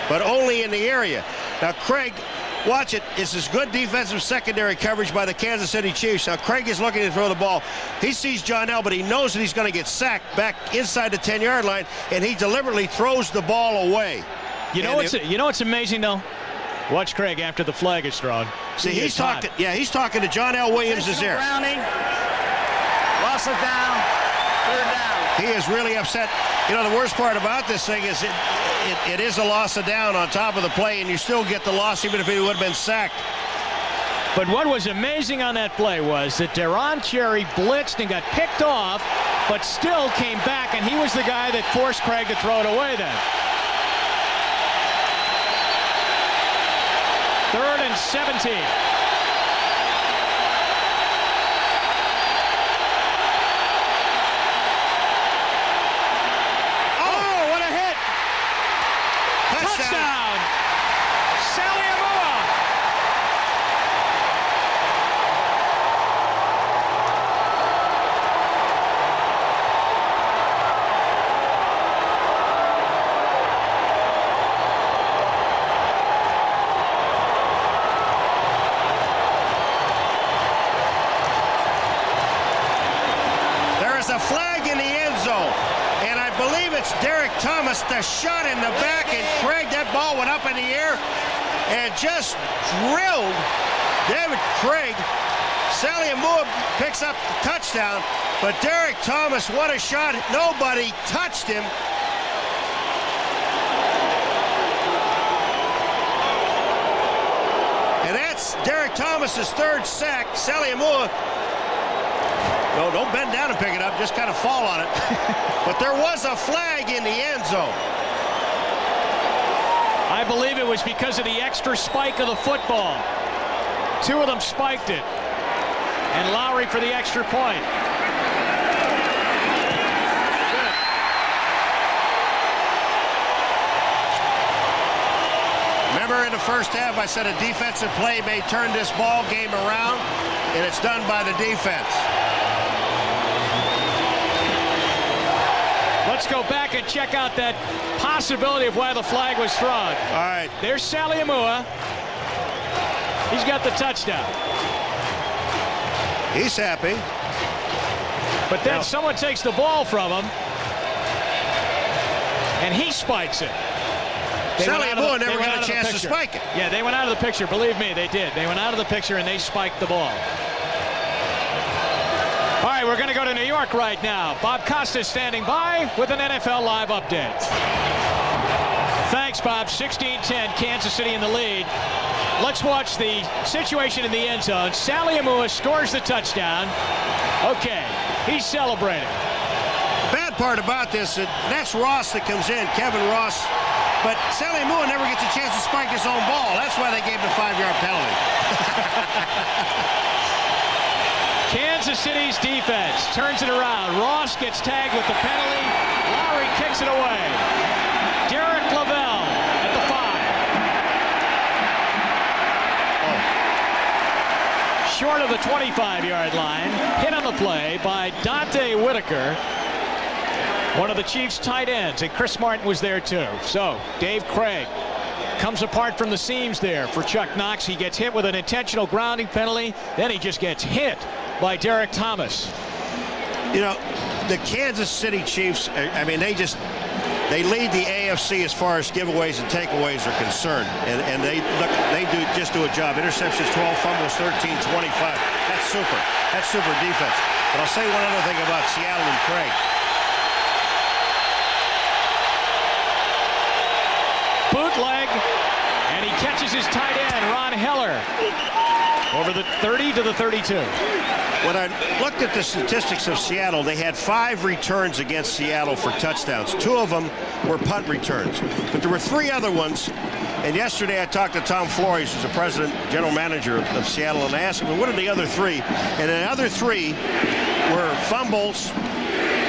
but only in the area. Now, Craig, watch it. This is good defensive secondary coverage by the Kansas City Chiefs. Now, Craig is looking to throw the ball. He sees John L., but he knows that he's going to get sacked back inside the 10-yard line, and he deliberately throws the ball away. You know what's amazing, though? Watch Craig after the flag is thrown. See, he's talking. Yeah, he's talking to John L. Williams is there. Grounding. Loss of down. 3rd down. He is really upset. You know, the worst part about this thing is it is a loss of down on top of the play, and you still get the loss even if he would have been sacked. But what was amazing on that play was that Deron Cherry blitzed and got picked off, but still came back, and he was the guy that forced Craig to throw it away then. 3rd and 17. Oh, what a hit! Touchdown! Saliamua! A flag in the end zone, and I believe it's Derrick Thomas, the shot in the back, and Craig, that ball went up in the air and just drilled David Craig. Saliamua picks up the touchdown, but Derrick Thomas, what a shot. Nobody touched him. And that's Derrick Thomas's 3rd sack. Saliamua, no, don't bend down and pick it up, just kind of fall on it. But there was a flag in the end zone. I believe it was because of the extra spike of the football. 2 of them spiked it. And Lowry for the extra point. Remember in the first half I said a defensive play may turn this ball game around, and it's done by the defense. Let's go back and check out that possibility of why the flag was thrown. All right. There's Saliamua. He's got the touchdown. He's happy. But then someone takes the ball from him, and he spikes it. Saliamua never got a chance to spike it. Yeah, they went out of the picture. Believe me, they did. They went out of the picture, and they spiked the ball. All right, we're going to go to New York right now. Bob Costa standing by with an NFL Live update. Thanks, Bob. 16-10, Kansas City in the lead. Let's watch the situation in the end zone. Saliamua scores the touchdown. Okay, he's celebrating. Bad part about this, that's Ross that comes in, Kevin Ross. But Saliamua never gets a chance to spike his own ball. That's why they gave the 5-yard penalty. Kansas City's defense turns it around. Ross gets tagged with the penalty. Lowry kicks it away. Derek Lavelle at the 5. Short of the 25-yard line. Hit on the play by Dante Whitaker, one of the Chiefs' tight ends, and Chris Martin was there too. So Dave Craig comes apart from the seams there for Chuck Knox. He gets hit with an intentional grounding penalty. Then he just gets hit by Derrick Thomas. You know, the Kansas City Chiefs, I mean, they just They lead the AFC as far as giveaways and takeaways are concerned, and they just do a job. Interceptions 12, fumbles 13, 25. That's super. That's super defense. But I'll say one other thing about Seattle and Craig. Bootleg, and he catches his tight end, Ron Heller, over the 30 to the 32. When I looked at the statistics of Seattle, they had 5 returns against Seattle for touchdowns. 2 of them were punt returns. But there were 3 other ones. And yesterday I talked to Tom Flores, who's the president, general manager of Seattle, and I asked him, well, what are the other 3? And the other 3 were fumbles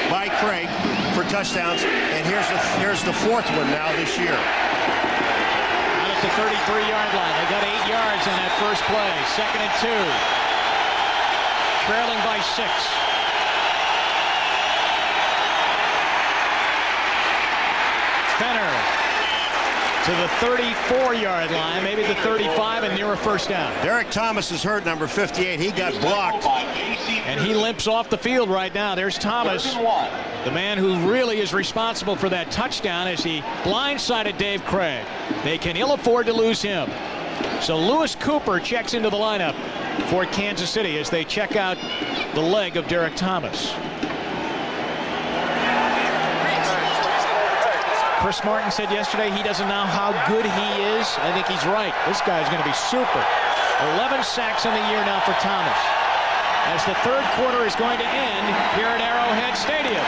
by Craig for touchdowns. And here's the 4th one now this year. Out at the 33-yard line. They got 8 yards on that first play. 2nd and 2. Trailing by 6. Fenner to the 34-yard line, maybe the 35, and near a first down. Derrick Thomas is hurt, number 58. He got blocked. And he limps off the field right now. There's Thomas, the man who really is responsible for that touchdown as he blindsided Dave Craig. They can ill afford to lose him. So Lewis Cooper checks into the lineup for Kansas City as they check out the leg of Derrick Thomas. Chris Martin said yesterday he doesn't know how good he is. I think he's right. This guy's going to be super. 11 sacks on the year now for Thomas, as the 3rd quarter is going to end here at Arrowhead Stadium.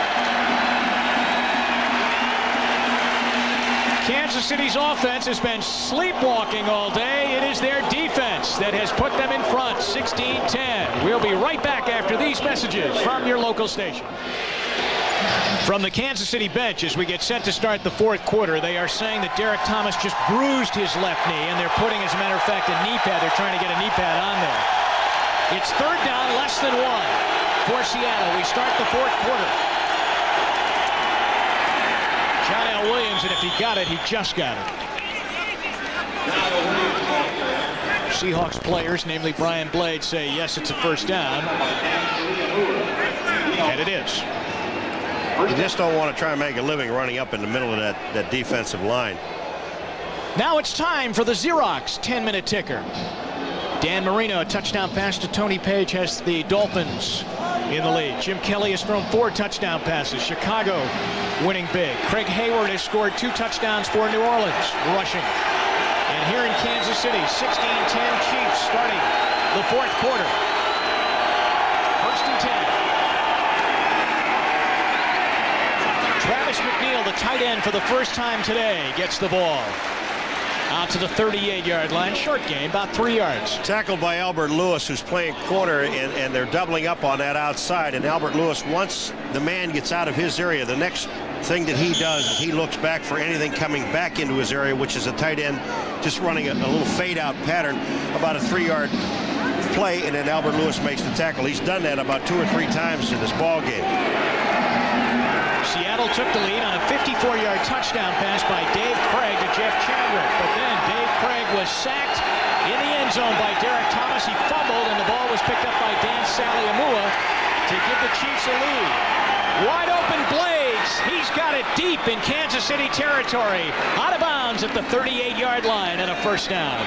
Kansas City's offense has been sleepwalking all day. It is their defense that has put them in front, 16-10. We'll be right back after these messages from your local station. From the Kansas City bench, as we get set to start the 4th quarter, they are saying that Derrick Thomas just bruised his left knee, and they're putting, as a matter of fact, a knee pad. They're trying to get a knee pad on there. It's 3rd down, less than 1 for Seattle. We start the 4th quarter. John L. Williams, and if he got it, he just got it. Seahawks players, namely Brian Blade, say yes, it's a first down. And it is. You just don't want to try and make a living running up in the middle of that defensive line. Now it's time for the Xerox 10-minute ticker. Dan Marino, a touchdown pass to Tony Page, has the Dolphins in the lead. Jim Kelly has thrown 4 touchdown passes. Chicago winning big. Craig Hayward has scored 2 touchdowns for New Orleans, rushing. And here in Kansas City, 16-10 Chiefs starting the 4th quarter. 1st and 10. Travis McNeil, the tight end for the first time today, gets the ball out to the 38-yard line. Short gain, about 3 yards. Tackled by Albert Lewis, who's playing corner, and they're doubling up on that outside. And Albert Lewis, once the man gets out of his area, the next thing that he does is he looks back for anything coming back into his area, which is a tight end just running a little fade-out pattern, about a 3-yard play, and then Albert Lewis makes the tackle. He's done that about 2 or 3 times in this ball game. Seattle took the lead on a 54-yard touchdown pass by Dave Craig to Jeff Chadwick. But then Dave Craig was sacked in the end zone by Derrick Thomas. He fumbled, and the ball was picked up by Dan Saliamua to give the Chiefs a lead. Wide open Blades. He's got it deep in Kansas City territory. Out of bounds at the 38-yard line and a first down.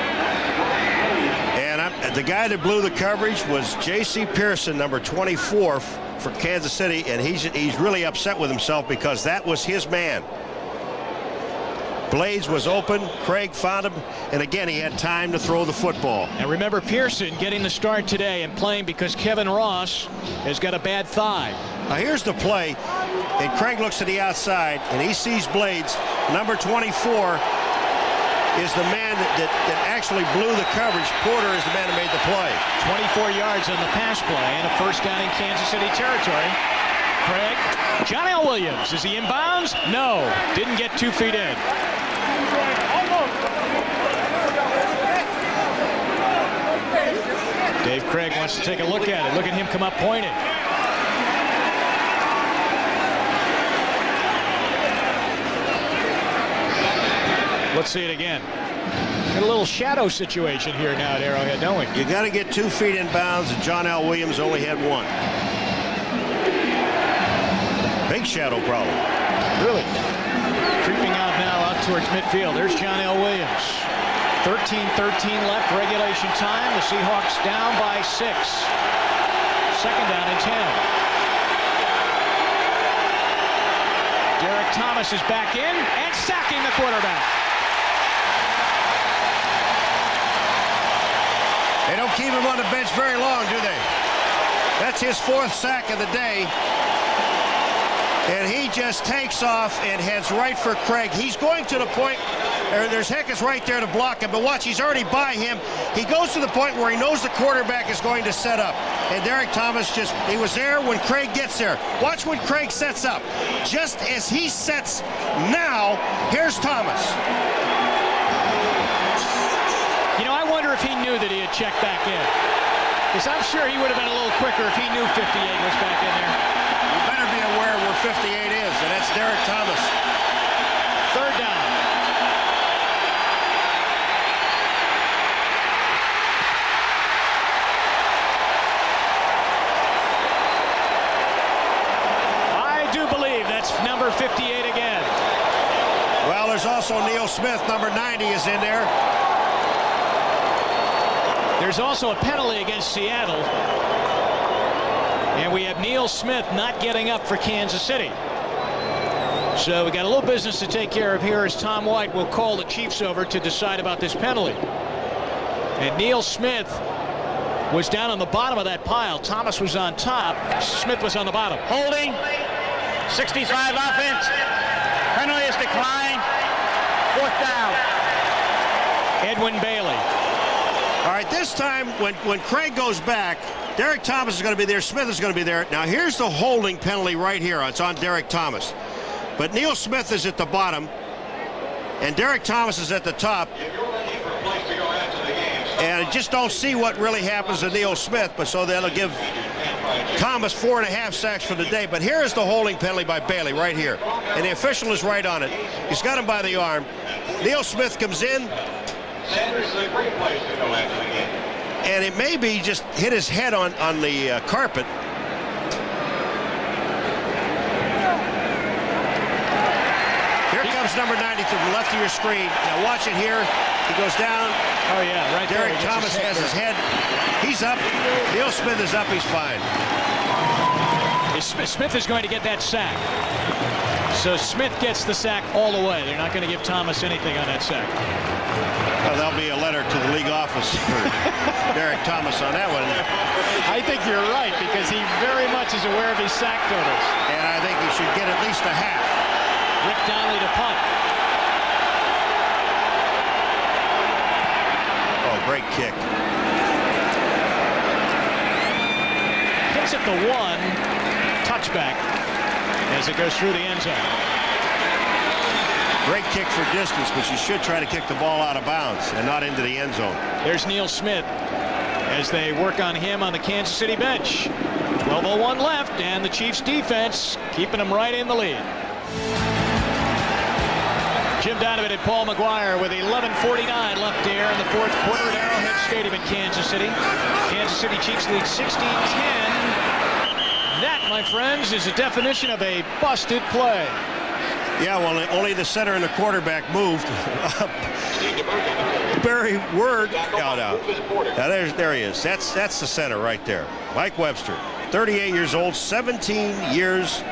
And the guy that blew the coverage was J.C. Pearson, number 24 for Kansas City, and he's really upset with himself because that was his man. Blades was open, Craig found him, and again he had time to throw the football. And remember Pearson getting the start today and playing because Kevin Ross has got a bad thigh. Now here's the play, and Craig looks to the outside, and he sees Blades. Number 24 is the man that actually blew the coverage. Porter is the man who made the play. 24 yards on the pass play and a first down in Kansas City territory. Craig, John L. Williams, is he inbounds? No, didn't get 2 feet in. Dave Craig wants to take a look at it. Look at him come up pointed. Let's see it again. Got a little shadow situation here now at Arrowhead, don't we? You got to get 2 feet in bounds, and John L. Williams only had 1. Big shadow problem. Really? towards midfield. There's John L. Williams. 13-13 left, regulation time. The Seahawks down by 6. Second down and 10. Derrick Thomas is back in and sacking the quarterback. They don't keep him on the bench very long, do they? That's his 4th sack of the day. And he just takes off and heads right for Craig. He's going to the point, there's Heckes right there to block him, but watch, he's already by him. He goes to the point where he knows the quarterback is going to set up. And Derrick Thomas he was there when Craig gets there. Watch when Craig sets up. Just as he sets now, here's Thomas. You know, I wonder if he knew that he had checked back in. Because I'm sure he would have been a little quicker if he knew 58 was back in there. You better be aware where 58 is, and that's Derrick Thomas. Third down. I do believe that's number 58 again. Well, there's also Neil Smith, number 90 is in there. There's also a penalty against Seattle. And we have Neil Smith not getting up for Kansas City. So we got a little business to take care of here as Tom White will call the Chiefs over to decide about this penalty. And Neil Smith was down on the bottom of that pile. Thomas was on top. Smith was on the bottom. Holding. 65 offense. Penalty is declined. 4th down. Edwin Bailey. All right, this time when Craig goes back, Derrick Thomas is going to be there. Smith is going to be there. Now, here's the holding penalty right here. It's on Derrick Thomas. But Neil Smith is at the bottom, and Derrick Thomas is at the top. And I just don't see what really happens to Neil Smith, but so that'll give Thomas 4.5 sacks for the day. But here is the holding penalty by Bailey right here. And the official is right on it. He's got him by the arm. Neil Smith comes in. And it may be just hit his head on the carpet. Here comes number 90 to the left of your screen. Now watch it here. He goes down. Oh, yeah, right there. Derrick Thomas has his head. He's up. Neil Smith is up. He's fine. Smith is going to get that sack. So Smith gets the sack all the way. They're not going to give Thomas anything on that sack. Well, there'll be a letter to the league office for Derrick Thomas on that one. I think you're right, because he very much is aware of his sack totals. And I think he should get at least a half. Rick Donnelly to punt. Oh, great kick. Hits at the 1, touchback as it goes through the end zone. Great kick for distance, but you should try to kick the ball out of bounds and not into the end zone. There's Neil Smith as they work on him on the Kansas City bench. 12:01 left, and the Chiefs defense keeping them right in the lead. Jim Donovan and Paul McGuire with 11:49 left there in the 4th quarter at Arrowhead Stadium in Kansas City. Kansas City Chiefs lead 16-10. That, my friends, is a definition of a busted play. Yeah, well, only the center and the quarterback moved. Barry Word. No. Now there he is. That's the center right there. Mike Webster, 38 years old, 17 years,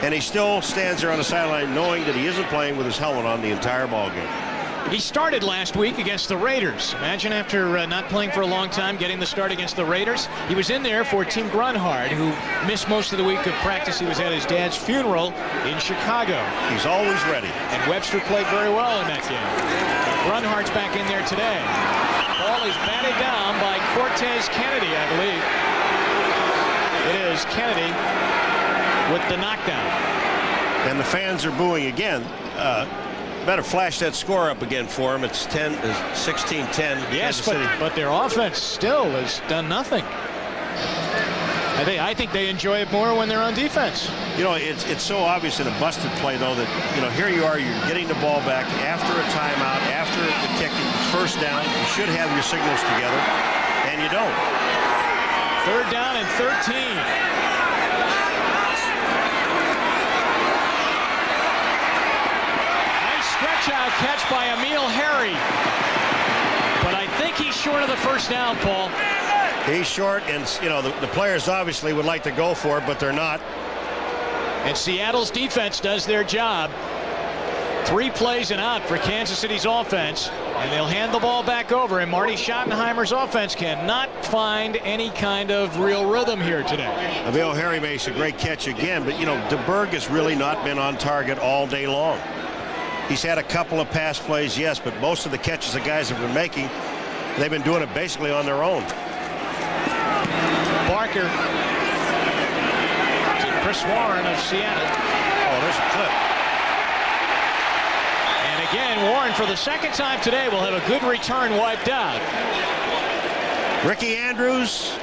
and he still stands there on the sideline knowing that he isn't playing with his helmet on the entire ball game. He started last week against the Raiders. Imagine after not playing for a long time, getting the start against the Raiders. He was in there for Tim Grunhard, who missed most of the week of practice. He was at his dad's funeral in Chicago. He's always ready. And Webster played very well in that game. Grunhard's back in there today. Ball is batted down by Cortez Kennedy, I believe. It is Kennedy with the knockdown. And the fans are booing again. Better flash that score up again for him. It's 16-10. Yes, but their offense still has done nothing. I think they enjoy it more when they're on defense. You know, it's so obvious in a busted play, though, that, you know, here you are, you're getting the ball back after a timeout, after the kick, first down. You should have your signals together, and you don't. 3rd down and 13. Stretch out catch by Emil Harry. But I think he's short of the first down, Paul. He's short, and you know the players obviously would like to go for it, but they're not. And Seattle's defense does their job. 3 plays and out for Kansas City's offense, and they'll hand the ball back over, and Marty Schottenheimer's offense cannot find any kind of real rhythm here today. Emil Harry makes a great catch again, but you know Deberg has really not been on target all day long. He's had a couple of pass plays, yes, but most of the catches the guys have been making, they've been doing it basically on their own. Barker to Chris Warren of Seattle. Oh, there's a clip. And again, Warren, for the second time today, will have a good return wiped out. Ricky Andrews,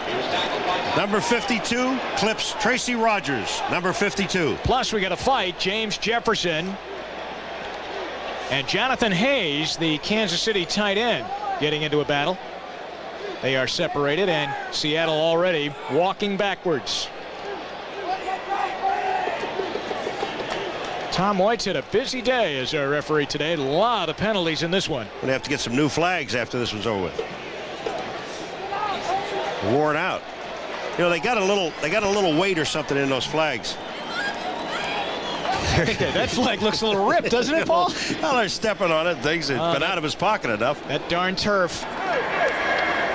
number 52, clips Tracy Rogers, number 52. Plus, we got a fight. James Jefferson and Jonathan Hayes, the Kansas City tight end, getting into a battle. They are separated, and Seattle already walking backwards. Tom White's had a busy day as our referee today. A lot of penalties in this one. We're gonna have to get some new flags after this one's over with. Worn out. You know, they got a little weight or something in those flags. That flag looks a little ripped, doesn't it, Paul? Well, they're stepping on it. Things have been out of his pocket enough. That darn turf.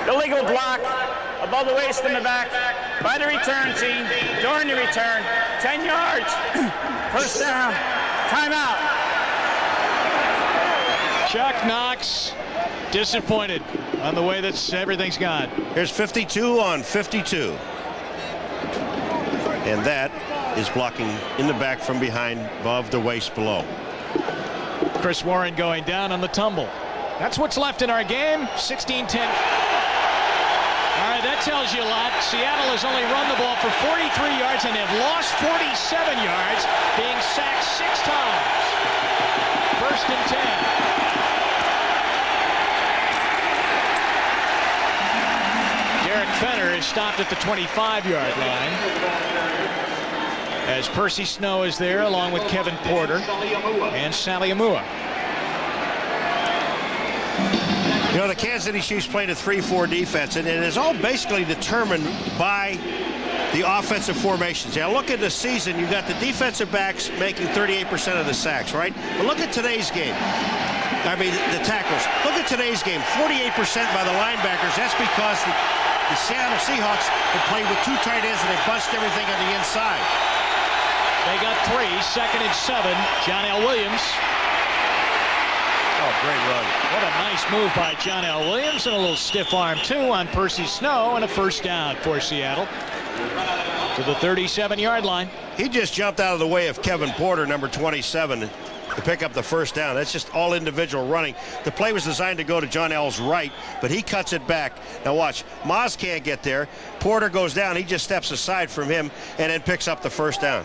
Illegal block above the waist in the back by the return team during the return. 10 yards. First down. Timeout. Chuck Knox disappointed on the way that everything's gone. Here's 52 on 52. And that is blocking in the back from behind, above the waist below. Chris Warren going down on the tumble. That's what's left in our game. 16-10. All right, that tells you a lot. Seattle has only run the ball for 43 yards, and they've lost 47 yards, being sacked 6 times. First and 10. Derek Fenner is stopped at the 25-yard line, as Percy Snow is there along with Kevin Porter and Sally Amua. You know, the Kansas City Chiefs played a 3-4 defense, and it is all basically determined by the offensive formations. Now, look at the season. You've got the defensive backs making 38% of the sacks, right? But look at today's game. I mean, the tackles. Look at today's game. 48% by the linebackers. That's because the Seattle Seahawks have played with 2 tight ends, and they bunched everything on the inside. They got 3, 2nd and 7. John L. Williams. Oh, great run. What a nice move by John L. Williams, and a little stiff arm, too, on Percy Snow, and a first down for Seattle to the 37-yard line. He just jumped out of the way of Kevin Porter, number 27, to pick up the first down. That's just all individual running. The play was designed to go to John L's right, but he cuts it back. Now watch, Maz can't get there. Porter goes down. He just steps aside from him and then picks up the first down.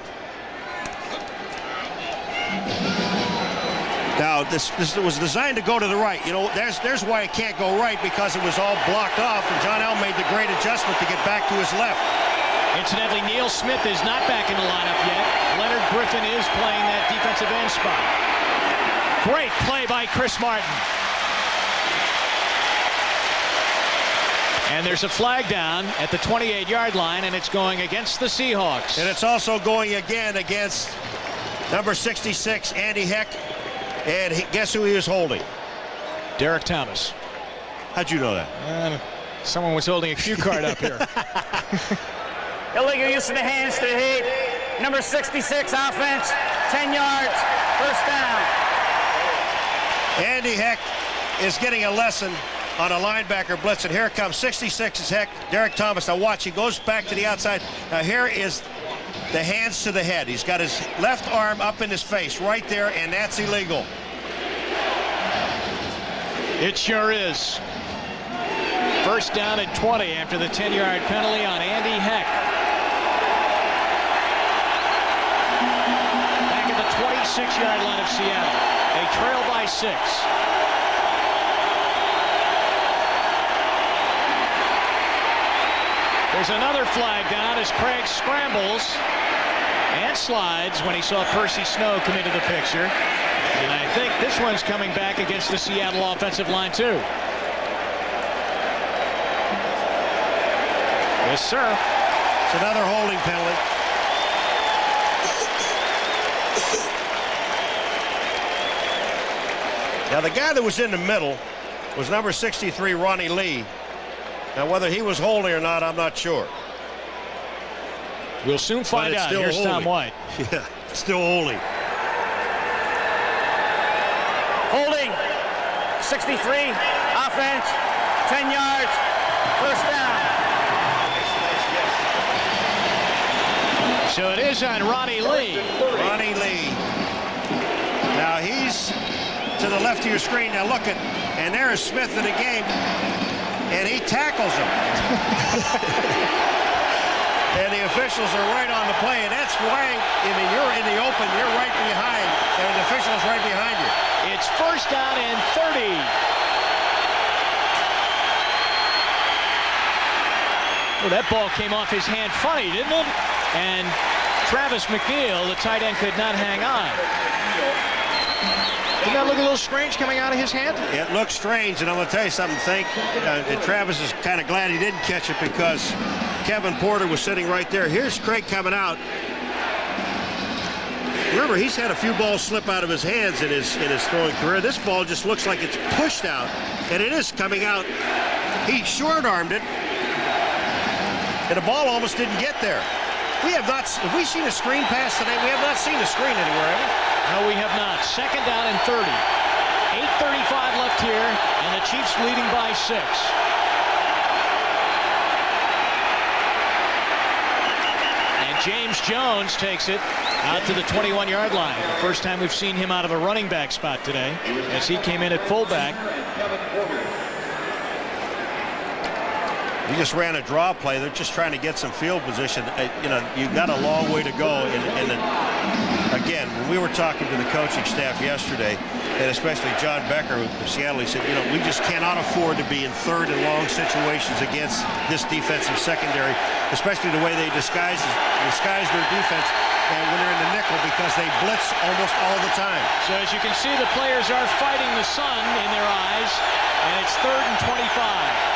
Now, this was designed to go to the right. You know, there's why it can't go right, because it was all blocked off, and John L. made the great adjustment to get back to his left. Incidentally, Neil Smith is not back in the lineup yet. Leonard Griffin is playing that defensive end spot. Great play by Chris Martin. And there's a flag down at the 28-yard line, and it's going against the Seahawks. And it's also going again against number 66, Andy Heck. And guess who he was holding? Derrick Thomas. How'd you know that? Someone was holding a cue card up here. Illegal use of the hands to hit. Number 66 offense. 10 yards. First down. Andy Heck is getting a lesson on a linebacker blitz. And here it comes. 66 is Heck. Derrick Thomas. Now watch. He goes back to the outside. Now here is the hands to the head. He's got his left arm up in his face right there, and that's illegal. It sure is. First down at 20 after the 10-yard penalty on Andy Heck. Back at the 26-yard line of Seattle. They trail by 6. There's another flag down as Craig scrambles and slides when he saw Percy Snow come into the picture. And I think this one's coming back against the Seattle offensive line, too. Yes, sir. It's another holding penalty. Now, the guy that was in the middle was number 63, Ronnie Lee. Now, whether he was holding or not, I'm not sure. We'll soon find out. Here's holding. Tom White. Yeah, still holding. Holding. 63. Offense. 10 yards. First down. So it is on Ronnie Lee. Ronnie Lee. Now, he's to the left of your screen. Now, look at, and there is Smith in the game, and he tackles him. And the officials are right on the play, and that's why, I mean, you're in the open, you're right behind, and the official is right behind you. It's first down and 30. Well, that ball came off his hand funny, didn't it? And Travis McNeil, the tight end, could not hang on. Didn't that look a little strange coming out of his hand? It looks strange, and I'm going to tell you something, Travis is kind of glad he didn't catch it because Kevin Porter was sitting right there. Here's Craig coming out. Remember, he's had a few balls slip out of his hands in his throwing career. This ball just looks like it's pushed out, and it is coming out. He short-armed it, and the ball almost didn't get there. Have we seen a screen pass today? We have not seen a screen anywhere, have we? No, we have not. Second down and 30. 8:35 left here, and the Chiefs leading by 6. And James Jones takes it out to the 21-yard line. The first time we've seen him out of a running back spot today, as he came in at fullback. We just ran a draw play. They're just trying to get some field position. You've got a long way to go. Again, when we were talking to the coaching staff yesterday, and especially John Becker of Seattle, he said, we just cannot afford to be in third and long situations against this defensive secondary, especially the way they disguise their defense and when they're in the nickel, because they blitz almost all the time. So as you can see, the players are fighting the sun in their eyes, and it's 3rd and 25.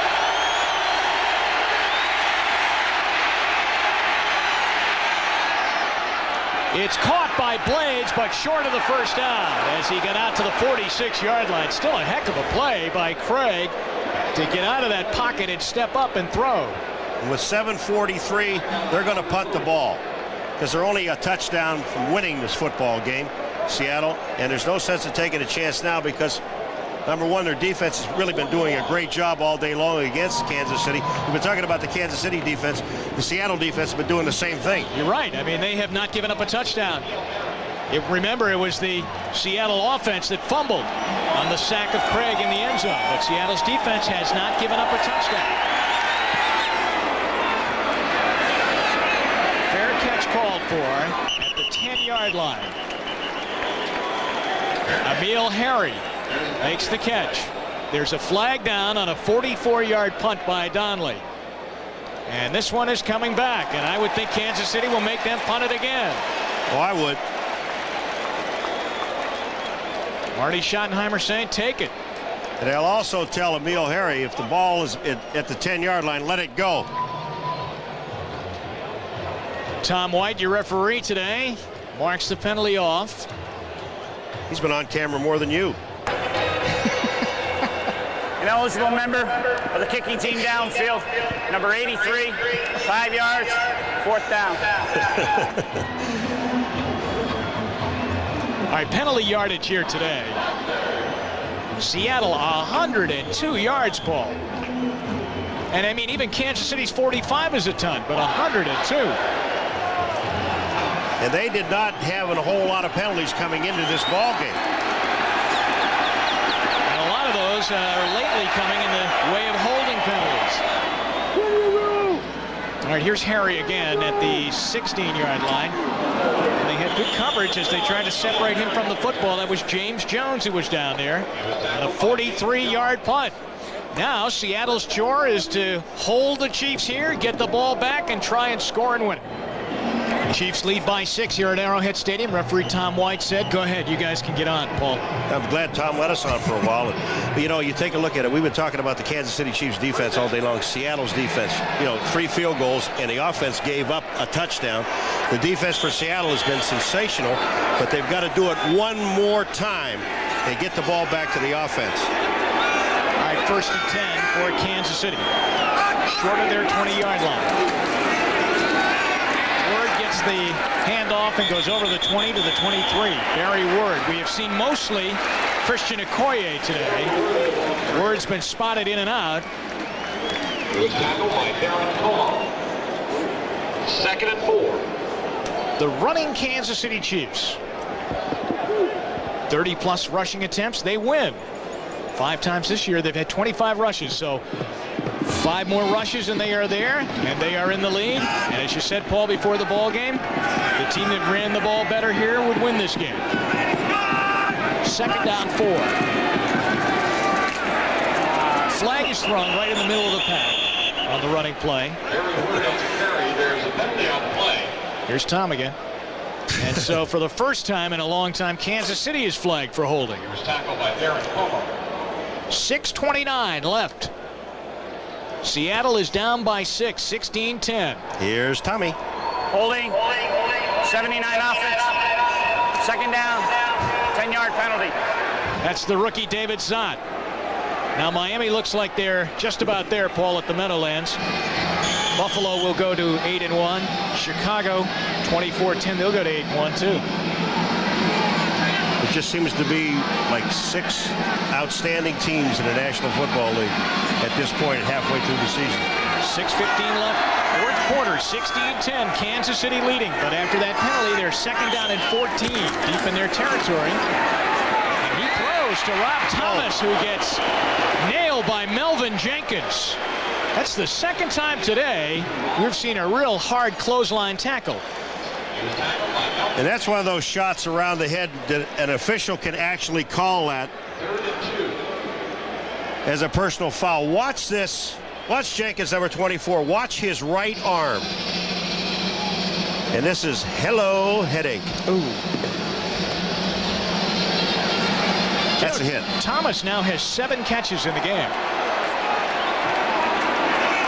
It's caught by Blades, but short of the first down as he got out to the 46-yard line. Still a heck of a play by Craig to get out of that pocket and step up and throw. And with 7:43, they're going to punt the ball because they're only a touchdown from winning this football game, Seattle. And there's no sense of taking a chance now because, number one, their defense has really been doing a great job all day long against Kansas City. We've been talking about the Kansas City defense. The Seattle defense has been doing the same thing. You're right. I mean, they have not given up a touchdown. Remember, it was the Seattle offense that fumbled on the sack of Craig in the end zone. But Seattle's defense has not given up a touchdown. Fair catch called for at the 10-yard line. Emil Harry makes the catch. There's a flag down on a 44-yard punt by Donnelly. And this one is coming back, and I would think Kansas City will make them punt it again. Oh, I would. Marty Schottenheimer saying take it. And they'll also tell Emil Harry if the ball is at the 10-yard line, let it go. Tom White, your referee today, marks the penalty off. He's been on camera more than you. An eligible member of the kicking team downfield, number 83, 5 yards, 4th down. All right, penalty yardage here today. Seattle 102 yards, Paul. And I mean, even Kansas City's 45 is a ton, but 102. And they did not have a whole lot of penalties coming into this ball game. And a lot of those are lately coming in the way of holding penalties. All right, here's Harry again at the 16-yard line. And they had good coverage as they tried to separate him from the football. That was James Jones who was down there. And a 43-yard punt. Now Seattle's chore is to hold the Chiefs here, get the ball back, and try and score and win. Chiefs lead by 6 here at Arrowhead Stadium. Referee Tom White said, go ahead, you guys can get on, Paul. I'm glad Tom let us on for a while. But, you know, you take a look at it. We've been talking about the Kansas City Chiefs defense all day long. Seattle's defense, 3 field goals, and the offense gave up a touchdown. The defense for Seattle has been sensational, but they've got to do it one more time and get the ball back to the offense. All right, 1st and 10 for Kansas City. Short of their 20-yard line. Gets the handoff and goes over the 20 to the 23. Barry Ward. We have seen mostly Christian Okoye today. Ward's been spotted in and out. It was tackled by Derrick Thomas. 2nd and 4. The running Kansas City Chiefs. 30-plus rushing attempts. They win. 5 times this year they've had 25 rushes. So 5 more rushes and they are there, and they are in the lead. And as you said, Paul, before the ball game, the team that ran the ball better here would win this game. 2nd down 4. Flag is thrown right in the middle of the pack on the running play. Here's Tom again. And so for the first time in a long time, Kansas City is flagged for holding. It was tackled by Derrick Thomas. 6:29 left. Seattle is down by 6, 16-10. Here's Tommy. Holding. 79 offense. 2nd down. 10-yard penalty. That's the rookie David Zott. Now Miami looks like they're just about there, Paul, at the Meadowlands. Buffalo will go to 8-1. Chicago 24-10. They'll go to 8-1 too. It just seems to be like 6 outstanding teams in the National Football League at this point, halfway through the season. 6:15 left, 4th quarter, 16-10, Kansas City leading. But after that penalty, they're 2nd down and 14, deep in their territory. And he throws to Rob Thomas, who gets nailed by Melvin Jenkins. That's the 2nd time today we've seen a real hard clothesline tackle. And that's one of those shots around the head that an official can actually call that as a personal foul. Watch this. Watch Jenkins, number 24. Watch his right arm. And this is hello headache. Ooh. That's a hit. Thomas now has 7 catches in the game.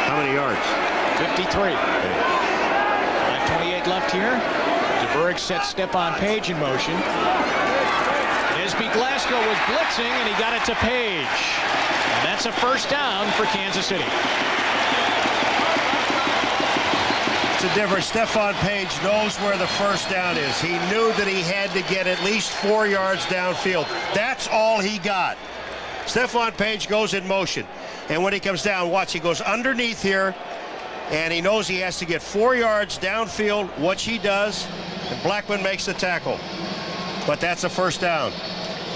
How many yards? 53. 5:28 left here. Deberg sets Stephon Page in motion. Nesby Glasgow was blitzing, and he got it to Page. And that's a 1st down for Kansas City. It's a difference. Stephon Page knows where the 1st down is. He knew that he had to get at least 4 yards downfield. That's all he got. Stephon Page goes in motion. And when he comes down, watch, he goes underneath here. And he knows he has to get 4 yards downfield, which he does. And Blackman makes the tackle. But that's a 1st down.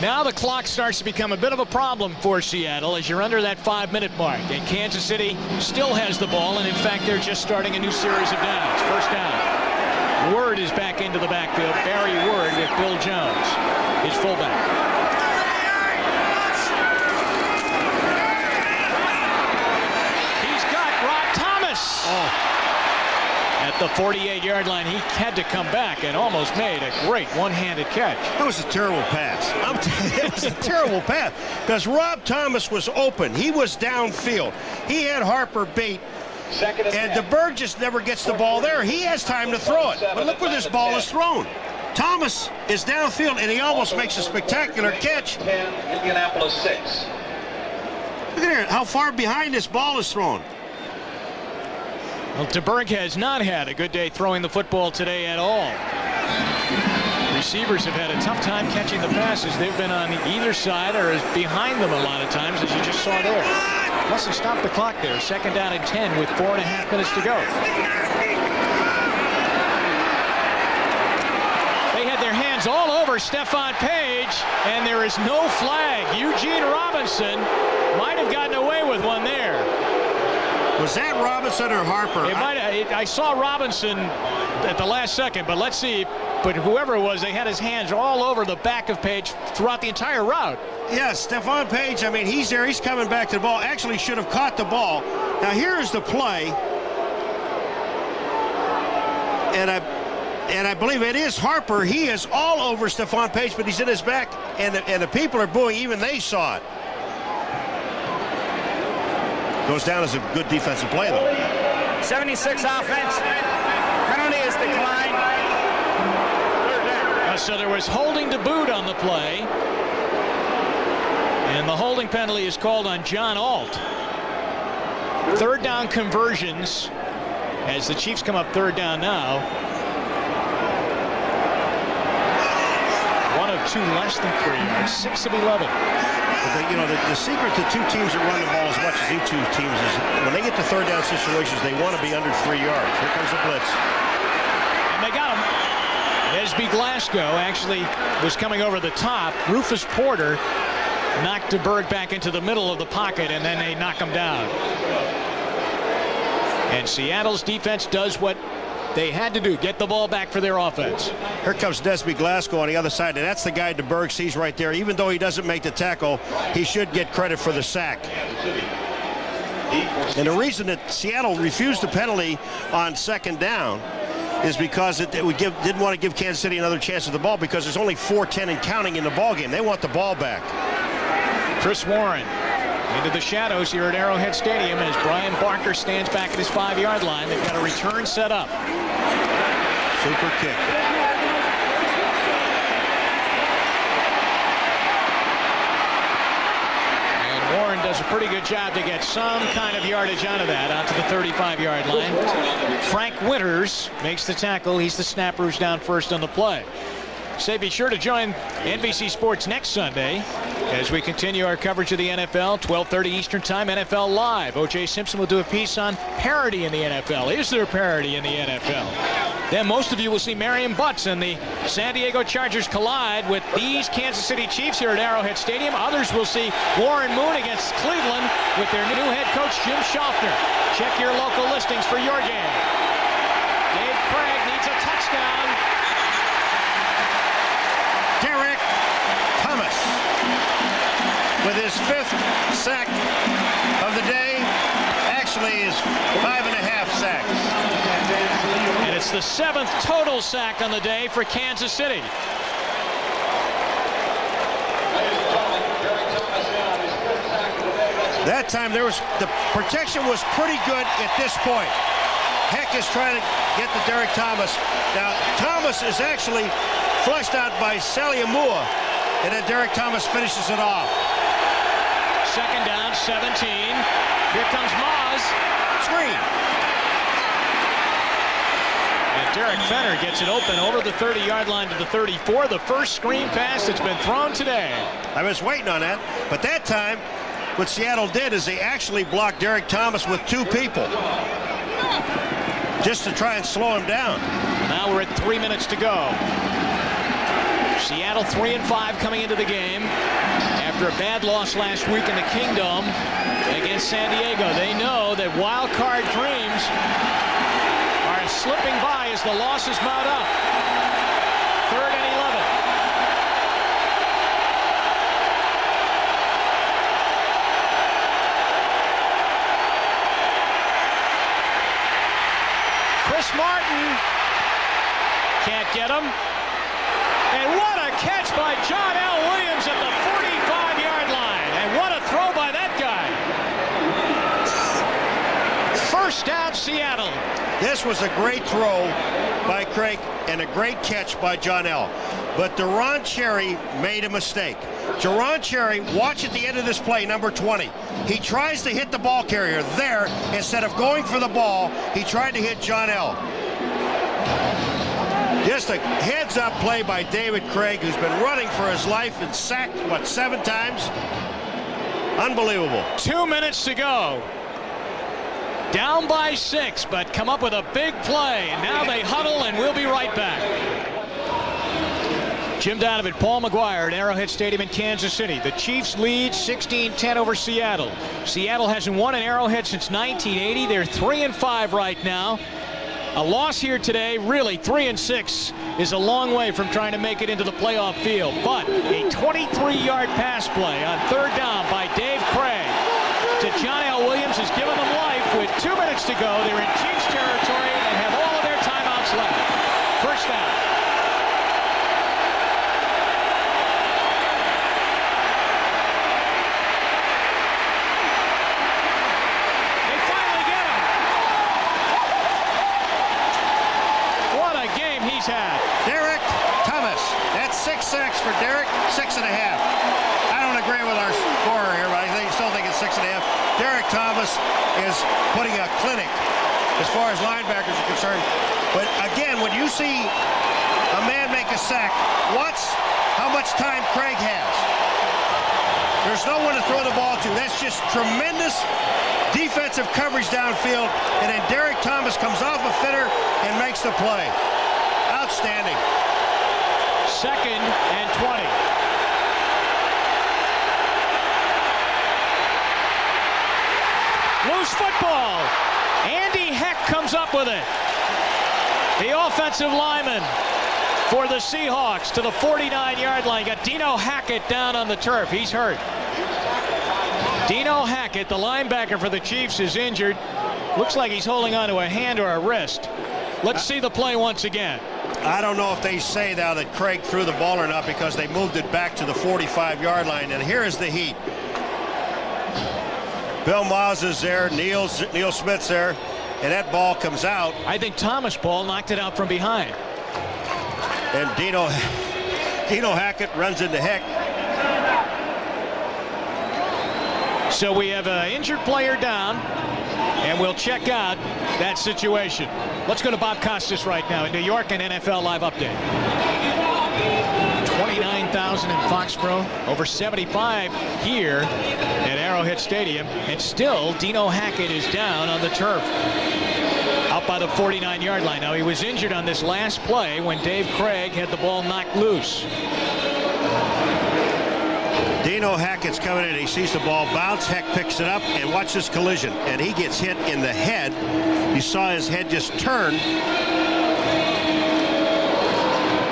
Now the clock starts to become a bit of a problem for Seattle as you're under that 5-minute mark. And Kansas City still has the ball, and in fact, they're just starting a new series of downs. 1st down. Word is back into the backfield. Barry Word with Bill Jones, his fullback. He's got Rob Thomas. At the 48-yard line, he had to come back and almost made a great one-handed catch. That was a terrible pass. It was a terrible pass because Rob Thomas was open. He was downfield. He had Harper beat. And Deberg just never gets the ball there. He has time to throw it. But look where this ball is thrown. Thomas is downfield, and he almost makes a spectacular catch. 10, Indianapolis 6. Look at here, how far behind this ball is thrown. Well, Deberg has not had a good day throwing the football today at all. Receivers have had a tough time catching the passes. They've been on either side or behind them a lot of times, as you just saw there. Plus, he stopped the clock there. 2nd down and 10 with 4.5 minutes to go. They had their hands all over Stephon Page, and there is no flag. Eugene Robinson might have gotten away with one there. Was that Robinson or Harper? I saw Robinson at the last second, but let's see. But whoever it was, they had his hands all over the back of Page throughout the entire route. Yes, Stephon Page, I mean, he's there. He's coming back to the ball. Actually should have caught the ball. Now, here's the play. And and I believe it is Harper. He is all over Stephon Page, but he's in his back, and the people are booing. Even they saw it. Goes down as a good defensive play, though. 76 offense. Penalty is declined. Third down. So there was holding to boot on the play. And the holding penalty is called on John Alt. Third down conversions as the Chiefs come up third down now. 1 of 2 less than 3 yards. 6 of 11. The secret to two teams that run the ball as much as these two teams is when they get to third down situations, they want to be under 3 yards. Here comes the blitz. And they got him. Esby Glasgow actually was coming over the top. Rufus Porter knocked Deberg back into the middle of the pocket, and then they knock him down. And Seattle's defense does what they had to do, get the ball back for their offense. Here comes Desby Glasgow on the other side, and that's the guy Deberg sees right there. Even though he doesn't make the tackle, he should get credit for the sack. And the reason that Seattle refused the penalty on second down is because didn't want to give Kansas City another chance at the ball, because there's only 4:10 and counting in the ball game. They want the ball back. Chris Warren into the shadows here at Arrowhead Stadium as Brian Barker stands back at his 5-yard line. They've got a return set up. Super kick. And Warren does a pretty good job to get some kind of yardage out of that, out to the 35-yard line. Frank Winters makes the tackle. He's the snapper who's down first on the play. Say be sure to join NBC Sports next Sunday as we continue our coverage of the NFL. 12:30 Eastern Time, NFL Live. O.J. Simpson will do a piece on parity in the NFL. Is there parity in the NFL? Then most of you will see Marion Butts and the San Diego Chargers collide with these Kansas City Chiefs here at Arrowhead Stadium. Others will see Warren Moon against Cleveland with their new head coach, Jim Schaffner. Check your local listings for your game. Dave Craig needs a touchdown. Derrick Thomas with his 5th sack of the day. Actually is 5.5 sacks. And it's the 7th total sack on the day for Kansas City. That time the protection was pretty good at this point. Heck is trying to get to Derrick Thomas. Now Thomas is actually flushed out by Saliamua, and then Derrick Thomas finishes it off. Second down, 17. Here comes Moz. Screen. And Derek Fenner gets it open over the 30-yard line to the 34. The first screen pass that's been thrown today. I was waiting on that, but that time what Seattle did is they actually blocked Derrick Thomas with 2 people just to try and slow him down. Now we're at 3 minutes to go. Seattle 3-5 coming into the game after a bad loss last week in the Kingdom against San Diego. They know that wild card dreams are slipping by as the losses mount up. 3rd and 11. Chris Martin can't get him. And what a catch by John L. Williams at the 45-yard line. And what a throw by that guy. First down, Seattle. This was a great throw by Craig and a great catch by John L. But Deron Cherry made a mistake. Deron Cherry, watch at the end of this play, number 20. He tries to hit the ball carrier there. Instead of going for the ball, he tried to hit John L. Just a heads-up play by David Craig, who's been running for his life and sacked, 7 times? Unbelievable. 2 minutes to go. Down by 6, but come up with a big play. And now they huddle, and we'll be right back. Jim Donovan, Paul McGuire at Arrowhead Stadium in Kansas City. The Chiefs lead 16-10 over Seattle. Seattle hasn't won an Arrowhead since 1980. They're 3-5 right now. A loss here today, really 3-6, is a long way from trying to make it into the playoff field. But a 23-yard pass play on 3rd down by Dave Craig to John L. Williams has given them life. With 2 minutes to go, they're in Chiefs territory and have all of their timeouts left. First down. for Derrick, 6.5. I don't agree with our scorer here, but I still think it's 6.5. Derrick Thomas is putting a clinic as far as linebackers are concerned. But again, when you see a man make a sack, watch how much time Craig has. There's no one to throw the ball to. That's just tremendous defensive coverage downfield, and then Derrick Thomas comes off a fitter and makes the play. Outstanding. 2nd and 20. Loose football. Andy Heck comes up with it. The offensive lineman for the Seahawks to the 49-yard line. Got Dino Hackett down on the turf. He's hurt. Dino Hackett, the linebacker for the Chiefs, is injured. Looks like he's holding on to a hand or a wrist. Let's see the play once again. I don't know if they say now that Craig threw the ball or not because they moved it back to the 45-yard line. And here is the heat. Bill Maas is there. Neil Smith's there. And that ball comes out. I think Thomas Ball knocked it out from behind. And Dino Hackett runs into Heck. So we have an injured player down, and we'll check out that situation. Let's go to Bob Costas right now in New York and NFL Live Update. 29,000 in Foxborough, over 75 here at Arrowhead Stadium, and still Dino Hackett is down on the turf out by the 49-yard line. Now, he was injured on this last play when Dave Craig had the ball knocked loose. Dino Hackett's coming in. He sees the ball bounce. Heck picks it up, and watch this collision. And he gets hit in the head. You saw his head just turn.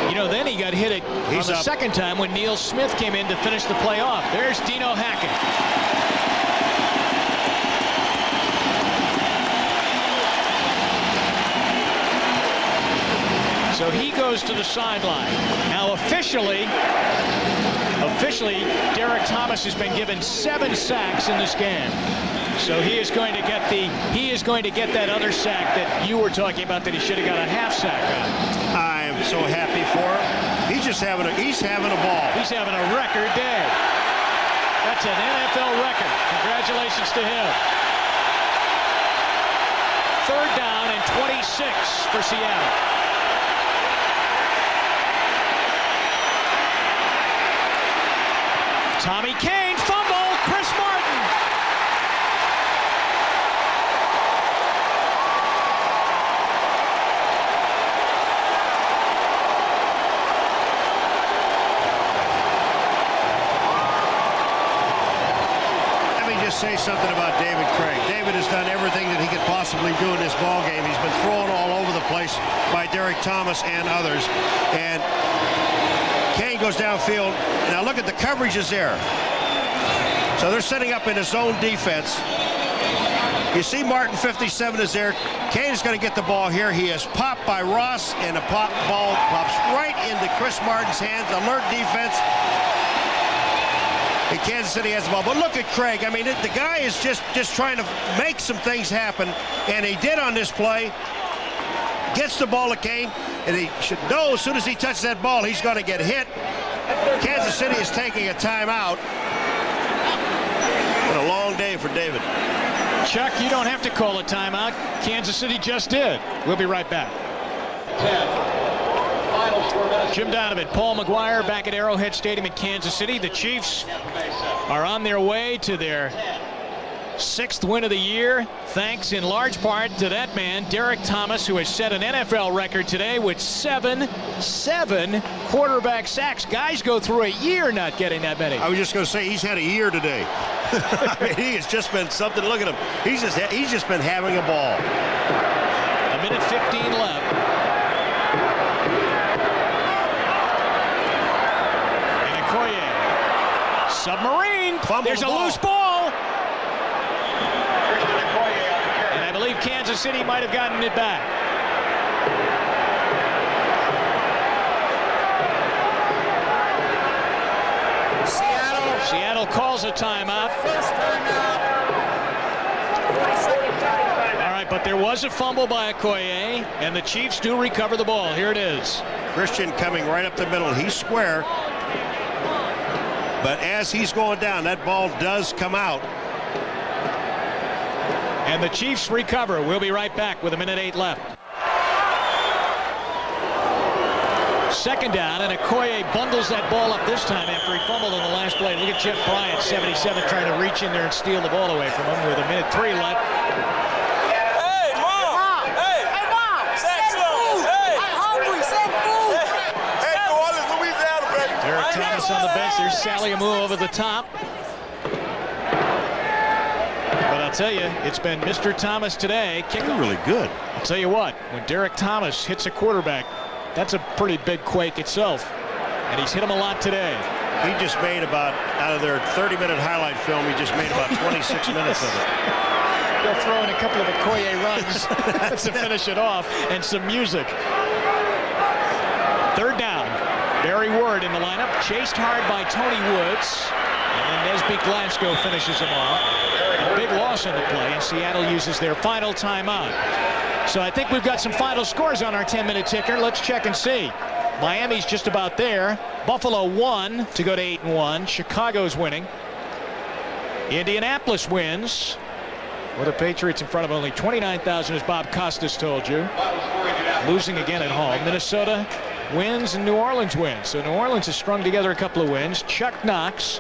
You know, then he got hit on the second time when Neil Smith came in to finish the play off. There's Dino Hackett. So he goes to the sideline. Now officially, Derrick Thomas has been given 7 sacks in this game. So he is going to get that other sack that you were talking about that he should have got a half sack on. I am so happy for him. He's having a ball. He's having a record day. That's an NFL record. Congratulations to him. 3rd down and 26 for Seattle. Tommy Kane, fumble, Chris Martin. Let me just say something about David Craig. David has done everything that he could possibly do in this ball game. He's been thrown all over the place by Derrick Thomas and others. And Kane goes downfield. Now look at the coverages there. So they're setting up in a zone defense. You see Martin 57 is there. Kane is going to get the ball here. He is popped by Ross, and the ball pops right into Chris Martin's hands. Alert defense. And Kansas City has the ball. But look at Craig. I mean, the guy is just trying to make some things happen, and he did on this play. Gets the ball to Kane, and he should know as soon as he touches that ball, he's going to get hit. Kansas City is taking a timeout. What a long day for David. Chuck, you don't have to call a timeout. Kansas City just did. We'll be right back. 10. Jim Donovan, Paul McGuire back at Arrowhead Stadium in Kansas City. The Chiefs are on their way to their 6th win of the year, thanks in large part to that man, Derrick Thomas, who has set an NFL record today with 7 quarterback sacks. Guys go through a year not getting that many. I was just going to say, he's had a year today. I mean, he has just been something. Look at him. He's just been having a ball. 1:15 left. And Okoye. Submarine. There's a loose ball. And I believe Kansas City might have gotten it back. Seattle calls a timeout. All right, but there was a fumble by Okoye, and the Chiefs do recover the ball. Here it is. Christian coming right up the middle. He's square. But as he's going down, that ball does come out. And the Chiefs recover. We'll be right back with 1:08 left. Second down, and Okoye bundles that ball up this time after he fumbled on the last play. Look at Jeff Bryant, 77, trying to reach in there and steal the ball away from him with 1:03 left. Hey, Mom! Hey, Mom! Send food! Hey. I'm hungry! Send food! Hey, New Orleans, Louisiana, baby! Derrick Thomas on the bench. There's Sally Amu over the top. But I'll tell you, it's been Mr. Thomas today. Kicking really good. I'll tell you what, when Derrick Thomas hits a quarterback, that's a pretty big quake itself. And he's hit him a lot today. He just made about, out of their 30-minute highlight film, he just made about 26 minutes of it. They'll throw in a couple of Okoye runs to finish it off, and some music. Third down. Barry Ward in the lineup, chased hard by Tony Woods. And then Nesby Glasgow finishes him off. A big loss on the play, and Seattle uses their final timeout. So I think we've got some final scores on our 10-minute ticker. Let's check and see. Miami's just about there. Buffalo won to go to 8-1. Chicago's winning. Indianapolis wins. With the Patriots in front of only 29,000, as Bob Costas told you. Losing again at home. Minnesota wins and New Orleans wins. So New Orleans has strung together a couple of wins. Chuck Knox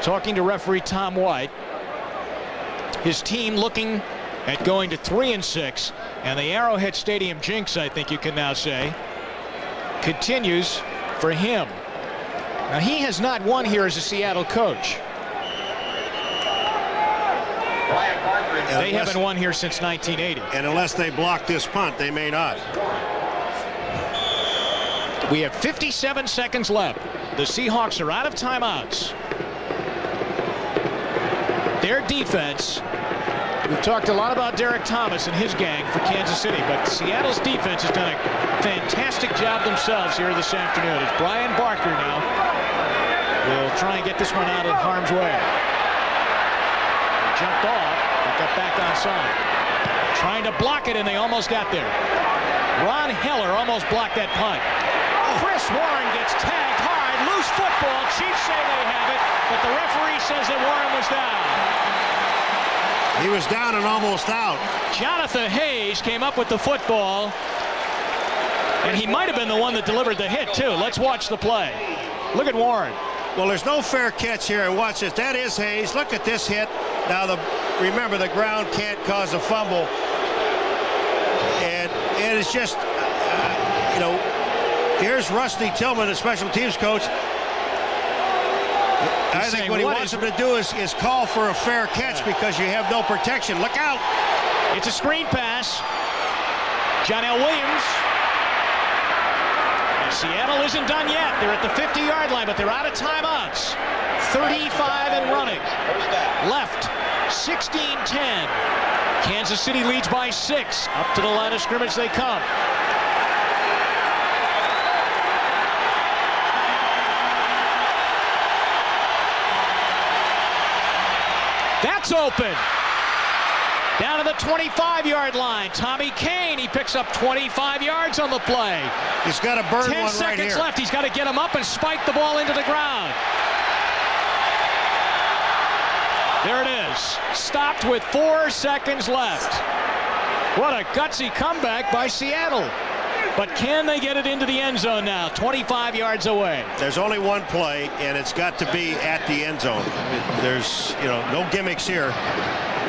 talking to referee Tom White. His team looking at going to 3-6, and the Arrowhead Stadium jinx, I think you can now say, continues for him. Now, he has not won here as a Seattle coach. They haven't won here since 1980. And unless they block this punt, they may not. We have 57 seconds left. The Seahawks are out of timeouts. Their defense, we've talked a lot about Derrick Thomas and his gang for Kansas City, but Seattle's defense has done a fantastic job themselves here this afternoon. It's Brian Barker now. We'll try and get this one out of harm's way. They jumped off, but got back onside. Trying to block it, and they almost got there. Ron Heller almost blocked that punt. Chris Warren gets tagged hard. Loose football. Chiefs say they have it, but the referee says that Warren was down. He was down and almost out. Jonathan Hayes came up with the football, and he might have been the one that delivered the hit, too. Let's watch the play. Look at Warren. Well, there's no fair catch here, and watch this. That is Hayes. Look at this hit. Now, remember, the ground can't cause a fumble. And it's just, you know, here's Rusty Tillman, the special teams coach. I think what he wants him to do is call for a fair catch because you have no protection. Look out. It's a screen pass. John L. Williams. And Seattle isn't done yet. They're at the 50-yard line, but they're out of timeouts. 35 and running. Left. 16-10. Kansas City leads by 6. Up to the line of scrimmage they come. That's open. Down to the 25-yard line. Tommy Kane, he picks up 25 yards on the play. He's got to burn 10 one right seconds here. left. He's got to get him up and spike the ball into the ground. There it is. Stopped with 4 seconds left. What a gutsy comeback by Seattle. But can they get it into the end zone now? 25 yards away. There's only one play, and it's got to be at the end zone. There's, you know, no gimmicks here.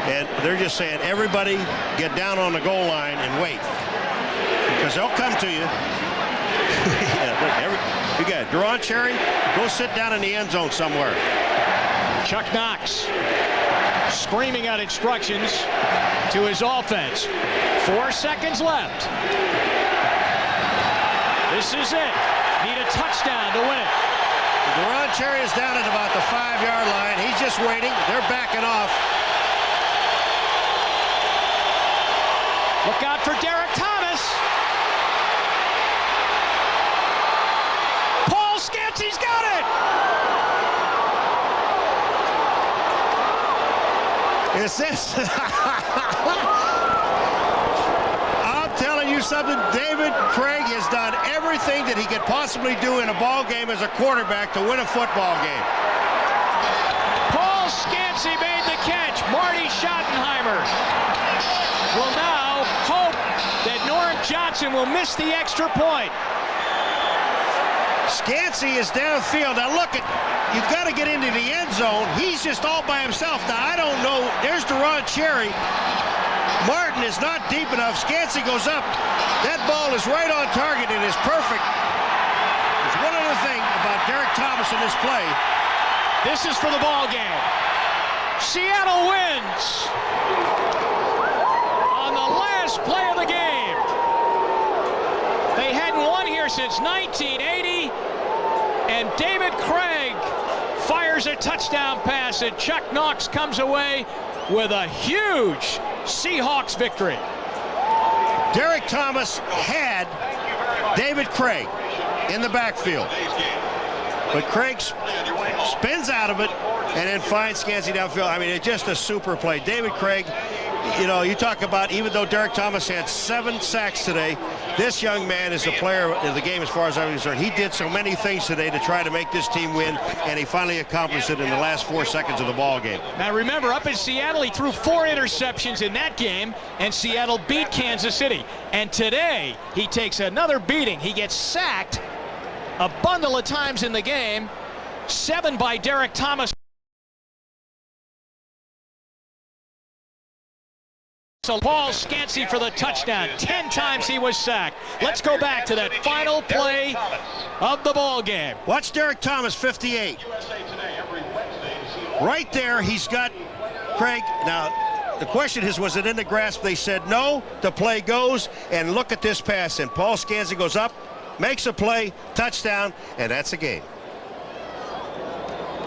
And they're just saying, everybody get down on the goal line and wait. Because they'll come to you. You got Deron Cherry, go sit down in the end zone somewhere. Chuck Knox screaming out instructions to his offense. 4 seconds left. This is it. Need a touchdown to win it. Deron Cherry is down at about the 5-yard line. He's just waiting. They're backing off. Look out for Derrick Thomas. Paul Scansi's got it. Is this? I'm telling you you something? David Craig has done everything that he could possibly do in a ball game as a quarterback to win a football game. Paul Scansey made the catch. Marty Schottenheimer will now hope that Norm Johnson will miss the extra point. Scansey is downfield. Now look at, you've got to get into the end zone. He's just all by himself. Now I don't know. There's Deron Cherry. Martin is not deep enough. Scansey goes up. That ball is right on target and is perfect. There's one other thing about Derrick Thomas in this play. This is for the ball game. Seattle wins on the last play of the game. They hadn't won here since 1980, and David Craig fires a touchdown pass, and Chuck Knox comes away with a huge Seahawks victory. Derrick Thomas had David Craig in the backfield, but Craig spins out of it and then finds Scansey downfield. I mean, it's just a super play. David Craig, you know, you talk about, even though Derrick Thomas had 7 sacks today, this young man is the player of the game as far as I'm concerned. He did so many things today to try to make this team win, and he finally accomplished it in the last 4 seconds of the ball game. Now remember, up in Seattle, he threw 4 interceptions in that game, and Seattle beat Kansas City. And today, he takes another beating. He gets sacked a bundle of times in the game, 7 by Derrick Thomas. So Paul Scansey for the touchdown. 10 times he was sacked. Let's go back to that final play of the ball game. Watch Derrick Thomas, 58. Right there, he's got Craig. Now, the question is, was it in the grasp? They said no. The play goes, and look at this pass. And Paul Scansey goes up, makes a play, touchdown, and that's a game.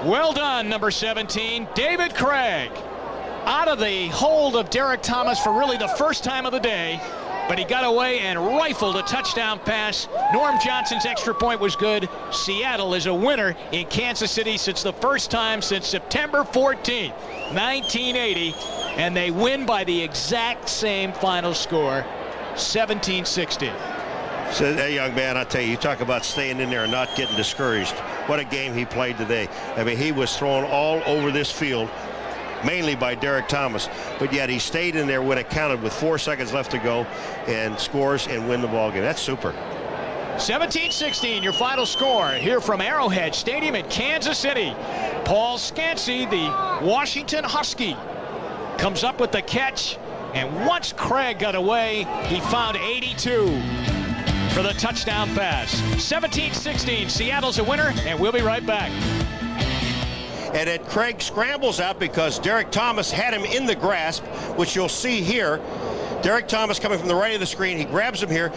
Well done, number 17, David Craig. Out of the hold of Derrick Thomas for really the first time of the day, but he got away and rifled a touchdown pass. Norm Johnson's extra point was good. Seattle is a winner in Kansas City since the first time since September 14th, 1980, and they win by the exact same final score, 17-16. So, hey, young man, I tell you, you talk about staying in there and not getting discouraged. What a game he played today. I mean, he was thrown all over this field, mainly by Derrick Thomas, but yet he stayed in there when it counted with 4 seconds left to go and scores and win the ball game. That's super. 17-16, your final score here from Arrowhead Stadium in Kansas City. Paul Scansey, the Washington Husky, comes up with the catch, and once Craig got away, he found 82 for the touchdown pass. 17-16, Seattle's a winner, and we'll be right back. And then Craig scrambles out because Derrick Thomas had him in the grasp, which you'll see here. Derrick Thomas coming from the right of the screen. He grabs him here.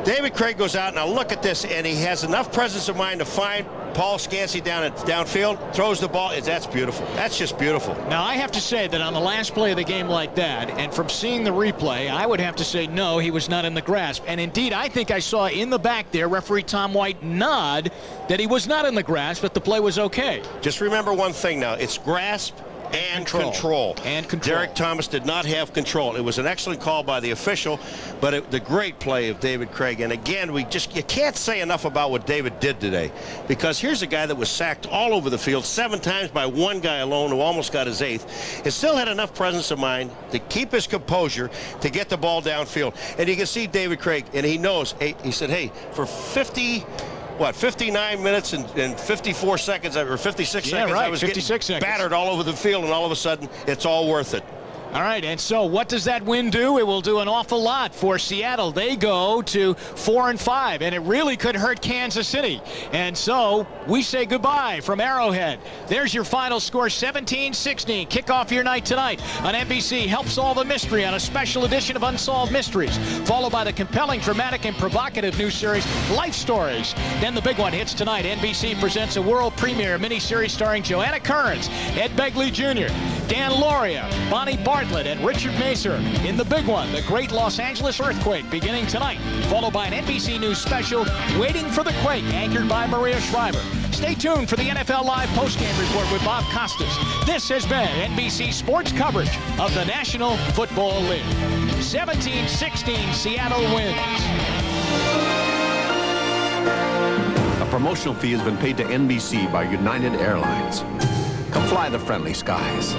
David Craig goes out. Now look at this, and he has enough presence of mind to find Paul Scansey downfield, throws the ball. That's beautiful. That's just beautiful. Now, I have to say that on the last play of the game like that, and from seeing the replay, I would have to say no, he was not in the grasp. And indeed, I think I saw in the back there referee Tom White nod that he was not in the grasp, but the play was okay. Just remember one thing now. It's grasp and control. Derrick Thomas did not have control. It was an excellent call by the official, but the great play of David Craig. And again, you can't say enough about what David did today, because here's a guy that was sacked all over the field 7 times by one guy alone who almost got his 8th. He still had enough presence of mind to keep his composure to get the ball downfield. And you can see David Craig, and he knows, he said, hey, for 59 minutes and 54 seconds, or 56 seconds, right, I was getting battered all over the field, and all of a sudden, it's all worth it. All right, and so what does that win do? It will do an awful lot for Seattle. They go to 4-5, and it really could hurt Kansas City. And so we say goodbye from Arrowhead. There's your final score, 17-16. Kick off your night tonight on NBC. Help solve a mystery on a special edition of Unsolved Mysteries, followed by the compelling, dramatic, and provocative new series, Life Stories. Then the big one hits tonight. NBC presents a world premiere miniseries starring Joanna Kerns, Ed Begley Jr., Dan Lauria, Bonnie Bartlett, and Richard Macer. In the big one, the Great Los Angeles Earthquake, beginning tonight, followed by an NBC News special, Waiting for the Quake, anchored by Maria Shriver. Stay tuned for the NFL Live postgame report with Bob Costas. This has been NBC Sports coverage of the National Football League. 17-16, Seattle wins. A promotional fee has been paid to NBC by United Airlines. Come fly the friendly skies.